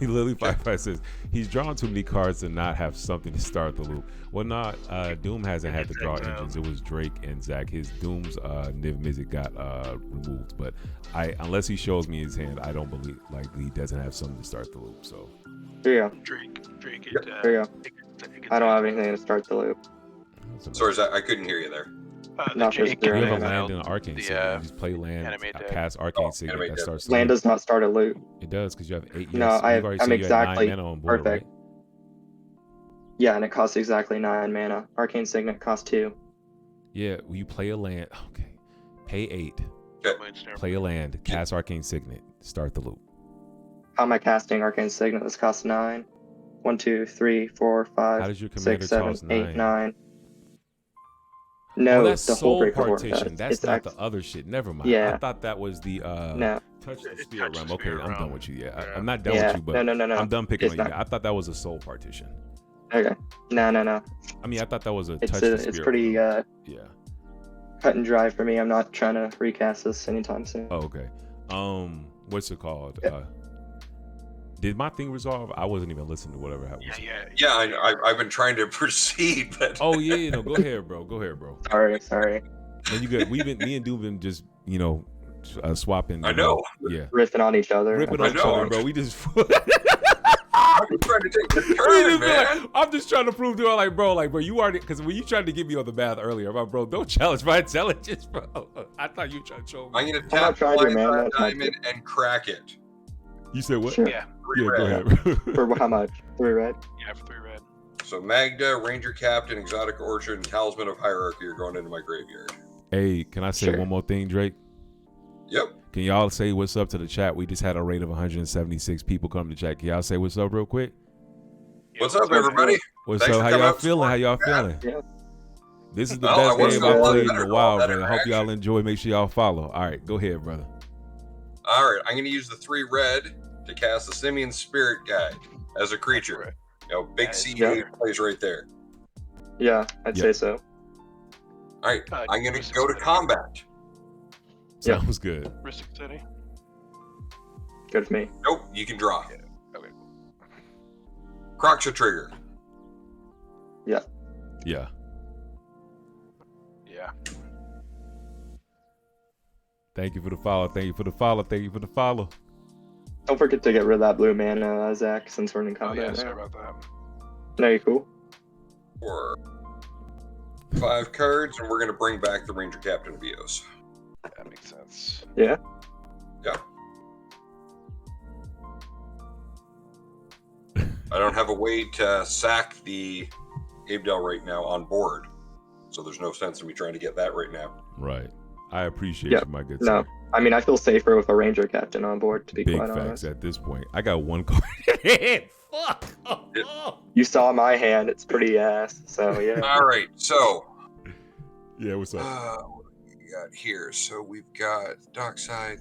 Lily 55 says he's drawn too many cards to not have something to start the loop. Well, not Doom hasn't had to draw engines. It was Drake and Zach. His Doom's NIV-MIZZET got removed, but unless he shows me his hand, I don't believe he doesn't have something to start the loop. So Here you go. Drake. There you go. I don't have anything to start the loop. Sorry, Zach, I couldn't hear you there. Not just you zero have a mana. land and an arcane signet. You just play land, animate dead. cast arcane signet animate that dead. starts the Land loop. does not start a loop. It does because you have 8 years. No, I'm you had exactly 9 mana on board, perfect. right? Yeah, and it costs exactly 9 mana. Arcane Signet costs 2. Yeah, you play a land. Okay, pay 8. Okay. Play a land, cast arcane signet, start the loop. How am I casting Arcane Signet? This costs 9. 1, 2, 3, 4, 5, How does your commander 6, 7, cost 8, 9? 9. No, Oh, that's the whole soul breaker board partition. does. That's It's not act- the other shit. Never mind. Yeah. I thought that was the No. touch the It's spirit touch realm. the Okay, spirit I'm done realm. with you. Yeah, Yeah. I'm not done Yeah. with you, but No. I'm done picking It's on you. not. I thought that was a soul partition. Okay. No. I mean, I thought that was a It's touch the spirit it's pretty realm. Yeah. cut and dry for me. I'm not trying to recast this anytime soon. Oh, okay. What's it called? Yeah. Did my thing resolve? I wasn't even listening to whatever happened. Yeah, I've been trying to proceed, but Oh yeah, no. Go ahead, bro. Sorry. No, you good. Me and Doom been just swapping. I know. Yeah. Riffing on each other. Ripping I on each know. other, bro. We just. I've been trying to take the We turn, just feel man. like, I'm just trying to prove to her, bro, you already, because when you tried to get me on the math earlier, I'm like, bro, don't challenge my intelligence, bro. I thought you were trying to show me. I'm gonna not tap trying to, Flying man. Black Not trying Diamond and crack it. You said what? Sure. Yeah, Yeah, go Red. ahead. For how much? 3 red? yeah, for 3 red. So Magda, Ranger Captain, Exotic Orchard, and Talisman of Hierarchy are going into my graveyard. Hey, can I say Sure. one more thing, Drake? Yep. Can y'all say what's up to the chat? We just had a rate of 176 people come to chat. Can y'all say what's up real quick? What's up, everybody? What's Thanks up? for How coming y'all out feeling? How y'all supporting, feeling? Yeah. This is the Well, I best wasn't game I've gonna played let in it a roll while, that man. I hope y'all interaction. enjoy. Make sure y'all follow. All right, go ahead, brother. All right, I'm going to use the 3 red to cast the Simian Spirit Guide as a creature. Big Nice. cEDH plays right there. Yeah, I'd Yeah. say so. All right, I'm going to go to combat. Yeah. Sounds good. Ristic City. Good for me. Nope, you can draw. Okay. Kroxa trigger. Yeah. Yeah. Thank you for the follow. Thank you for the follow. Don't forget to get rid of that blue mana, Zach, since we're in Oh yeah, combat sorry now. about that. No, you cool? 4, 5 cards, and we're going to bring back the Ranger Captain Bios. That makes sense. Yeah. Yeah. I don't have a way to sack the Abdel right now on board, so there's no sense in me trying to get that right now. Right. I appreciate Yeah. you, my good No. sir. I mean, I feel safer with a Ranger Captain on board, to be Big quite facts honest. at this point. I got one card. Fuck. You saw my hand, it's pretty ass, so yeah. All right, so Yeah, what's up? what do we got here? So we've got Dockside.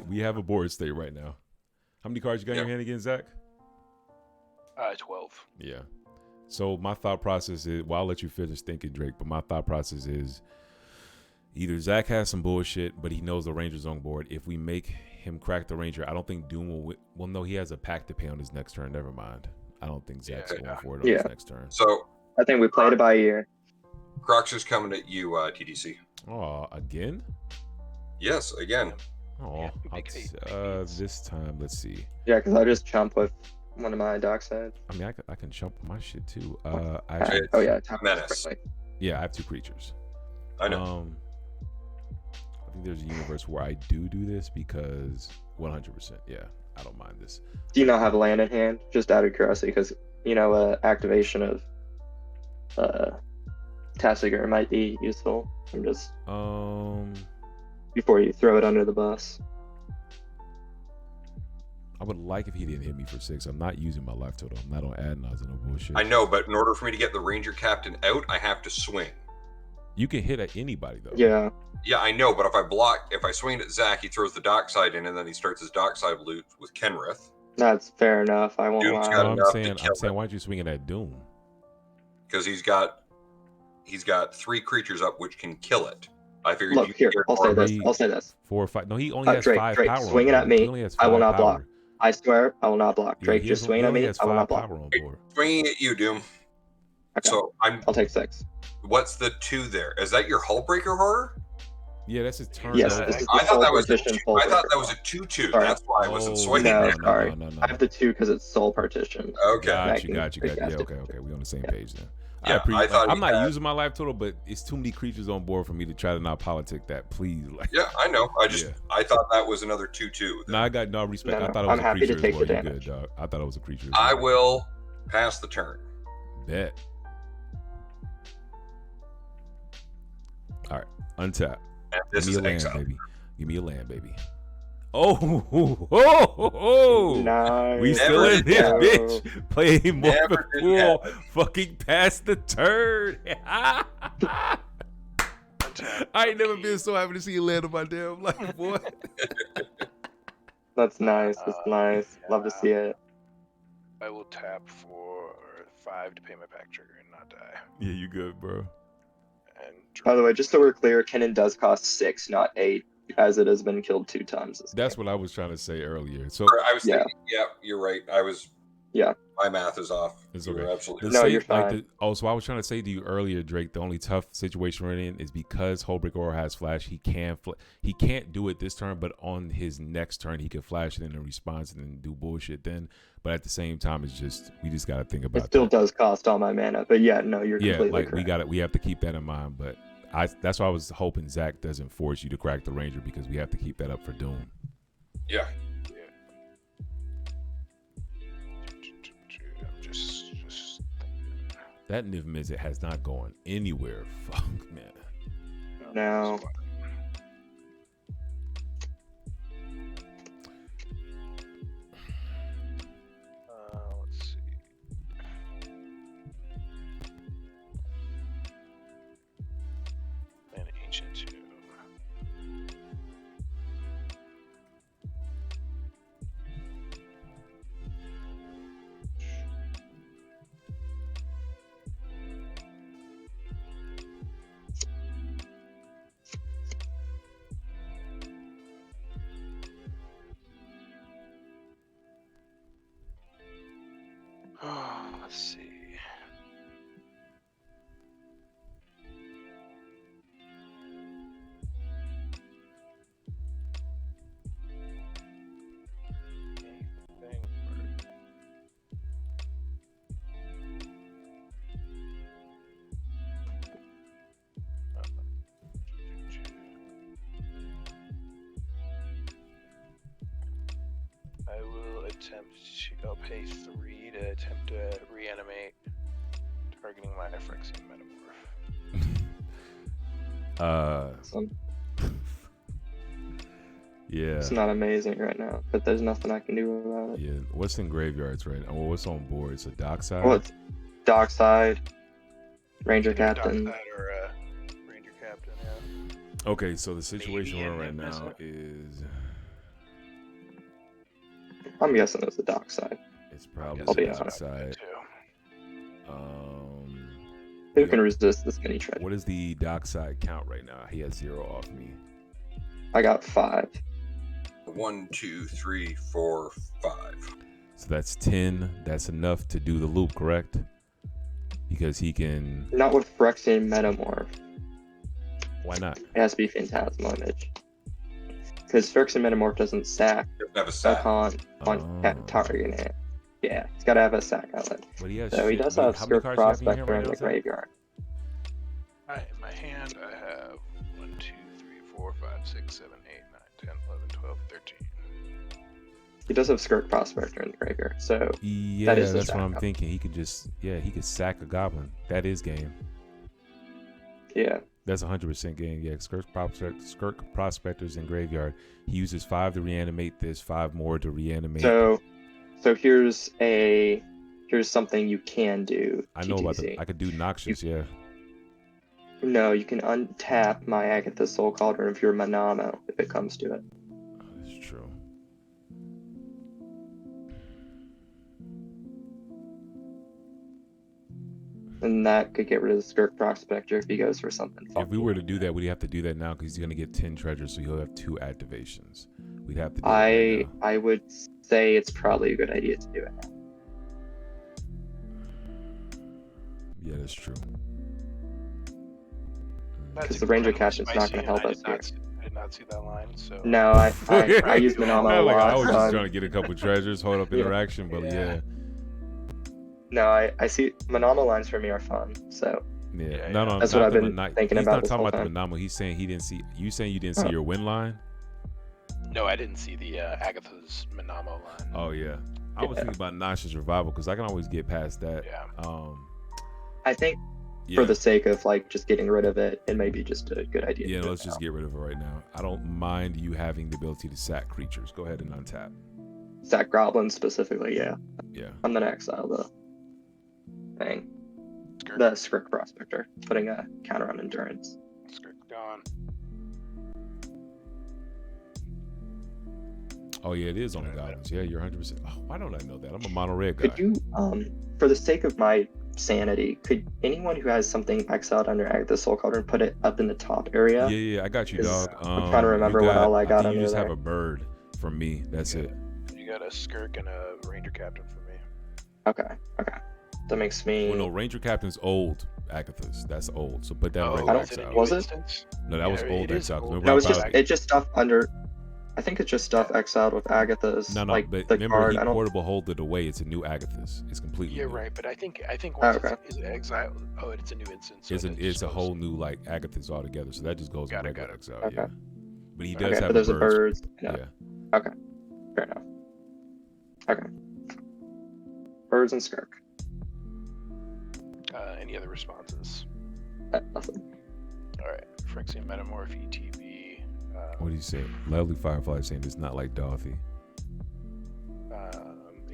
We have a board state right now. How many cards you got in your hand again, Zach? 12. Yeah. So my thought process is, well, I'll let you finish thinking, Drake, but my thought process is either Zach has some bullshit, but he knows the Ranger's on board. If we make him crack the Ranger, I don't think Doom will well, no, he has a pack to pay on his next turn. Never mind. I don't think Zach's Yeah. going for it on Yeah. his next turn. So I think we played it by ear. Kroxa's coming at you, TDC. Oh, again? Yes, again. Oh, Yeah, big eight. this time, let's see. Yeah, because I just jump with one of my dock sides. I mean, I can jump my shit too. I Oh, actually, oh yeah, top Menace. yeah, I have 2 creatures. I know. I think there's a universe where I do this because 100%. Yeah, I don't mind this. Do you not have land in hand? Just out of curiosity, because activation of Tasigur might be useful. I'm just before you throw it under the bus. I would like if he didn't hit me for 6. I'm not using my life total. I'm not on ad nods and no bullshit. I know, but in order for me to get the Ranger Captain out, I have to swing. You can hit at anybody though. Yeah. Yeah, I know, but if I swing at Zach, he throws the dockside in, and then he starts his dockside loot with Kenrith. That's fair enough. I won't Doom's lie. got I'm enough to saying, kill why aren't you swinging at Doom? because he's got 3 creatures up which can kill it. I figured Look, you here, could I'll say this. I'll say this. 4 or 5. No, he only has Drake, 5 Drake, power. swinging at me. He only has I will 5 not power. block. I swear, I will not block. Yeah, Drake, just swinging at me. I will not block. Power on board. Swinging at you, Doom. Okay. So I'll take 6. What's the 2 there? Is that your Hullbreaker horror? Yeah, that's his turn. Yes, though. this is I the thought soul that was partition. I thought that was a 2/2. Sorry. That's why I wasn't Oh, swinging. No, there. sorry. No. I have the 2 because it's soul partition. Okay. Got you. Yeah, Recast it. okay. We're on the same Yeah. page then. Yeah, I thought I'm he not had- using my life total, but it's too many creatures on board for me to try to not politic that. Please, like. Yeah, I know. I Yeah. thought that was another 2/2. No, I got no respect. No, I thought it I'm was a happy creature to as take well. the You good, damage. dog. I thought it was a creature. as I well. will pass the turn. Bet. All right, untap. And this Give is me a land, exile. baby. Give me a land, baby. Oh, Nice. we still Never in this go. bitch. Playing more Never did before happen. fucking past the turn. I ain't never been so happy to see you land on my damn life, boy. That's nice. That's nice. Love to see it. I will tap for 5 to pay my pack trigger and not die. Yeah, you good, bro. And By the way, just so we're clear, Kinnan does cost 6, not 8, as it has been killed 2 times. That's what I was trying to say earlier. So I was Yeah. thinking, yeah, you're right. Yeah. My math is off. It's You were okay. absolutely The No, right. you're fine. so I was trying to say to you earlier, Drake. The only tough situation we're in is because Hullbreaker Aura has flash. He can't do it this turn, but on his next turn, he can flash it in a response and then do bullshit. Then, but at the same time, we just got to think about It still that. does cost all my mana, but yeah, no, you're Yeah, completely like correct. we have to keep that in mind. But that's why I was hoping Zach doesn't force you to crack the Ranger because we have to keep that up for Doom. Yeah. I'm just That NIV-MIZZET has not gone anywhere. Fuck, man. No. Let's see. An ancient 2. Let's see. Anything I will attempt to. I'll pay 3 to attempt to reanimate, targeting my Phyrexian Metamorph. Yeah. It's not amazing right now, but there's nothing I can do about it. Yeah. What's in graveyards right now? Well, what's on board? It's a dockside. Well, it's Dockside, Ranger Captain. Dockside or Ranger Captain, yeah. Okay, so the situation Maybe we're in in right now NIV-MIZZET. is I'm guessing it's the Dockside. it's probably I'll be the honest. dockside. Too. Who can resist this mini treasure? What is the dockside count right now? He has 0 off me. I got 5. 1, 2, 3, 4, 5. So that's 10. That's enough to do the loop, correct? Because he can. Not with Phyrexian Metamorph. Why not? It has to be Phantasmal Image. Because Phyrexian Metamorph doesn't sack Doesn't have a a sack. con on Oh. targeting it. Yeah, it's got to have a sack outlet. But he has. So he shit. does Wait, have how many Skirt cards do you have in your Prospector hand in the right now, Zach? graveyard. Alright, in my hand I have 1, 2, 3, 4, 5, 6, 7, 8, 9, 10, 11, 12, 13. He does have Skirt Prospector in the graveyard, so Yeah, is the that's what I'm sack. thinking. He could just. Yeah, he could sack a goblin. That is game. yeah. That's 100% game. Yeah, Skirk Prospector's in graveyard. He uses 5 to reanimate this, 5 more to reanimate. So here's something you can do. I know about TTC. I could do Noxious, yeah. No, you can untap my Agatha's Soul Cauldron if you're Manamo, if it comes to it. That's true. And that could get rid of the Skirk Prospector if he goes for something. If we were to do that, we'd have to do that now because he's gonna get 10 treasures, so he'll have 2 activations. We'd have to do it right now. I would say it's probably a good idea to do it now. Yeah, that's true. Because the Ranger Captain's not going to help us here. I did not see that line, so... No, I use Manamo a lot. I was just trying to get a couple treasures, hold up interaction, but yeah. No, I see Manamo lines for me are fun, so... Yeah, no, that's what I've been thinking about. He's not talking about the Manamo. He's saying he didn't see... You saying you didn't see your win line? No, I didn't see the Agatha's Manamo line. Oh, yeah. I was thinking about Nasha's Revival because I can always get past that. Yeah. I think for the sake of like just getting rid of it, it may be just a good idea. Yeah, let's just get rid of it right now. I don't mind you having the ability to sack creatures. Go ahead and untap. Sack goblins specifically, yeah. Yeah. I'm gonna exile the thing. The Skirk Prospector, putting a counter on endurance. Skirk gone. Oh yeah, it is on the goblins. Yeah, you're 100%. Oh, why don't I know that? I'm a mono red guy. Could you, for the sake of my sanity, could anyone who has something exiled under Agatha's Soul Cauldron put it up in the top area? Yeah, I got you, dog. I'm trying to remember what all I got under there. You just have a bird from me. That's it. You got a Skirk and a Ranger Captain for me. Okay. That makes me... Well, no, Ranger Captain's old Agatha's. That's old. So put that on exile. Was it? No, that was old exile. No, it's just stuff under... I think it's just stuff exiled with Agatha's. No, like but the remember, card. he portable hold it away. It's a new Agatha's. It's completely new. Right, but I think once it's exiled, it's a new instance. It's a whole new like Agatha's altogether. So that just goes on regular exile. Okay. Yeah. But he does have but there's a bird. Yeah. Okay. Fair enough. Okay. Birds and Skirk. Any other responses? Nothing. All right. Phyrexian Metamorph, ETB. What do you say? Lovely Firefly saying it's not like Dorothy.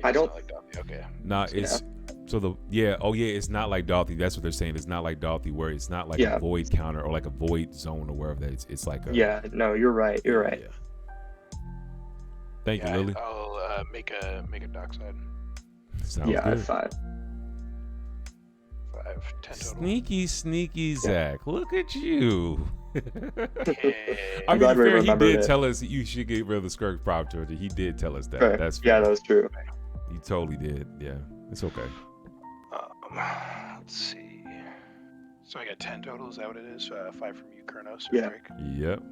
I don't like Dorothy. Okay. Nah, it's so it's not like Dorothy. That's what they're saying. It's not like Dorothy, where it's not like a void counter or like a void zone or wherever that it's like a. Yeah, no, you're right. You're right. Yeah. Thank you, Lily. I'll make a dockside. Sounds good. 5. 10 total. Sneaky Zach. Look at you. Hey. I mean, fair, he did tell us you should get rid of the Skirk Prospector. He did tell us that. Right. That's fair. Yeah, that was true. He totally did. Yeah, it's okay. Let's see. So I got 10 total. Is that what it is? 5 from you, Kunoros. Yeah. Drake? Yep.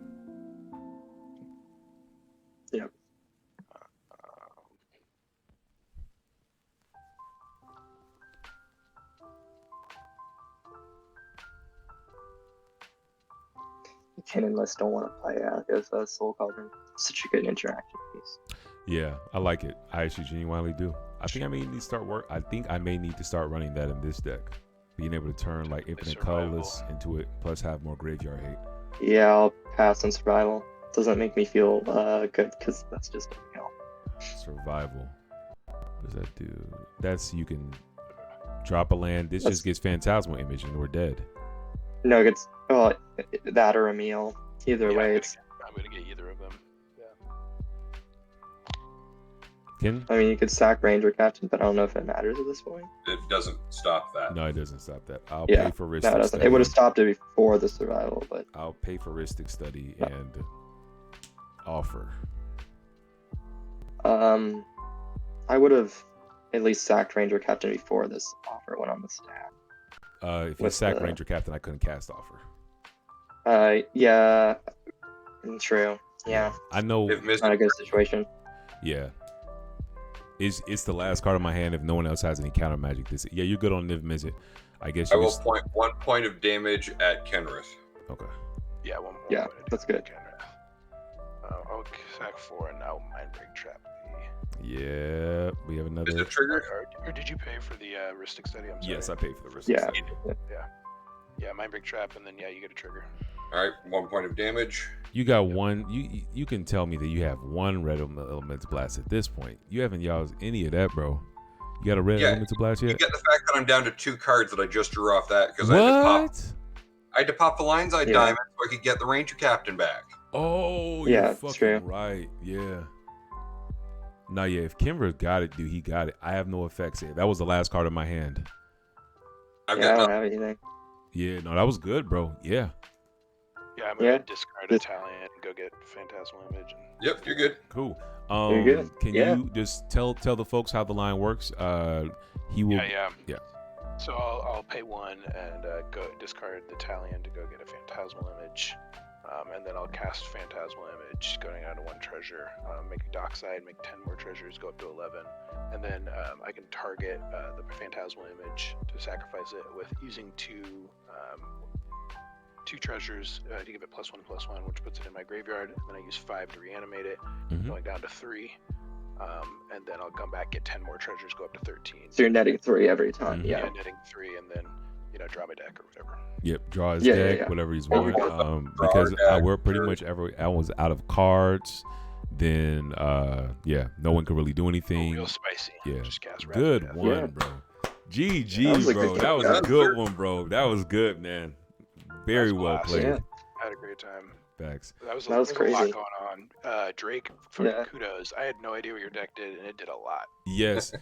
Yep. Kinnan lists don't want to play Agatha's Soul Cauldron. Such a good interaction piece. Yeah, I like it. I actually genuinely do. I think I may need to start running that in this deck. Being able to turn like infinite colorless into it, plus have more graveyard hate. Yeah, I'll pass on survival. Doesn't make me feel good because that's just Survival. What does that do? That's you can drop a land. This just gets Phantasmal Image and we're dead. No, it gets that or a meal. Either way, I'm gonna get either of them. I mean, you could sack Ranger Captain, but I don't know if it matters at this point. It doesn't stop that. No, it doesn't stop that. I'll pay for Ristic No, it doesn't. Study. It would have stopped it before the survival, but I'll pay for Ristic Study and offer. I would have at least sacked Ranger Captain before this offer went on the stack. If you sack Ranger Captain, I couldn't cast offer. Yeah, true. Yeah, I know. It's not a good situation. Yeah. It's the last card in my hand if no one else has any counter magic. You're good on NIV-MIZZET. I guess I will point 1 point of damage at Kenrith. Okay. Yeah, one Yeah, that's good. I'll sack 4 and now Mind Break Trap. Yeah, we have another. Is it triggered? Or did you pay for the Ristic Study? I'm sorry. Yes, I paid for the Ristic Study. Yeah, Mind Break Trap, and then you get a trigger. All right, 1 point of damage. You got one. You can tell me that you have one red elemental blast at this point. You haven't used any of that, bro. You got a red elemental blast yet? You get the fact that I'm down to 2 cards that I just drew off that because I had to pop the lion's eye Yeah. diamond so I could get the ranger captain back. Oh, Yeah, you're it's fucking true. right. Yeah. No, yeah, if Kenrith got it, dude, he got it. I have no effects here. That was the last card in my hand. I've I got don't nothing. have anything. Yeah, no, that was good, bro. Yeah. Yeah, I'm Yeah. gonna discard Italian and go get Phantasmal Image. And Yep, you're good. Cool. You're good. Can Yeah. you just tell the folks how the line works? He will. Yeah. So I'll pay 1 and go discard the Italian to go get a Phantasmal Image, and then I'll cast Phantasmal Image, going down to 1 treasure, make a dockside, make 10 more treasures, go up to 11, and then I can target the Phantasmal Image to sacrifice it with using 2 treasures to give it +1/+1, which puts it in my graveyard. And then I use 5 to reanimate it, going down to 3. And then I'll come back, get 10 more treasures, go up to 13. So you're netting 3 every time. Mhm. Yeah. Netting 3, and then draw my deck or whatever. Yep, draw his Yeah, deck, yeah. whatever he's There want. you go. Because Draw a we're deck, pretty sure. much I was out of cards. Then no one could really do anything. Real spicy. Yeah. Just cast Good Rapid Death. one, Yeah. bro. GG, That was a bro. good That was game. a good one, bro. That was good, man. Very That was well class. played. Yeah. I had a great time. Facts. That was That was a lot crazy. going on. Drake, for Yeah. kudos. I had no idea what your deck did, and it did a lot. Yes.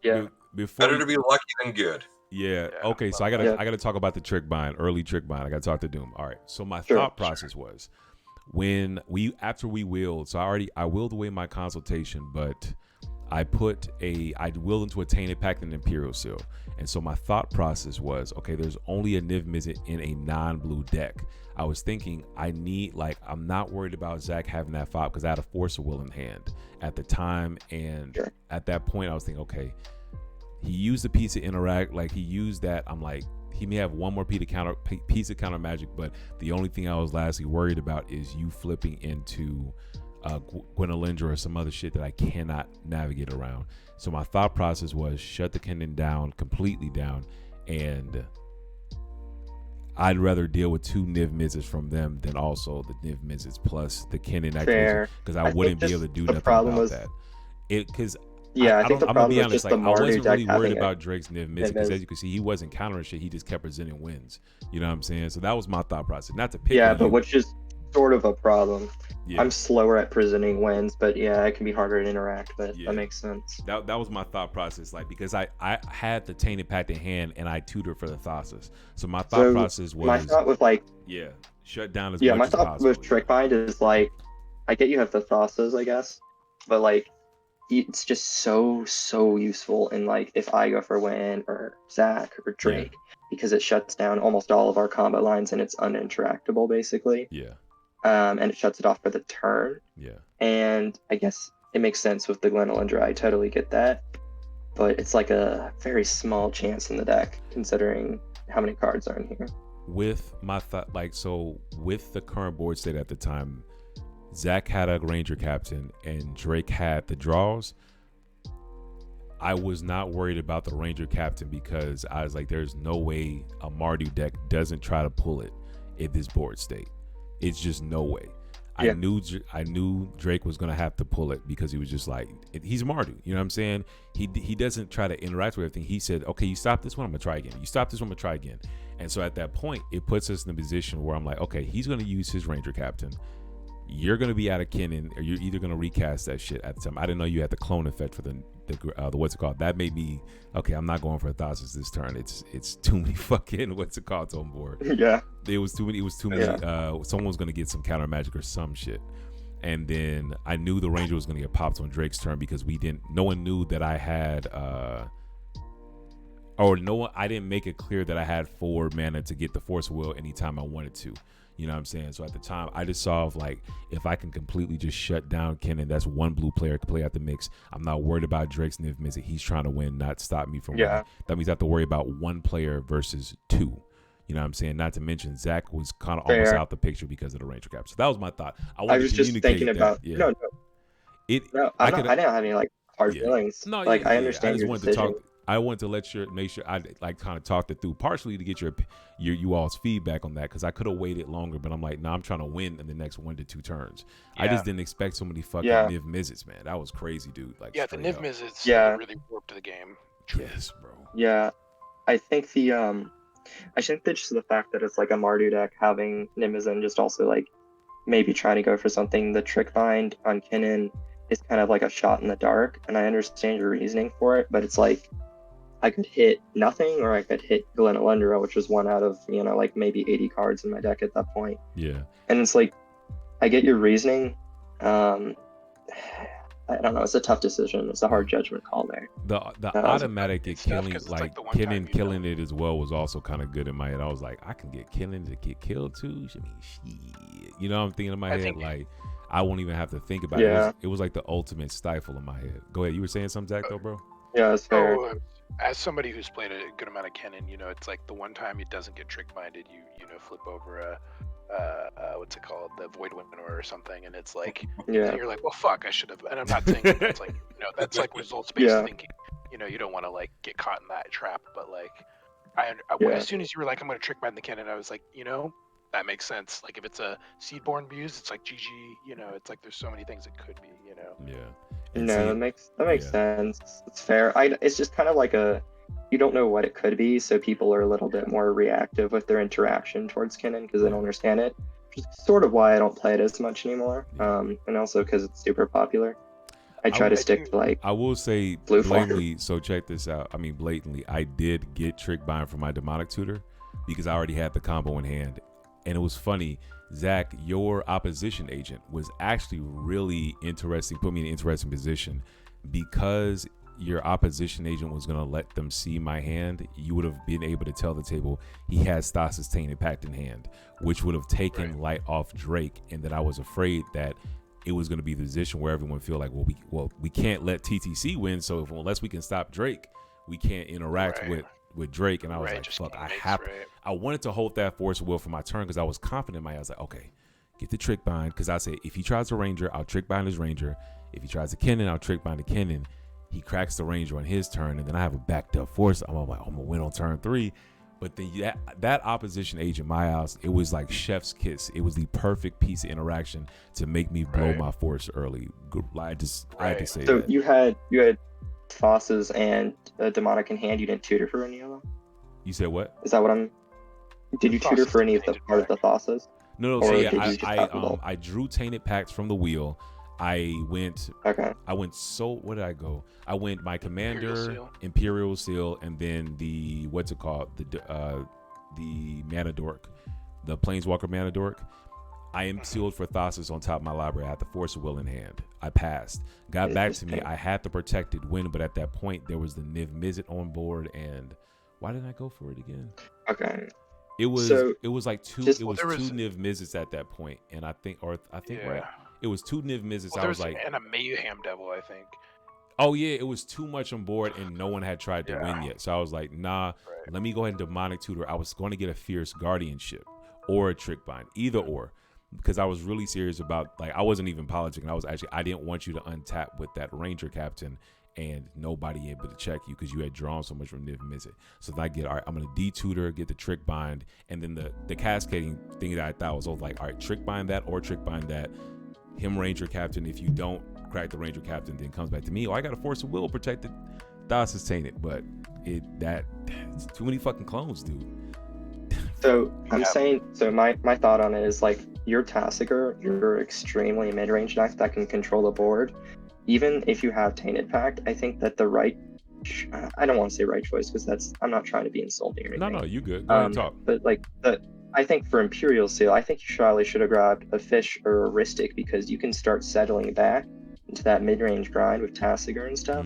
Yeah. Before Better to be lucky than good. Yeah. Yeah. Okay. So I gotta talk about the trick bind, early trick bind. I gotta talk to Doom. All right. So my Sure, thought process was when after we willed. So I willed away my consultation, but I willed into a Tainted Pact and Imperial Seal. And so my thought process was, okay, there's only a NIV-MIZZET in a non-blue deck. I was thinking I'm not worried about Zach having that fob because I had a Force of Will in hand at the time. And Sure. at that point I was thinking, okay, he used the piece of interact, he used that. I'm like, he may have one more piece of counter magic, but the only thing I was lastly worried about is you flipping into Gwendolindra or some other shit that I cannot navigate around. So my thought process was shut the Kinnan down, completely down, and I'd rather deal with 2 NIV-MIZZETs from them than also the NIV-MIZZETs plus the Kinnan activation, because I wouldn't be able to do nothing about that. Because Yeah, I think the I'm gonna problem be was honest, just like the I Mardu wasn't deck really worried having about Drake's NIV-MIZZET because NIV-MIZZET. as you can see, he wasn't countering shit. He just kept presenting wins. You know what I'm saying? So that was my thought process. Not to pick Yeah, on but you. which is sort of a problem. Yeah. I'm slower at presenting wins, but yeah, it can be harder to interact, but Yeah. that makes sense. That was my thought process, because I had the Tainted Pact in hand and I tutored for the Thassus. So my thought So process was my thought with shut down as my much as thought possible. with Trick Bind is I get you have the Thassus, I guess, but it's just so useful in if I go for win or Zach or Drake because it shuts down almost all of our combo lines and it's uninteractable basically. Yeah. And it shuts it off for the turn. Yeah. And I guess it makes sense with the Gwendolindra. I totally get that. But it's a very small chance in the deck, considering how many cards are in here. With my thought, with the current board state at the time, Zach had a Ranger Captain and Drake had the draws. I was not worried about the Ranger Captain because I was like, there's no way a Mardu deck doesn't try to pull it in this board state. It's just no way. Yeah. I knew Drake was gonna have to pull it because he was just he's Mardu. You know what I'm saying? He doesn't try to interact with everything. He said, okay, you stop this one, I'm gonna try again. You stop this one, I'm gonna try again. And so at that point, it puts us in a position where I'm like, okay, he's gonna use his Ranger Captain. You're gonna be out of Kinnan, or you're either gonna recast that shit at the time. I didn't know you had the clone effect for the what's it called? That made me okay. I'm not going for a Thassus this turn. It's too many fucking what's it called on board. Yeah. It was too many. Someone was gonna get some counter magic or some shit, and then I knew the Ranger was gonna get popped on Drake's turn because no one knew that I had I didn't make it clear that I had 4 mana to get the Force of Will anytime I wanted to. You know what I'm saying? So at the time, I just saw if I can completely just shut down Kinnan, that's one blue player to play out the mix. I'm not worried about Drake's NIV-MIZZET. He's trying to win, not stop me from winning. That means I have to worry about 1 player versus 2. You know what I'm saying? Not to mention Zach was kind of almost out the picture because of the Ranger Cap. So that was my thought. I was just thinking about I didn't have any hard feelings. No, I understand I just your wanted decision. to talk. I wanted to make sure I kind of talked it through, partially to get you all's feedback on that, because I could have waited longer, but I'm like, I'm trying to win in the next 1 to 2 turns. I just didn't expect so many fucking NIV-MIZZETs, man. That was crazy, dude. The NIV-MIZZETs really warped the game. Yes, bro. Yeah, I think the I think that just the fact that it's like a Mardu deck, having NIV-MIZZET just also like maybe trying to go for something, the Trick Bind on Kinnan is kind of like a shot in the dark, and I understand your reasoning for it, but it's like I could hit nothing or I could hit Glenalundra, which was one out of, like maybe 80 cards in my deck at that point. Yeah. And it's like, I get your reasoning. I don't know. It's a tough decision. It's a hard judgment call there. The automatic get killing, like Kinnan killing it as well, was also kind of good in my head. I was like, I can get Kinnan to get killed too. I mean, shit. I'm thinking in my head, like, I won't even have to think about it. It was like the ultimate stifle in my head. Go ahead. You were saying something, Zach, though, bro? Yeah, it's fair. As somebody who's played a good amount of Kinnan, it's like the one time it doesn't get trick minded, you flip over what's it called, the Void Winnower or something, and it's like, you're like, well, fuck, I should have. And I'm not saying that's like, that's like results based thinking. You don't want to like get caught in that trap, but like, as soon as you were like, I'm gonna trick bind the Kinnan, I was like, that makes sense. Like if it's a Seedborn Muse, it's like GG. It's like there's so many things it could be. Yeah. That makes sense. It's fair. It's just kind of like you don't know what it could be, so people are a little bit more reactive with their interaction towards Kinnan because they don't understand it. Which is sort of why I don't play it as much anymore. And also because it's super popular. I try to stick to like. I will say blatantly. So check this out. I mean, blatantly, I did get trick bind from my demonic tutor because I already had the combo in hand. And it was funny, Zach, your opposition agent was actually really interesting, put me in an interesting position, because your opposition agent was going to let them see my hand. You would have been able to tell the table he has Thassa's Tainted Pact in hand, which would have taken light off Drake. And that I was afraid that it was going to be the position where everyone feel like, we can't let TTC win. So unless we can stop Drake, we can't interact with Drake. And I was like, fuck, I wanted to hold that force of will for my turn because I was confident in my head. I was like, okay, get the trick bind. Because I said, if he tries a Ranger, I'll trick bind his Ranger. If he tries a Kinnan, I'll trick bind a Kinnan. He cracks the Ranger on his turn, and then I have a backed up force. I'm like, I'm gonna win on turn 3. But then that opposition agent, my house, it was like chef's kiss. It was the perfect piece of interaction to make me blow my force early. I had to say so that. So you had Thassa's and demonic in hand. You didn't tutor for any of them? You said what? Is that what I'm? Did you tutor for any of the part of the Thassa's? No. So I drew Tainted Pacts from the wheel. I went. Okay. Where did I go? I went my commander, Imperial Seal, and then the Mana Dork, the Planeswalker Mana Dork. I am sealed for Thassa's on top of my library. I had the Force of Will in hand. I passed. Got back to me. I had the protected win, but at that point there was the NIV-MIZZET on board, and why didn't I go for it again? Okay. It was like two. It was two NIV-MIZZETs at that point, and I think right. It was two NIV-MIZZETs. I was like, and a Mayhem Devil, I think. Oh yeah, it was too much on board, and no one had tried to win yet. So I was like, nah, let me go ahead and demonic tutor. I was going to get a Fierce Guardianship or a Trick Bind, either or, because I was really serious about, like, I wasn't even politicking. I didn't want you to untap with that Ranger Captain and nobody able to check you because you had drawn so much from NIV-MIZZET. So then all right, I'm gonna detutor, get the Trick Bind, and then the cascading thing that I thought was like, all right, Trick Bind that or Trick Bind that. Him Ranger Captain. If you don't crack the Ranger Captain, then comes back to me. I got a Force of Will protected. Thassa's Tainted, but it's too many fucking clones, dude. So I'm saying, my thought on it is like, your Tasigur, you're extremely mid-range deck that can control the board. Even if you have Tainted Pact, I think that I don't want to say right choice because I'm not trying to be insulting or anything. No, you good. Go ahead and talk. But like I think for Imperial Seal, I think you probably should have grabbed a Fish or a Ristic because you can start settling back into that mid-range grind with Tasigur and stuff.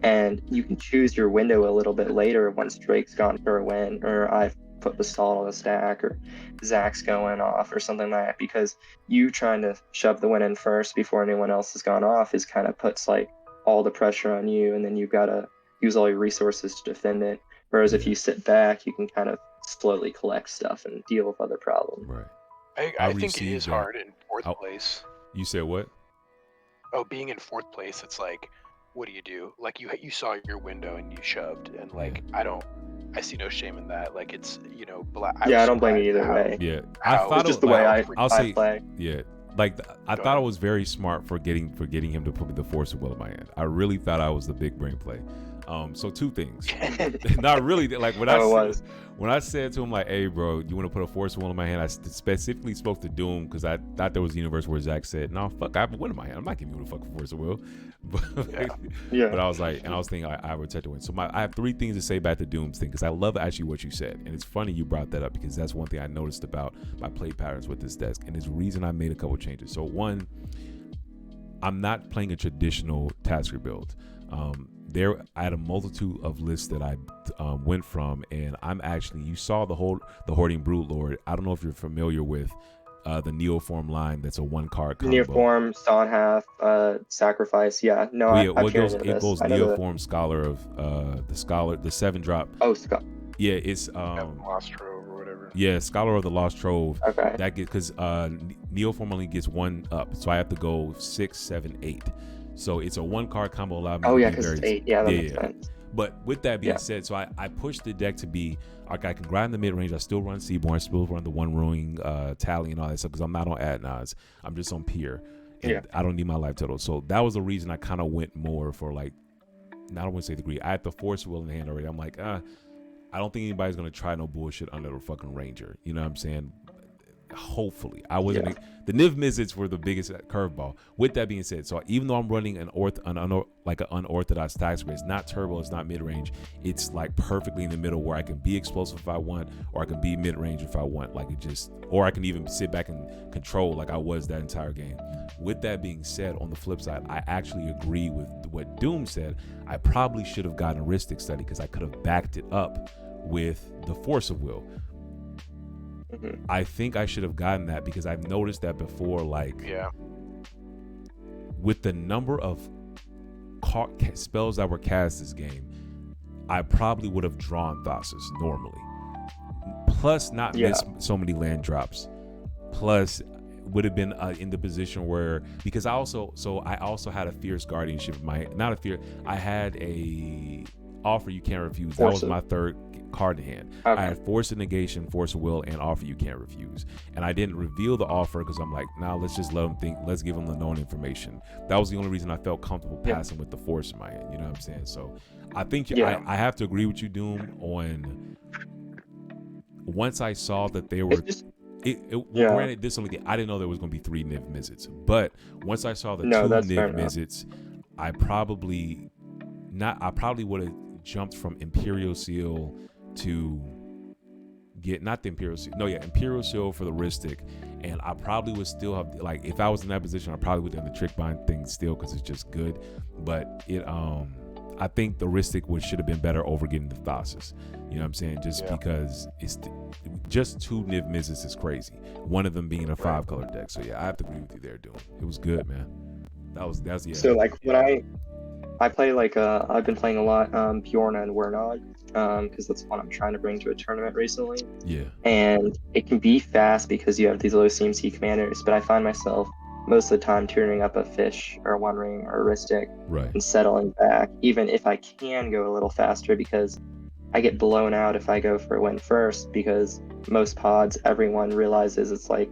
And you can choose your window a little bit later once Drake's gone for a win, or I've put the stall on the stack, or Zach's going off or something like that, because you trying to shove the win in first before anyone else has gone off is kind of puts like all the pressure on you, and then you've got to use all your resources to defend it. Whereas if you sit back, you can kind of slowly collect stuff and deal with other problems. Right. I think it is hard in fourth place. You said what? Oh, being in fourth place, it's like, what do you do? Like you saw your window and you shoved, and like I see no shame in that. Like it's I don't blame you either way. Yeah, I thought it's just the way I play. Yeah, like I thought it was very smart for getting him to put me the Force of Will in my hand. I really thought I was the big brain play. So two things. Not really. Like when I said to him, like, "Hey, bro, you want to put a Force Will in my hand?" I specifically spoke to Doom because I thought there was a universe where Zach said, "No, fuck, I have a Win in my hand. I'm not giving you the fucking Force Will." But I was like, and I was thinking, I would take the win. So I have three things to say back to Doom's thing because I love actually what you said, and it's funny you brought that up because that's one thing I noticed about my play patterns with this deck, and it's the reason I made a couple changes. So one, I'm not playing a traditional Tasigur build. I had a multitude of lists that I went from, and you saw the Hoarding Brute Lord. I don't know if you're familiar with the Neoform line. That's a 1-card combo. Neoform, Stonhath, Sacrifice. Yeah, no, it goes Neoform, Scholar of the 7-drop. Oh, Scott. Yeah, it's Lost Trove or whatever. Yeah, Scholar of the Lost Trove. Okay. That gets because Neoform only gets 1 up, so I have to go 6, 7, 8. So it's a 1-card combo. Allowed me. Oh yeah, because it's 8. Yeah, that makes sense. But with that being said, so I pushed the deck to be like I can grind the mid range. I still run Seaborn, I still run the One Ruling Tally and all that stuff because I'm not on Adnaz. I'm just on Pier, and I don't need my life total. So that was the reason I kind of went more for like, I don't want to say the greed. I had the Force Will in the hand already. I'm like, I don't think anybody's gonna try no bullshit under the fucking Ranger. You know what I'm saying? Hopefully, I wasn't. The NIV-MIZZETs were the biggest curveball. With that being said, so even though I'm running an unorthodox tax rate, it's not turbo, it's not mid range. It's like perfectly in the middle where I can be explosive if I want, or I can be mid range if I want. Or I can even sit back and control like I was that entire game. With that being said, on the flip side, I actually agree with what Doom said. I probably should have gotten a Ristic study because I could have backed it up with the Force of Will. I think I should have gotten that because I've noticed that before, with the number of spells that were cast this game, I probably would have drawn Thassus normally. Plus, not miss so many land drops. Plus, would have been in the position where, because I also had a Fierce Guardianship. I had a Offer You Can't Refuse. That was my third card in hand. Okay. I had Force of Negation, Force of Will, and Offer You Can't Refuse. And I didn't reveal the offer because I'm like, let's just let them think, let's give them the known information. That was the only reason I felt comfortable passing with the Force in my hand. You know what I'm saying? So I think I have to agree with you, Doom, on once I saw that they were granted, this only I didn't know there was going to be 3 NIV-MIZZETs, but once I saw the 2 NIV-MIZZETs, I probably would have jumped from Imperial Seal to get Imperial Seal for the Ristic, and I probably would still have, like, if I was in that position, I probably would have done the Trick Bind thing still because it's just good. But I think the Ristic should have been better over getting the Thassus. You know what I'm saying? Just because it's just 2 NIV-MIZZETs is crazy. One of them being a 5-color deck. So I have to agree with you there, Doom. It was good, man. That's So like when I play I've been playing a lot Bjorn and Wernog because that's what I'm trying to bring to a tournament recently. Yeah. And it can be fast because you have these low CMC commanders, but I find myself most of the time turning up a Fish or a One Ring or a Ristic and settling back, even if I can go a little faster because I get blown out if I go for a win first because most pods, everyone realizes it's like,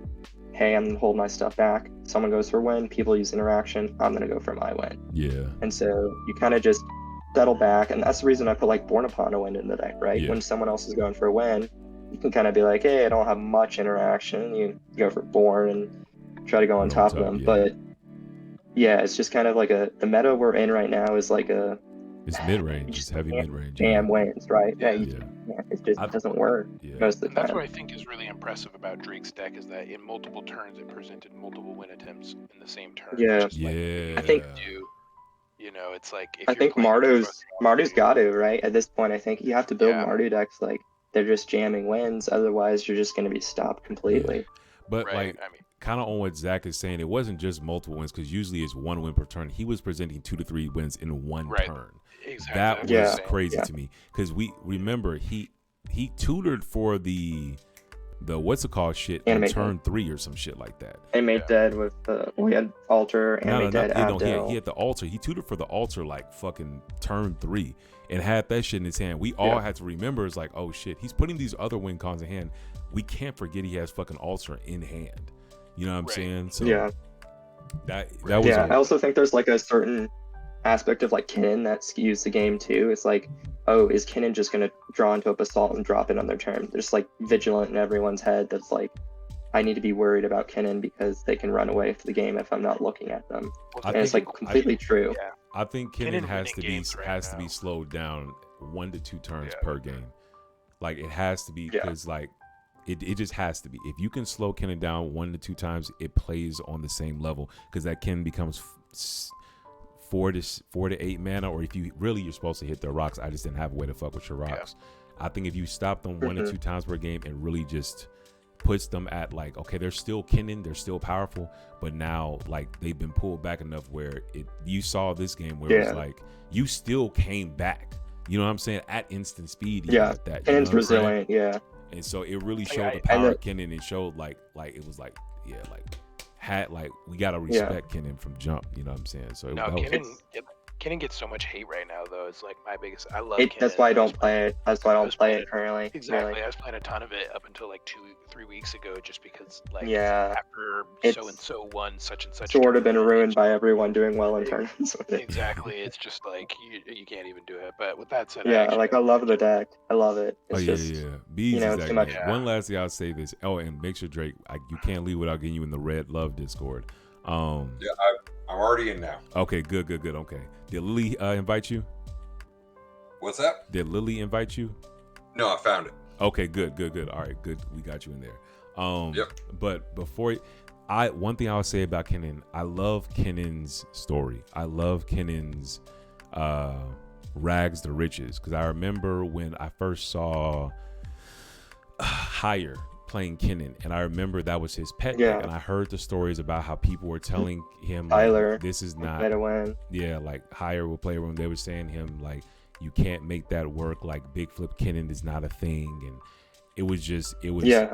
hey, I'm going to hold my stuff back. Someone goes for a win, people use interaction, I'm going to go for my win. Yeah. And so you kind of just settle back, and that's the reason I put Born Upon a Win in the deck, right? When someone else is going for a win, you can kind of be like, hey, I don't have much interaction. You go for Born and try to go on top of them. Yeah. But it's just kind of like the meta we're in right now is it's mid-range. It's heavy mid-range. Jam wins, right? It just doesn't work most of the time. That's what I think is really impressive about Drake's deck is that in multiple turns it presented multiple win attempts in the same turn. I think it's like I think Mardu's got to, right? At this point, I think you have to build Mardu decks they're just jamming wins. Otherwise, you're just going to be stopped completely. Yeah. But kind of on what Zach is saying, it wasn't just multiple wins because usually it's 1 win per turn. He was presenting 2 to 3 wins in one turn. Exactly. That was crazy to me because we remember he tutored for the what's it called shit on turn 3 or some shit like that. Animate Dead with we had Altar, Animate Dead, Abdel. He had the Altar. He tutored for the Altar fucking turn 3 and had that shit in his hand. We all had to remember it's like, oh shit, he's putting these other win cons in hand. We can't forget he has fucking Altar in hand. You know what I'm saying? So that was I also think there's a certain aspect of like Kinnan that skews the game too. It's like, oh, is Kinnan just gonna draw into a basalt and drop it on their turn? There's like vigilant in everyone's head that's like, I need to be worried about Kinnan because they can run away for the game if I'm not looking at them. And it's like completely true. Yeah. I think Kinnan has to be to be slowed down 1 to 2 turns per game. Like it has to be, because like it just has to be. If you can slow Kinnan down 1 to 2 times, it plays on the same level, because that Kinnan becomes 4 to 8 mana. Or if you're supposed to hit their rocks. I just didn't have a way to fuck with your rocks. I think if you stop them 1 to 2 times per game and really just puts them at like, okay, they're still Kinnan, they're still powerful, but now like they've been pulled back enough where you saw this game where it was like you still came back, you know what I'm saying, at instant speed. Like that, Kinnan's resilient. And so it really showed the power of Kinnan, and showed like it was like we gotta respect Kinnan from jump, you know what I'm saying. So Kinnan gets so much hate right now, though. It's like my biggest. I love Kinnan. That's why I don't play it. That's why I don't play it currently. Exactly. Really. I was playing a ton of it up until like 2-3 weeks ago, just because like after so and so won such and such. Sort of been ruined by everyone doing well in tournaments with it. Exactly. It's just like you can't even do it. But with that said, I love the deck. I love it. It's Bees it's too much. One last thing I'll say this. Oh, and make sure Drake, you can't leave without getting you in the Red Love Discord. I'm already in now. Okay, good. Okay. Did Lily invite you? What's that? Did Lily invite you? No, I found it. Okay, good. All right, good. We got you in there. But before one thing I'll say about Kinnan, I love Kinnan's story. I love Kinnan's rags to riches, because I remember when I first saw Higher playing Kinnan, and I remember that was his pet deck, and I heard the stories about how people were telling him Tyler, like, this is not like Higher will play when they were saying him like, you can't make that work, like big flip Kinnan is not a thing. And it was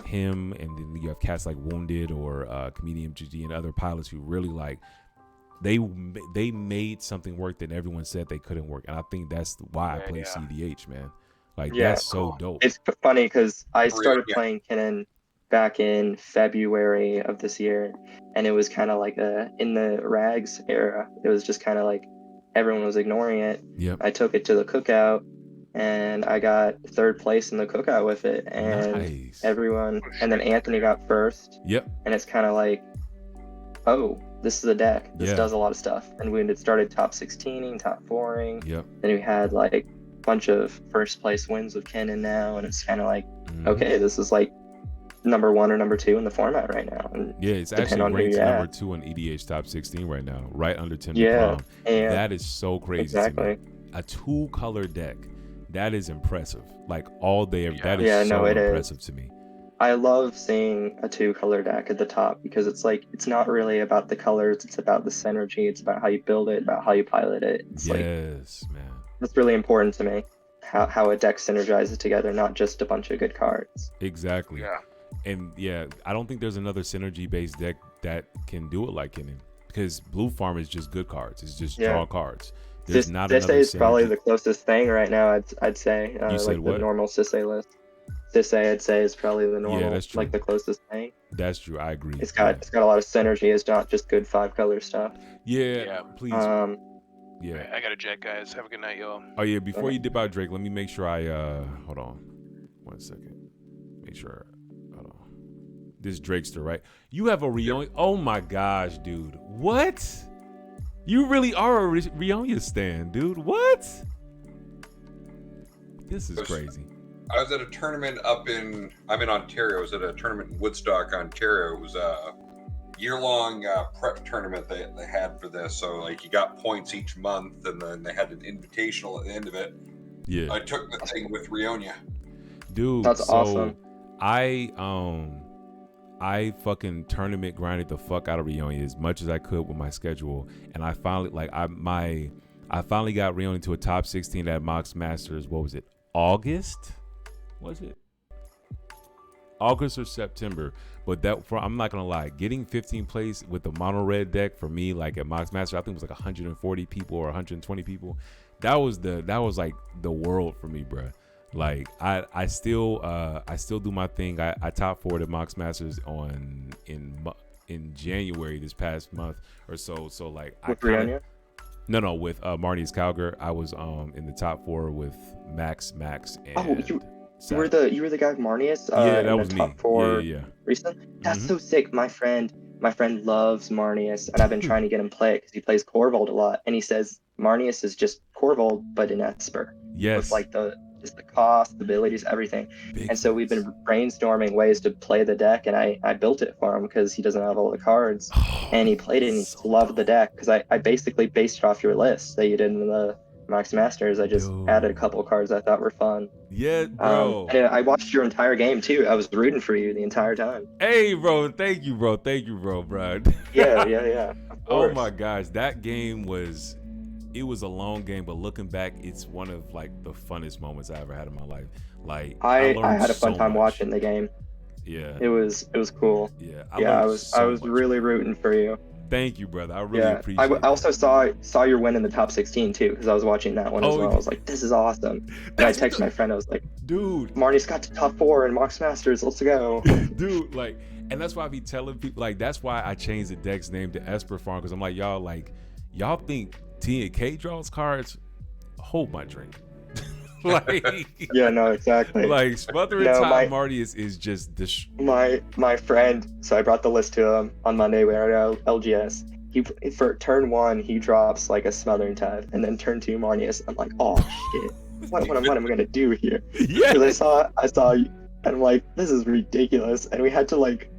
him, and then you have cats like Wounded or Comedian MGG and other pilots who really like they made something work that everyone said they couldn't work. And I think that's why I play cEDH, man. Like that's so dope. It's funny because I started playing Kinnan back in February of this year, and it was kind of like in the rags era. It was just kind of like everyone was ignoring it. I took it to the cookout, and I got 3rd place in the cookout with it, and everyone, and then Anthony got 1st. And it's kind of like, oh, this is a deck. This does a lot of stuff. And when it started top 16ing, top 4ing, then we had like bunch of 1st place wins with Kinnan now, and it's kind of like, okay, this is like number 1 or number 2 in the format right now. And it's actually ranked number 2 in EDH top 16 right now, right under Tim DeCrom. That is so crazy to me. A 2-color deck, that is impressive. Like all day, that is so impressive to me. I love seeing a 2-color deck at the top, because it's like, it's not really about the colors, it's about the synergy, it's about how you build it, about how you pilot it. It's man. That's really important to me, how a deck synergizes together, not just a bunch of good cards. Exactly. And I don't think there's another synergy-based deck that can do it like Kinnan, because Blue Farm is just good cards. It's just draw cards. There's not another Sisay is synergy. probably the closest thing right now, I'd say. You said like what? The normal Sisay list. Sisay, I'd say, is probably the normal, that's true. like the closest thing. That's true. I agree. It's got a lot of synergy. It's not just good 5-color stuff. Please. I got a jet, guys. Have a good night, y'all. Oh yeah, before you dip out, Drake, let me make sure I hold on 1 second. Make sure. Hold on. This Drakester, right? You have a Rionia. Oh my gosh, dude. What? You really are a Rionia stan, dude. What? This is crazy. I was at a tournament I'm in Ontario. I was at a tournament in Woodstock, Ontario. It was a year-long prep tournament they had for this. So like you got points each month, and then they had an invitational at the end of it. I took the thing with Rionia. Dude, that's awesome. I fucking tournament grinded the fuck out of Rionia as much as I could with my schedule, and I finally I finally got Rionia to a top 16 at Mox Masters. What was it? August? Was it August or September? But I'm not gonna lie, getting 15th place with the mono red deck for me, like at Mox Master, I think it was like 140 people or 120 people. That was like the world for me, bro. Like I still do my thing. I top 4 at Mox Masters in January this past month or so. So like with Rionia? No, with Marnius Calgar, I was in the top 4 with Max, and you were the guy with Marnius yeah, that in was the me. top 4 Yeah. recently? That's Mhm. so sick. My friend loves Marnius, and I've been trying to get him play it because he plays Corvold a lot, and he says Marnius is just Corvold but in Esper with Yes. like just the cost, the abilities, everything. Big And so we've facts. been brainstorming ways to play the deck, and I built it for him because he doesn't have all the cards, and he played it and he So loved the dope. deck because I basically based it off your list that you did in the Max Masters. I just added a Dude. couple of cards I thought were fun. Yeah, bro. And I watched your entire game too. I was rooting for you the entire time. Hey, bro. Thank you, bro, bro. Yeah. Of Oh course. my gosh, that game was a long game, but looking back, it's one of like the funnest moments I ever had in my life. Like I learned had a fun so time much. watching the game. Yeah. It was cool. Yeah. I learned was so much, really bro. rooting for you. Thank you, brother. I really I appreciate it. also saw your win in the top 16 too, because I was watching that one as well. I was like, this is awesome. And I texted my friend. I was like, dude, Marnie's got to top 4 in Mox Masters. Let's go. dude, like, and that's why I be telling people, like, that's why I changed the deck's name to Esper Farm, because I'm like, y'all think T and K draws cards? Hold my drink. Like, Yeah, no, exactly. like Smothering No, Time Marty is just my friend. So I brought the list to him on Monday. We were at LGS. He for turn 1 he drops like a Smothering Tide, and then turn 2 Marnius. I'm like, oh shit, what am I gonna do here? yeah. Because I saw, and I'm like, this is ridiculous, and we had to like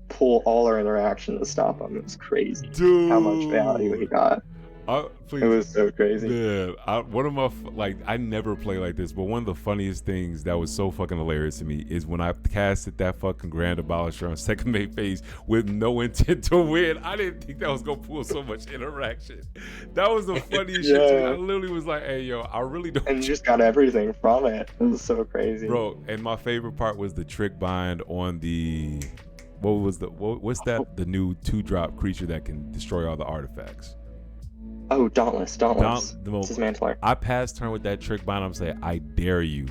pull all our interaction to stop him. It was crazy. Dude, How much value he got. Please. It was so crazy. Man, one of my, like, I never play like this, but one of the funniest things that was so fucking hilarious to me is when I casted that fucking Grand Abolisher on second mate phase with no intent to win. I didn't think that was gonna pull so much interaction. That was the funniest shit to me. I literally was like, hey, yo, I really don't. And you just got everything from it. It was so crazy. Bro, and my favorite part was the trick bind on the, what's that? The new 2-drop creature that can destroy all the artifacts. Oh, Dauntless. Dismantler. I passed turn with that trick bind. I'm saying, I dare you.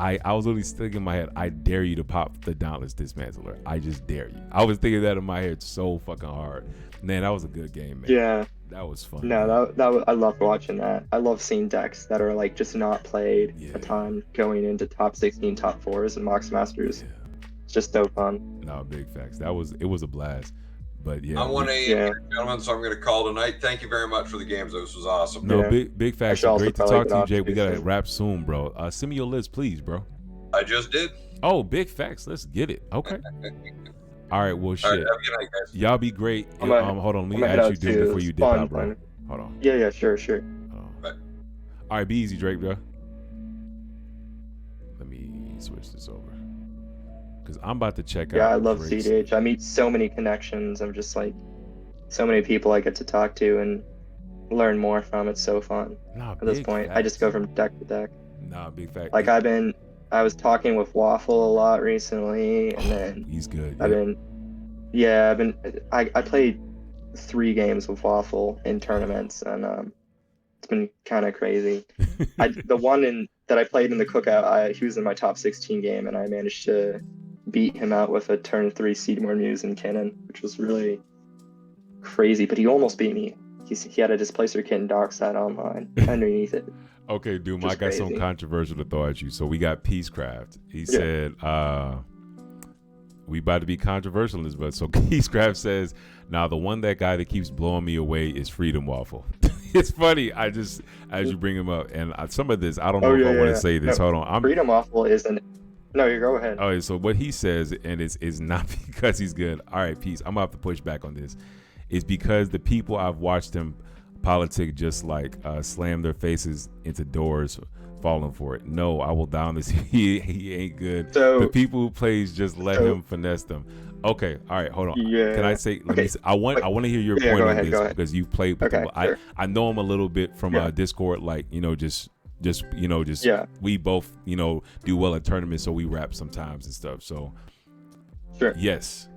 I was literally thinking in my head, I dare you to pop the Dauntless Dismantler. I just dare you. I was thinking that in my head so fucking hard. Man, that was a good game, man. Yeah. That was fun. No, that was, I love watching that. I love seeing decks that are like just not played a ton going into top 16, top 4s, and Mox Masters. Yeah. It's just so fun. No, big facts. It was a blast. But yeah, I'm 1 a.m. gentlemen, so I'm going to call tonight. Thank you very much for the games. This was awesome. No, big facts. Great to talk to you, Jay. We got to soon. wrap soon, bro. Send me your list, please, bro. I just did. Oh, big facts. Let's get it. Okay. All right. Well, shit. All right, have a good night, guys. Y'all be great. Hold on. Let me head ask out you this before you dip out, bro. Hold on. Yeah, sure. Bye. All right, be easy, Drake, bro. Let me switch this over. Because I'm about to check out. Yeah, I love cEDH. I meet so many connections. I'm just like, so many people I get to talk to and learn more from. It's so fun. At this point, I just go from deck to deck. Nah, big fact. Like I was talking with Waffle a lot recently, and then he's good. I played 3 games with Waffle in tournaments, and it's been kind of crazy. The one that I played in the cookout, he was in my top 16 game, and I managed to beat him out with a turn 3 Seedmore Muse and Kinnan, which was really crazy. But he almost beat me. He had a Displacer Kitten Dockside online underneath it. Okay, Doom, I got something controversial to throw at you. So we got Peacecraft. He said, we about to be controversial in this, but so Peacecraft says, now the one that guy that keeps blowing me away is Freedom Waffle. It's funny. I just, as you bring him up, and some of this, I don't know if I want to say this. No, hold on. Freedom Waffle isn't. No, you go ahead. All right, so what he says, and it's not because he's good. All right, Peace. I'm gonna have to push back on this. It's because the people I've watched him politic just like slam their faces into doors, falling for it. No, I will down this. He ain't good. So, the people who plays just let him finesse them. Okay, all right, hold on. Yeah. Can I say? Let me. Say, I want to hear your point on this because you've played with him. Sure. I know him a little bit from Discord. Like just we both do well at tournaments, so we rap sometimes and stuff. So yes,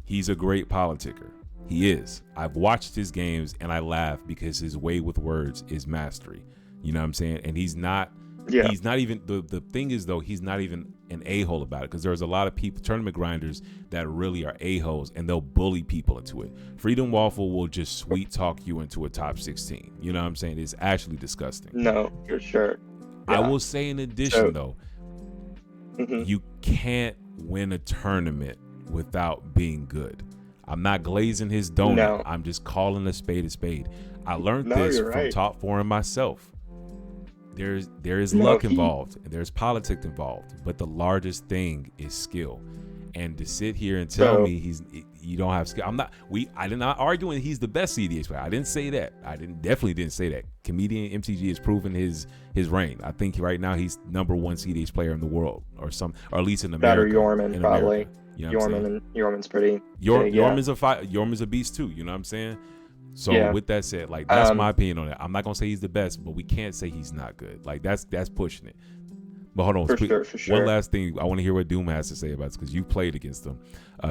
he's a great politicker. He is. I've watched his games and I laugh because his way with words is mastery. You know what I'm saying? And he's not even the thing is though, he's not even an a-hole about it, because there's a lot of people, tournament grinders, that really are a-holes, and they'll bully people into it. Freedom Waffle will just sweet talk you into a top 16. You know what I'm saying? It's actually disgusting. No, for sure. I Yeah. will say in addition, though, you can't win a tournament without being good. I'm not glazing his donut. No. I'm just calling a spade a spade. I learned No, this you're from right. Top 4 and myself. There is luck involved, and there's politics involved, but the largest thing is skill. And to sit here and tell me you don't have skill, I did not arguing he's the best CEDH player. I didn't say that. Definitely didn't say that. Comedian MTG has proven his reign. I think right now he's number 1 CEDH player in the world, or at least in America. That or Yorman, probably. America. You know what I'm saying? Yorman's pretty. Yorman's a beast too. You know what I'm saying? So with that said, like, that's my opinion on it. I'm not gonna say he's the best, but we can't say he's not good. Like, that's pushing it. But hold on, for sure. One last thing, I want to hear what Doom has to say about this, because you played against him.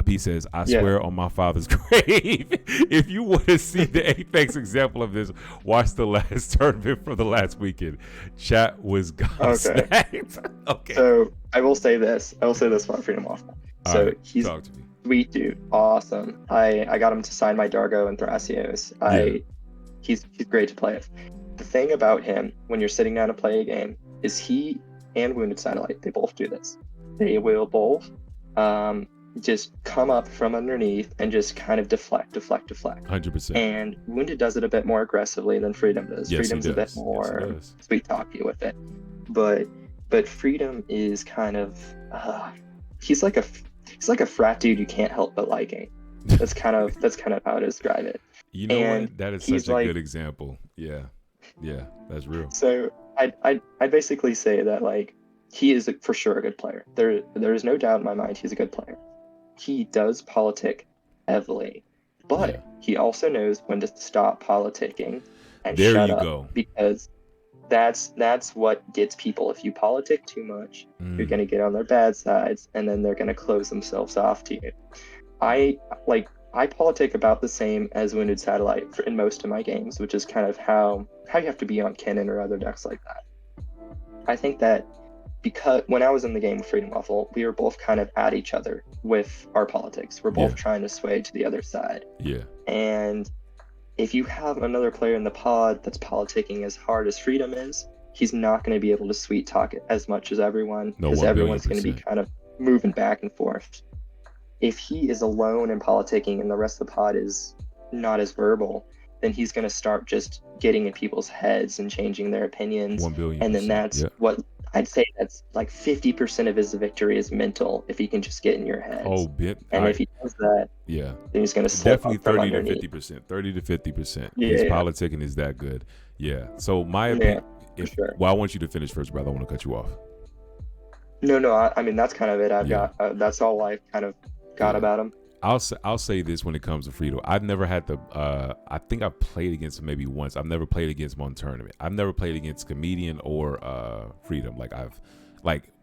P says, I swear on my father's grave, if you want to see the apex example of this, watch the last tournament from the last weekend. Chat was gobsmacked. Okay. So I will say this about Freedom Waffle. So right, he's talk to me. Sweet dude, awesome. I got him to sign my Dargo and Thrasios. He's great to play with. The thing about him, when you're sitting down to play a game, is he and Wounded Satellite, they both do this. They will both just come up from underneath and just kind of deflect. 100%. And Wounded does it a bit more aggressively than Freedom does. Yes, Freedom's a bit more sweet talky with it. But Freedom is kind of he's like a frat dude you can't help but liking. That's kind of how to describe it. You know and what? That is such a good example. Yeah, that's real. So I'd basically say that, like, he is for sure a good player. There is no doubt in my mind he's a good player. He does politic heavily, but he also knows when to stop politicking and shut up, because that's what gets people. If you politic too much, you're going to get on their bad sides, and then they're going to close themselves off to you. I politic about the same as Wounded Satellite in most of my games, which is kind of how you have to be on Kinnan or other decks like that. I think that because when I was in the game with Freedom Waffle, we were both kind of at each other with our politics. We're both trying to sway to the other side. Yeah. And if you have another player in the pod that's politicking as hard as Freedom is, he's not going to be able to sweet talk it as much as everyone, because everyone's going to be kind of moving back and forth. If he is alone and politicking and the rest of the pod is not as verbal, then he's going to start just getting in people's heads and changing their opinions. 1 billion. And then that's what I'd say, that's like 50% of his victory is mental, if he can just get in your head. If he does that, then he's going to slip definitely 30 to 50%. 30 to 50%. His politicking is that good. Yeah. So my opinion, I want you to finish first, brother. I want to cut you off. No. I mean, that's kind of it. I've got. That's all I kind of got about him. I'll say this when it comes to Freedom. I've never had to. I think I've played against him maybe once. I've never played against him on tournament. I've never played against Comedian or Freedom.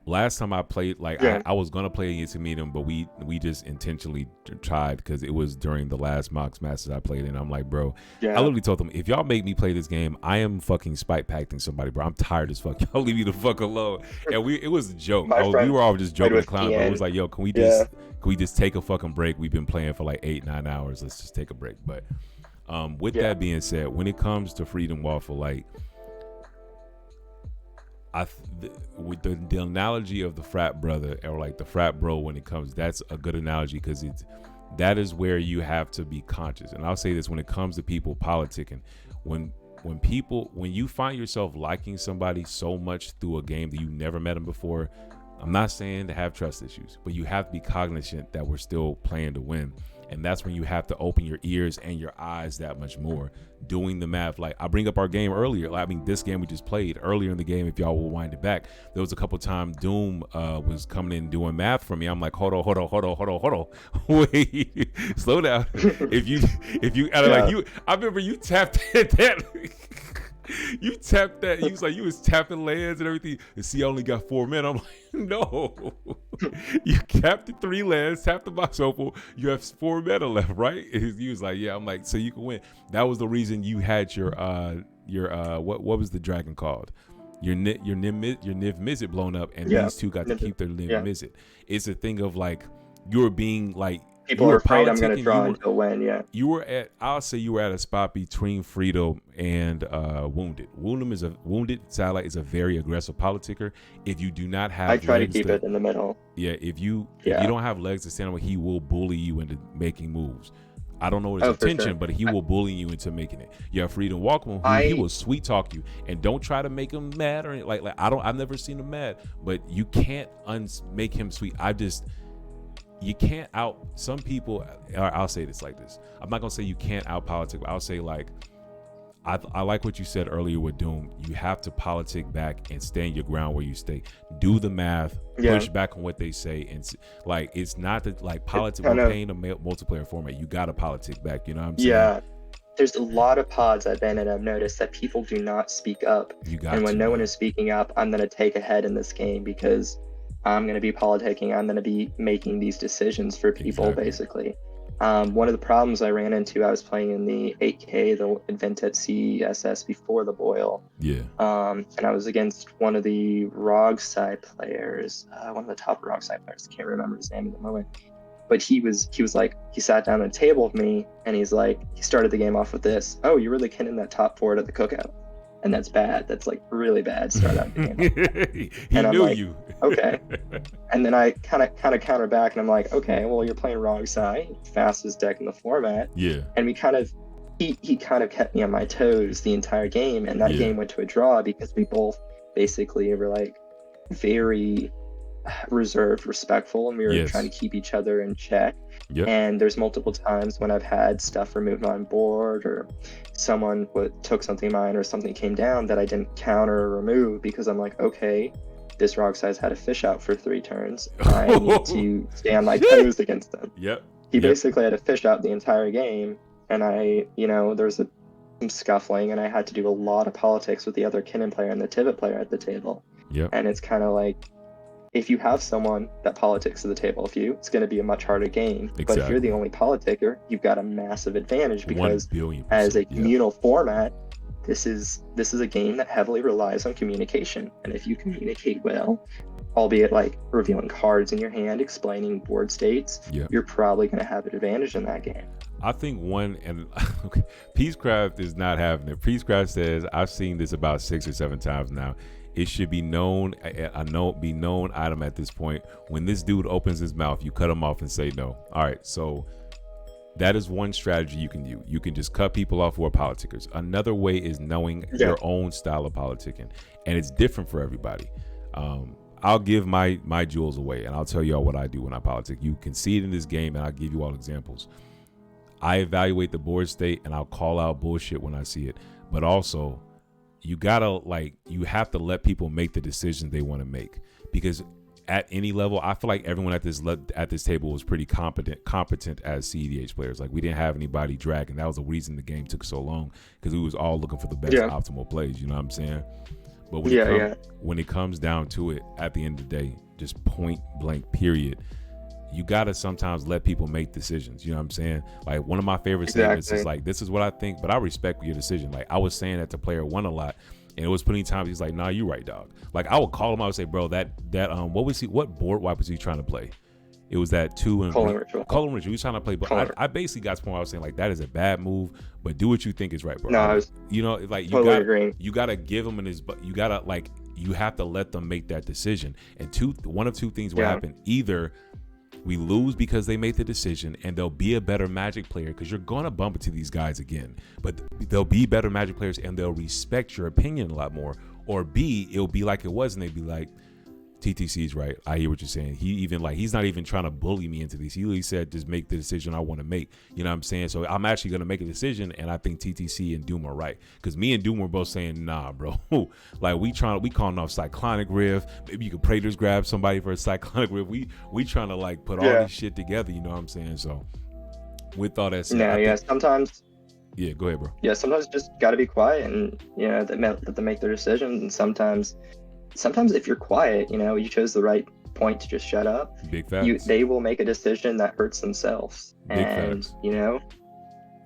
Last time I played, I was gonna play against Comedian, but we just intentionally tried because it was during the last Mox Masters I played in. I'm like, bro, I literally told them, if y'all make me play this game, I am fucking spite pacting somebody, bro. I'm tired as fuck. Y'all leave me the fuck alone. And it was a joke. We were all just joking and clowning, but it was like, yo, can we just take a fucking break? We've been playing for like 8-9 hours. Let's just take a break. But with that being said, when it comes to Freedom Waffle, like, with the analogy of the frat brother, or like the frat bro, when it comes, that's a good analogy, because that is where you have to be conscious. And I'll say this, when it comes to people politicking, when you find yourself liking somebody so much through a game that you never met them before, I'm not saying to have trust issues, but you have to be cognizant that we're still playing to win. And that's when you have to open your ears and your eyes that much more, doing the math. Like, I bring up our game earlier. I mean, this game we just played earlier in the game, if y'all will wind it back, there was a couple times Doom was coming in doing math for me. I'm like, hold on. Wait, slow down. If you I remember you tapped that. You tapped that. You was tapping lands and everything. And see, I only got 4 men. I'm like, no. You capped the 3 lands, tapped the box opal. You have 4 mana left, right? And he was like, yeah. I'm like, so you can win. That was the reason you had your what was the dragon called? your NIV-MIZZET blown up, and these two got to keep their NIV-MIZZET. It's a thing of like you were being like people are afraid I'm going to draw until when. You were at, I'll say you were at a spot between Frito and Wounded. Wounded Satellite is a very aggressive politicker. If you do not have, I try to keep it in the middle. Yeah, if you don't have legs to stand on, he will bully you into making moves. I don't know his intention, but he will bully you into making it. You have Freedom Walkman, who he will sweet talk you, and don't try to make him mad or like I've never seen him mad, but you can't make him sweet. You can't some people. I'll say this like this. I'm not gonna say you can't out politic, but I'll say like I like what you said earlier with Doom. You have to politic back and stand your ground where you stay. Do the math, push back on what they say, and like it's not that like politics. We're playing a multiplayer format. You got to politic back. You know what I'm saying? Yeah. There's a lot of pods I've been in. I've noticed that people do not speak up. And when no one is speaking up, I'm gonna take a head in this game because I'm gonna be politicking. I'm gonna be making these decisions for people basically. One of the problems I ran into, I was playing in the 8K, the Adventet CSS before the boil. Yeah. And I was against one of the ROG side players, one of the top ROG side players. I can't remember his name at the moment. But he was like, he sat down at a table with me and he's like, he started the game off with this. Oh, you're really Kinnan that top forward at the cookout. And that's bad. That's like really bad start out the game. He knew you. Okay. And then I kind of counter back and I'm like, okay, well, you're playing wrong side, fastest deck in the format. Yeah. And we he kind of kept me on my toes the entire game. And that game went to a draw because we both basically were like very reserved, respectful, and we were trying to keep each other in check. Yep. And there's multiple times when I've had stuff removed on board or someone took something of mine or something came down that I didn't counter or remove because I'm like, okay, this rock size had a fish out for 3 turns. I need to stay on my toes against them. Yep. He basically had a fish out the entire game, and there's some scuffling, and I had to do a lot of politics with the other Kinnan player and the Tivit player at the table. Yep. And it's kind of like, if you have someone that politics at the table with you, it's going to be a much harder game. Exactly. But if you're the only politicker, you've got a massive advantage because as a communal format, this is a game that heavily relies on communication. And if you communicate well, albeit like revealing cards in your hand, explaining board states, you're probably going to have an advantage in that game. I think Peacecraft is not having it. Peacecraft says, I've seen this about 6 or 7 times now. It should be known, be known item at this point. When this dude opens his mouth, you cut him off and say no. All right, so that is one strategy you can do. You can just cut people off who are politicers. Another way is knowing your own style of politicking, and it's different for everybody. I'll give my jewels away, and I'll tell y'all what I do when I politic. You can see it in this game, and I'll give you all examples. I evaluate the board state, and I'll call out bullshit when I see it, but also you have to let people make the decisions they want to make, because at any level, I feel like everyone at this table was pretty competent as cEDH players. Like, we didn't have anybody dragging. That was the reason the game took so long, because we was all looking for the best optimal plays. You know what I'm saying? But when it comes down to it, at the end of the day, just point blank period, you gotta sometimes let people make decisions. You know what I'm saying? Like, one of my favorite statements is like, this is what I think, but I respect your decision. Like, I was saying that to player 1 a lot, and it was plenty of times he's like, nah, you right, dog. Like, I would call him, I would say, bro, what board wipe was he trying to play? It was that 2 and Colin Ritual. He was trying to play, but I basically got to the point where I was saying, like, that is a bad move, but do what you think is right, bro. No, you gotta give him you have to let them make that decision. And one of two things will happen. Either we lose because they made the decision and they'll be a better Magic player, because you're going to bump into these guys again, but they'll be better Magic players and they'll respect your opinion a lot more. Or B, it'll be like it was and they'd be like, TTC's right. I hear what you're saying. He's not even trying to bully me into this. He really said, just make the decision I want to make. You know what I'm saying? So I'm actually going to make a decision, and I think TTC and Doom are right. Because me and Doom were both saying, nah, bro. Like, we calling off Cyclonic Rift. Maybe you could Praetors grab somebody for a Cyclonic Rift. We trying to, like, put all this shit together. You know what I'm saying? So with all that said, sometimes. Yeah, go ahead, bro. Yeah, sometimes just got to be quiet and, let them make their decisions. And sometimes if you're quiet, you chose the right point to just shut up. Big facts. They will make a decision that hurts themselves. Big facts.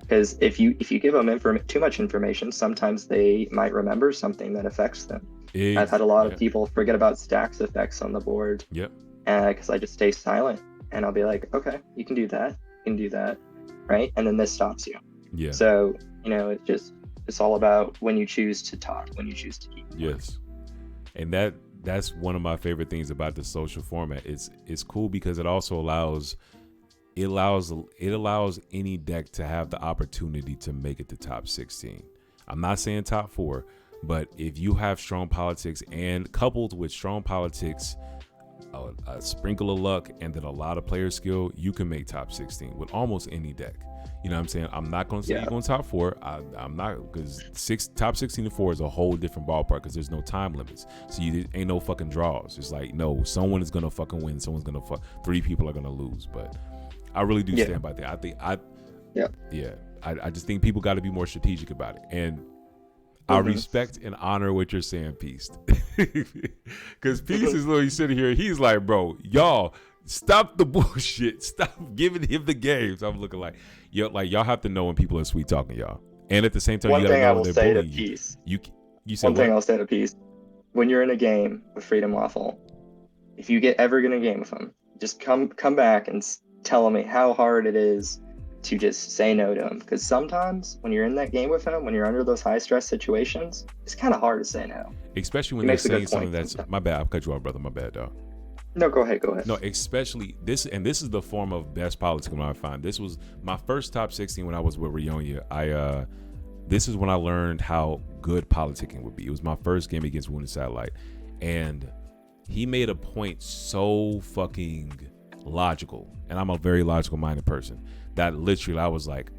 Because if you give them too much information, sometimes they might remember something that affects them. I've had a lot of people forget about stacks effects on the board. Yep. Because I just stay silent, and I'll be like, okay, you can do that, you can do that, right? And then this stops you. Yeah. So, it's all about when you choose to talk, when you choose to keep. Yes. And that's one of my favorite things about the social format. It's cool because it also allows any deck to have the opportunity to make it to top 16. I'm not saying top 4, but if you have strong politics and coupled with strong politics, a sprinkle of luck, and then a lot of player skill, you can make top 16 with almost any deck. You know what I'm saying? I'm not going to say you're going top 4. I'm not, because top 16 to 4 is a whole different ballpark because there's no time limits. So you ain't no fucking draws. It's like, no, someone is going to fucking win. Someone's going to 3 people are going to lose. But I really do stand by that. I just think people got to be more strategic about it. And I respect and honor what you're saying, Peace. Because Peace is literally sitting here. He's like, bro, y'all, stop the bullshit. Stop giving him the games. I'm looking like, y'all have to know when people are sweet talking y'all. And at the same time, you gotta know when they're bullying you. You said one thing I'll say to Peace. When you're in a game with Freedom Waffle, if you ever get in a game with him, just come back and tell me how hard it is to just say no to him, because sometimes when you're in that game with him, when you're under those high stress situations, it's kind of hard to say no, especially when they're saying something that's my bad. I'll cut you off, brother. My bad, dog. No, go ahead. No, especially this, and this is the form of best politics I find. This was my first top 16 when I was with Rionia. This is when I learned how good politicking would be. It was my first game against Wounded Satellite, and he made a point so fucking logical, and I'm a very logical minded person, that literally I was like,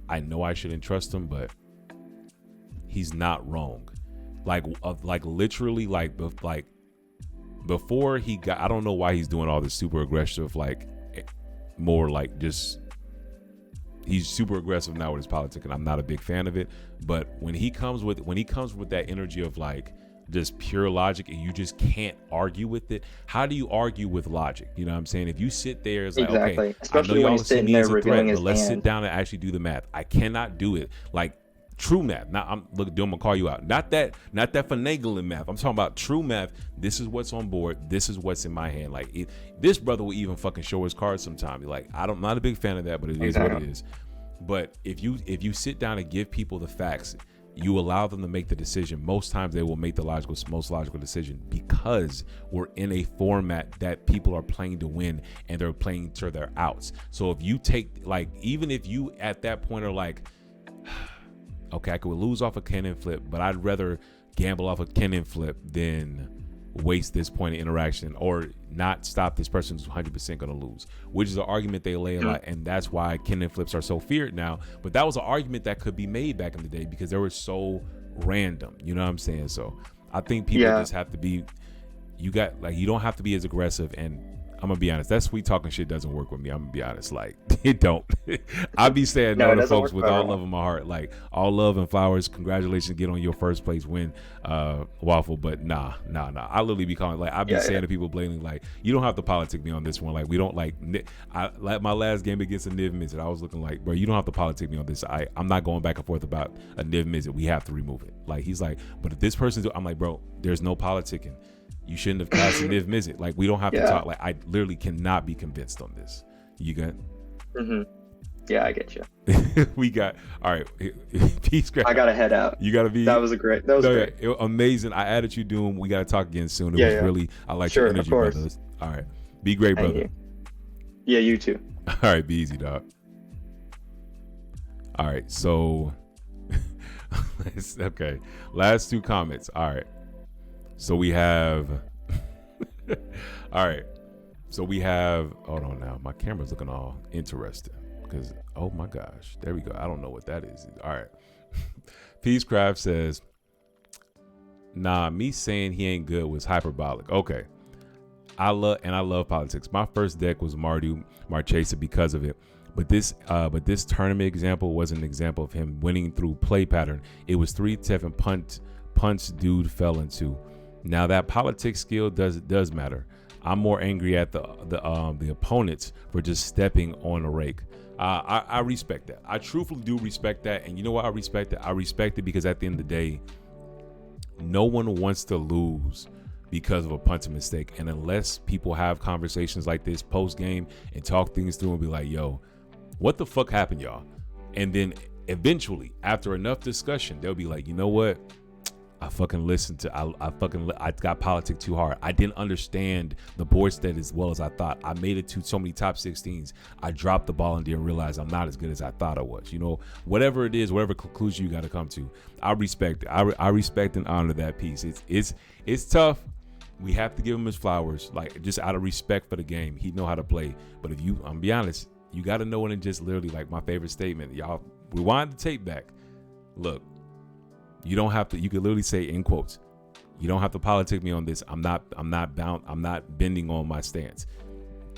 I know I shouldn't trust him, but he's not wrong. Like literally before he got, I don't know why he's doing all this super aggressive, more like just, he's super aggressive now with his politics, and I'm not a big fan of it. But when he comes with that energy of just pure logic, and you just can't argue with it. How do you argue with logic? You know what I'm saying? If you sit there, it's like, okay, especially I know when y'all see me as a threat, but let's hand. sit down and actually do the math. I cannot do it like true math. Now I'm gonna call you out. Not that finagling math. I'm talking about true math. This is what's on board. This is what's in my hand. This brother will even fucking show his cards sometimes. I'm not a big fan of that, but it is what it is. But if you sit down and give people the facts, you allow them to make the decision. Most times they will make the most logical decision, because we're in a format that people are playing to win, and they're playing to their outs. So if you take, even if you at that point are like, okay, I could lose off a Kinnan flip, but I'd rather gamble off a Kinnan flip than waste this point of interaction, or not stop this person who's 100% going to lose, which is an argument they lay a lot, and that's why Kinnan flips are so feared now. But that was an argument that could be made back in the day because they were so random, you know what I'm saying? So I think people just have to be, you don't have to be as aggressive. And I'm gonna be honest, that sweet talking shit doesn't work with me. I'm gonna be honest, it don't. I be saying no to folks with all love in my heart, all love and flowers. Congratulations, get on your first place win, Waffle. But nah. I literally be calling, I've been saying to people blatantly, you don't have to politic me on this one. We don't my last game against a NIV-MIZZET, I was looking bro, you don't have to politic me on this. I'm not going back and forth about a NIV-MIZZET. We have to remove it. He's but if this person's, I'm bro, there's no politicking. You shouldn't have cast a NIV-MIZZET. We don't have to talk. I literally cannot be convinced on this. You got? Mm-hmm. Yeah, I get you. We got, all right. Peace. I got to head out. You got to be. That was great. Amazing. I added you, Doom. We got to talk again soon. It was really, I like your energy, brother. All right. Be great, brother. You. Yeah, you too. All right. Be easy, dog. All right. So, okay. Last 2 comments. All right. So we have, all right. So we have, hold on now. My camera's looking all interesting because, oh my gosh, there we go. I don't know what that is. All right. Peacecraft says, nah, me saying he ain't good was hyperbolic. Okay. I love politics. My first deck was Marchesa because of it. But this tournament example was an example of him winning through play pattern. It was 3-7 punch dude fell into. Now that politics skill does matter. I'm more angry at the opponents for just stepping on a rake. I respect that. I truthfully do respect that. And you know what I respect it? I respect it because at the end of the day, no one wants to lose because of a punting mistake. And unless people have conversations like this post game and talk things through and be like, yo, what the fuck happened, y'all? And then eventually, after enough discussion, they'll be like, you know what? I fucking listened to, I got politic too hard. I didn't understand the board state as well as I thought. I made it to so many top 16s. I dropped the ball and didn't realize I'm not as good as I thought I was. You know, whatever it is, whatever conclusion you got to come to, I respect it. I respect and honor that piece. It's tough. We have to give him his flowers, like just out of respect for the game. He know how to play. But if you, I'm be honest, you got to know it. And just literally like my favorite statement, y'all rewind the tape back. Look, you don't have to, you could literally say in quotes, you don't have to politic me on this. I'm not bound. I'm not bending on my stance.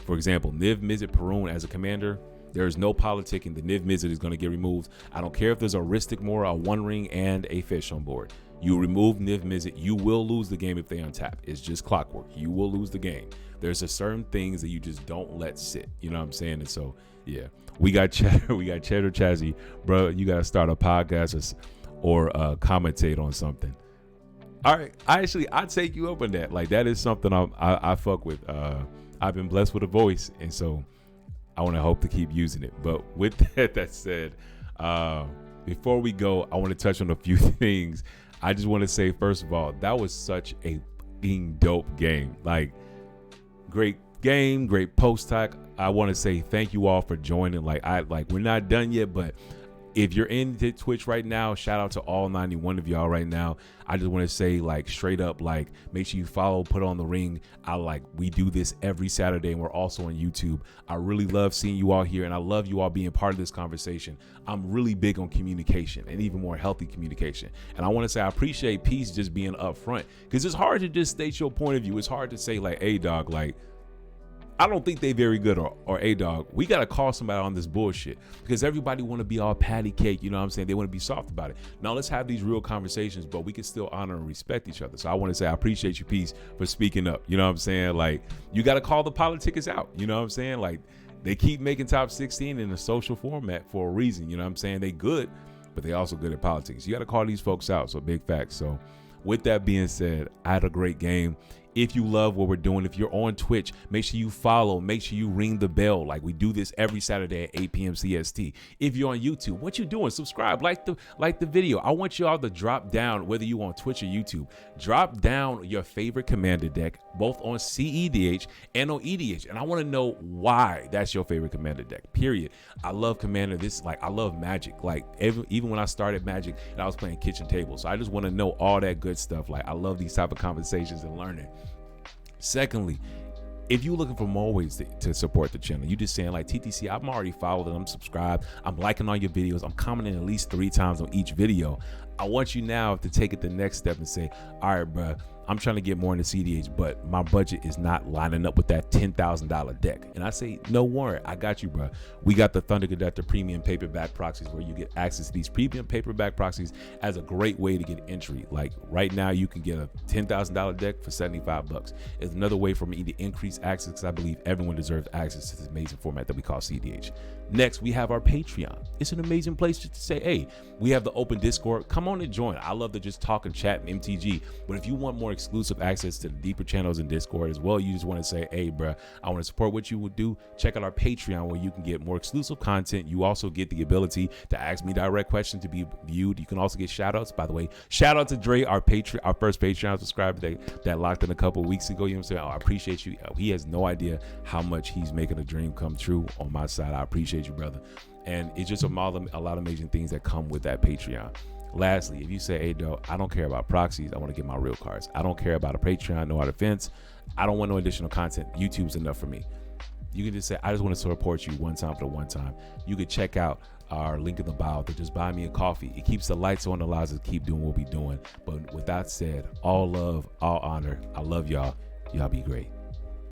For example, NIV-MIZZET Perun as a commander, there is no politicking. The NIV-MIZZET is going to get removed. I don't care if there's a Ristic Mora, a One Ring, and a fish on board. You remove NIV-MIZZET, you will lose the game if they untap. It's just clockwork. You will lose the game. There's a certain things that you just don't let sit. You know what I'm saying? And so, yeah, we got Cheddar, Chazzy, bro. You got to start a podcast or commentate on something. All right, I take you up on that. Like that is something I fuck with. I've been blessed with a voice, and so I want to hope to keep using it. But with that said, before we go, I want to touch on a few things. I just want to say, first of all, that was such a fucking dope game. Like, great game, great post talk. I want to say thank you all for joining. Like we're not done yet, but if you're in Twitch right now, shout out to all 91 of y'all right now. I just want to say, like, straight up, like, make sure you follow, put on the ring. We do this every Saturday, and we're also on YouTube. I really love seeing you all here, and I love you all being part of this conversation. I'm really big on communication and even more healthy communication. And I want to say I appreciate Peace just being upfront, because it's hard to just state your point of view. It's hard to say, like, hey, dog, like, I don't think they very good, or a dog, we got to call somebody on this bullshit, because everybody want to be all patty cake. You know what I'm saying? They want to be soft about it. Now let's have these real conversations, but we can still honor and respect each other. So I want to say, I appreciate you, Peace, for speaking up. You know what I'm saying? Like, you got to call the politics out. You know what I'm saying? Like, they keep making top 16 in a social format for a reason. You know what I'm saying? They good, but they also good at politics. You got to call these folks out. So big facts. So with that being said, I had a great game. If you love what we're doing, if you're on Twitch, make sure you follow, make sure you ring the bell. Like, we do this every Saturday at 8 p.m. CST. If you're on YouTube, what you doing? Subscribe, like the video. I want you all to drop down, whether you on Twitch or YouTube, drop down your favorite commander deck, both on cEDH and on EDH. And I want to know why that's your favorite commander deck, period. I love commander. I love Magic. Like, even when I started Magic and I was playing kitchen table. So I just want to know all that good stuff. Like, I love these type of conversations and learning. Secondly, if you're looking for more ways to support the channel, you just saying like, TTC, I'm already followed and I'm subscribed, I'm liking all your videos, I'm commenting at least 3 times on each video. I want you now to take it the next step and say, all right, bro, I'm trying to get more into cEDH, but my budget is not lining up with that $10,000 deck. And I say, no worry, I got you, bro. We got the ThunderConductor premium paperback proxies, where you get access to these premium paperback proxies as a great way to get entry. Like right now, you can get a $10,000 deck for $75. It's another way for me to increase access, because I believe everyone deserves access to this amazing format that we call cEDH. Next, we have our Patreon. It's an amazing place just to say, hey, we have the open Discord. Come on and join. I love to just talk and chat and MTG. But if you want more exclusive access to the deeper channels in Discord as well, you just want to say, hey, bro, I want to support what you would do, check out our Patreon, where you can get more exclusive content. You also get the ability to ask me direct questions to be viewed. You can also get shout outs. By the way, shout out to Dre, our first Patreon subscriber that locked in a couple of weeks ago. You know what I'm saying? I appreciate you. He has no idea how much he's making a dream come true on my side. I appreciate you, brother. And it's just a lot of amazing things that come with that Patreon. Lastly, if you say, hey, dog, I don't care about proxies, I want to get my real cards, I don't care about a Patreon, no hard offense, I don't want no additional content, YouTube's enough for me, you can just say, I just want to support you one time for the one time. You could check out our link in the bio to just buy me a coffee. It keeps the lights on, allows us to keep doing what we're doing. But with that said, all love, all honor, I love y'all. Y'all be great.